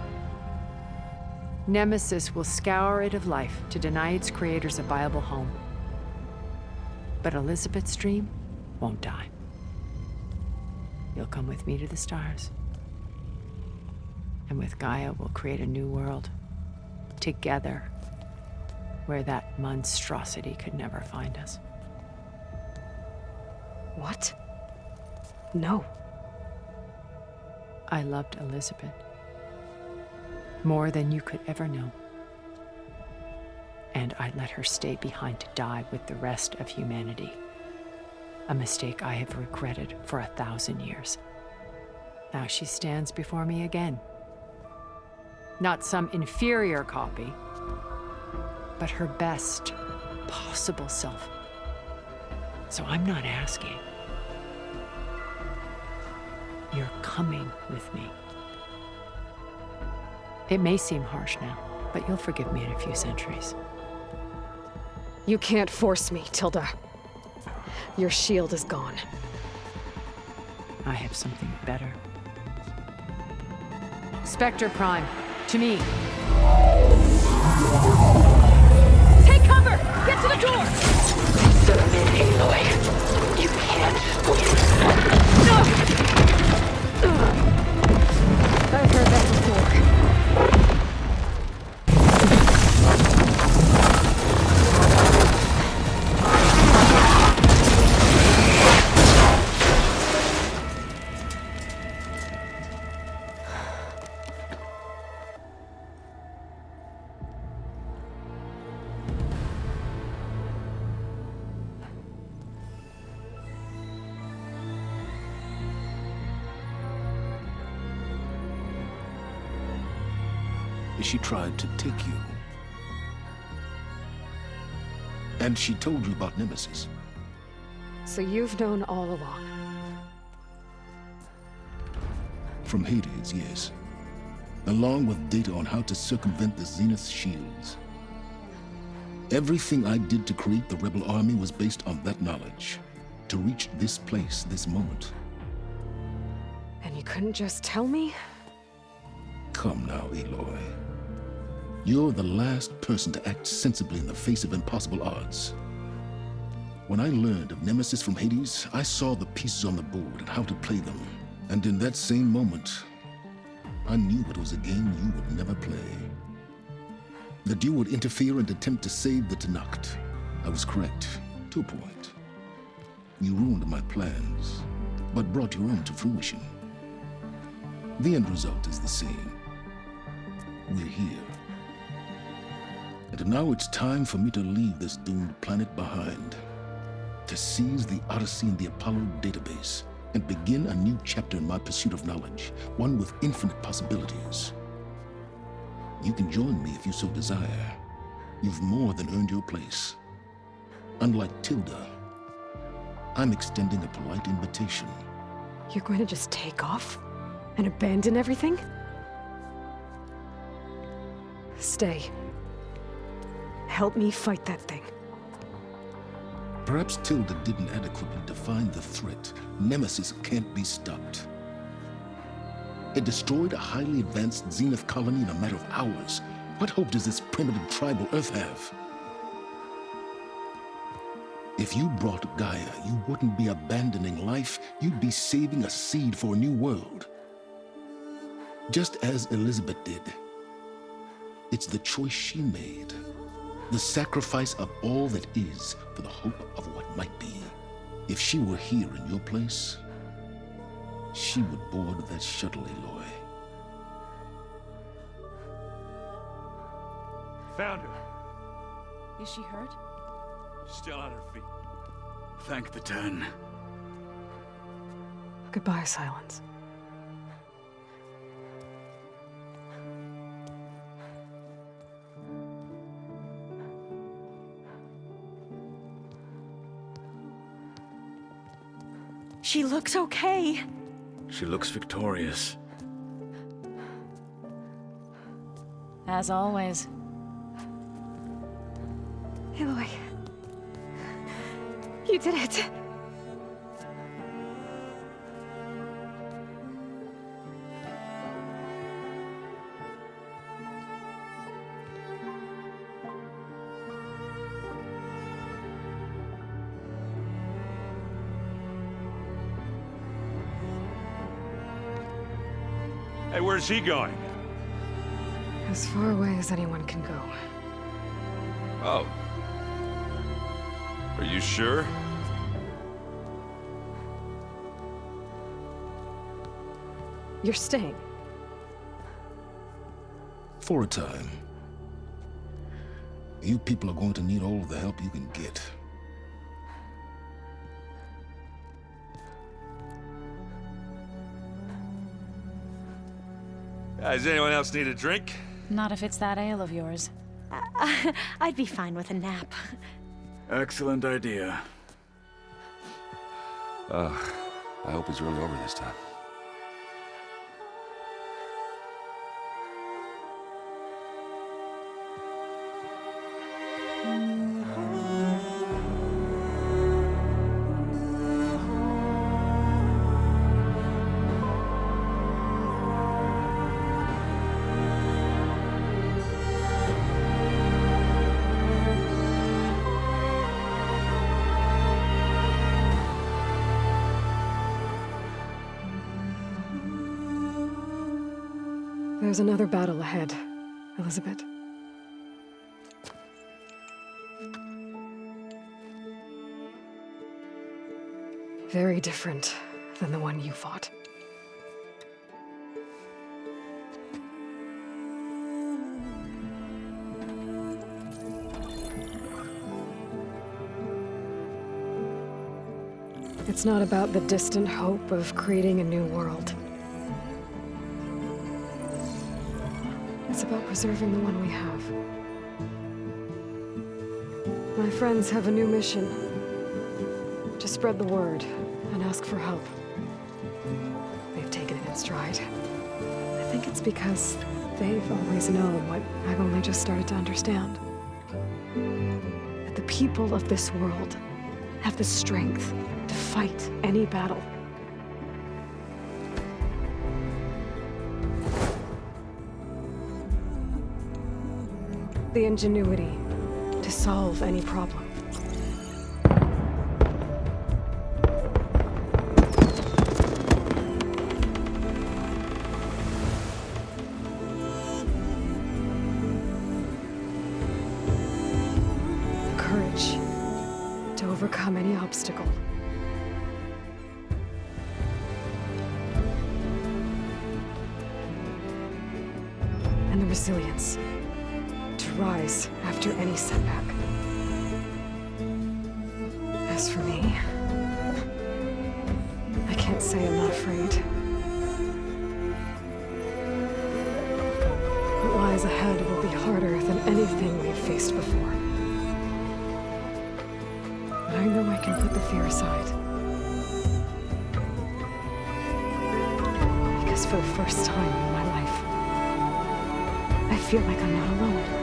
Nemesis will scour it of life to deny its creators a viable home. But Elizabeth's dream won't die. You'll come with me to the stars. And with Gaia, we'll create a new world. Together. Where that monstrosity could never find us. What? No. I loved Elizabeth. More than you could ever know. And I let her stay behind to die with the rest of humanity. A mistake I have regretted for 1,000 years. Now she stands before me again. Not some inferior copy, but her best possible self. So I'm not asking. You're coming with me. It may seem harsh now, but you'll forgive me in a few centuries. You can't force me, Tilda. Your shield is gone. I have something better. Spectre Prime, to me. Take cover! Get to the door! Submit, Aloy. You can't win. I've heard that before. She tried to take you. And she told you about Nemesis. So you've known all along. From Hades, yes. Along with data on how to circumvent the Zenith shields. Everything I did to create the Rebel Army was based on that knowledge. To reach this place, this moment. And you couldn't just tell me? Come now, Aloy. You're the last person to act sensibly in the face of impossible odds. When I learned of Nemesis from Hades, I saw the pieces on the board and how to play them. And in that same moment, I knew it was a game you would never play. That you would interfere and attempt to save the Tenakth. I was correct, to a point. You ruined my plans, but brought your own to fruition. The end result is the same. We're here. And now it's time for me to leave this doomed planet behind. To seize the Odyssey and the Apollo database, and begin a new chapter in my pursuit of knowledge, one with infinite possibilities. You can join me if you so desire. You've more than earned your place. Unlike Tilda, I'm extending a polite invitation. You're going to just take off? And abandon everything? Stay. Help me fight that thing. Perhaps Tilda didn't adequately define the threat. Nemesis can't be stopped. It destroyed a highly advanced Zenith colony in a matter of hours. What hope does this primitive tribal Earth have? If you brought Gaia, you wouldn't be abandoning life, you'd be saving a seed for a new world. Just as Elizabeth did. It's the choice she made. The sacrifice of all that is for the hope of what might be. If she were here in your place, she would board that shuttle, Aloy. Found her. Is she hurt? Still on her feet. Thank the Ten. Goodbye, Silence. She looks okay. She looks victorious. As always. Aloy. You did it. Hey, where's he going? As far away as anyone can go. Oh. Are you sure? You're staying. For a time. You people are going to need all the help you can get. Does anyone else need a drink? Not if it's that ale of yours. I'd be fine with a nap. Excellent idea. I hope it's really over this time. There's another battle ahead, Elizabeth. Very different than the one you fought. It's not about the distant hope of creating a new world. It's about preserving the one we have. My friends have a new mission. To spread the word and ask for help. They've taken it in stride. I think it's because they've always known what I've only just started to understand. That the people of this world have the strength to fight any battle. The ingenuity to solve any problem. The courage to overcome any obstacle. And the resilience to rise after any setback. As for me, I can't say I'm not afraid. What lies ahead will be harder than anything we've faced before. But I know I can put the fear aside. Because for the first time in my life, I feel like I'm not alone.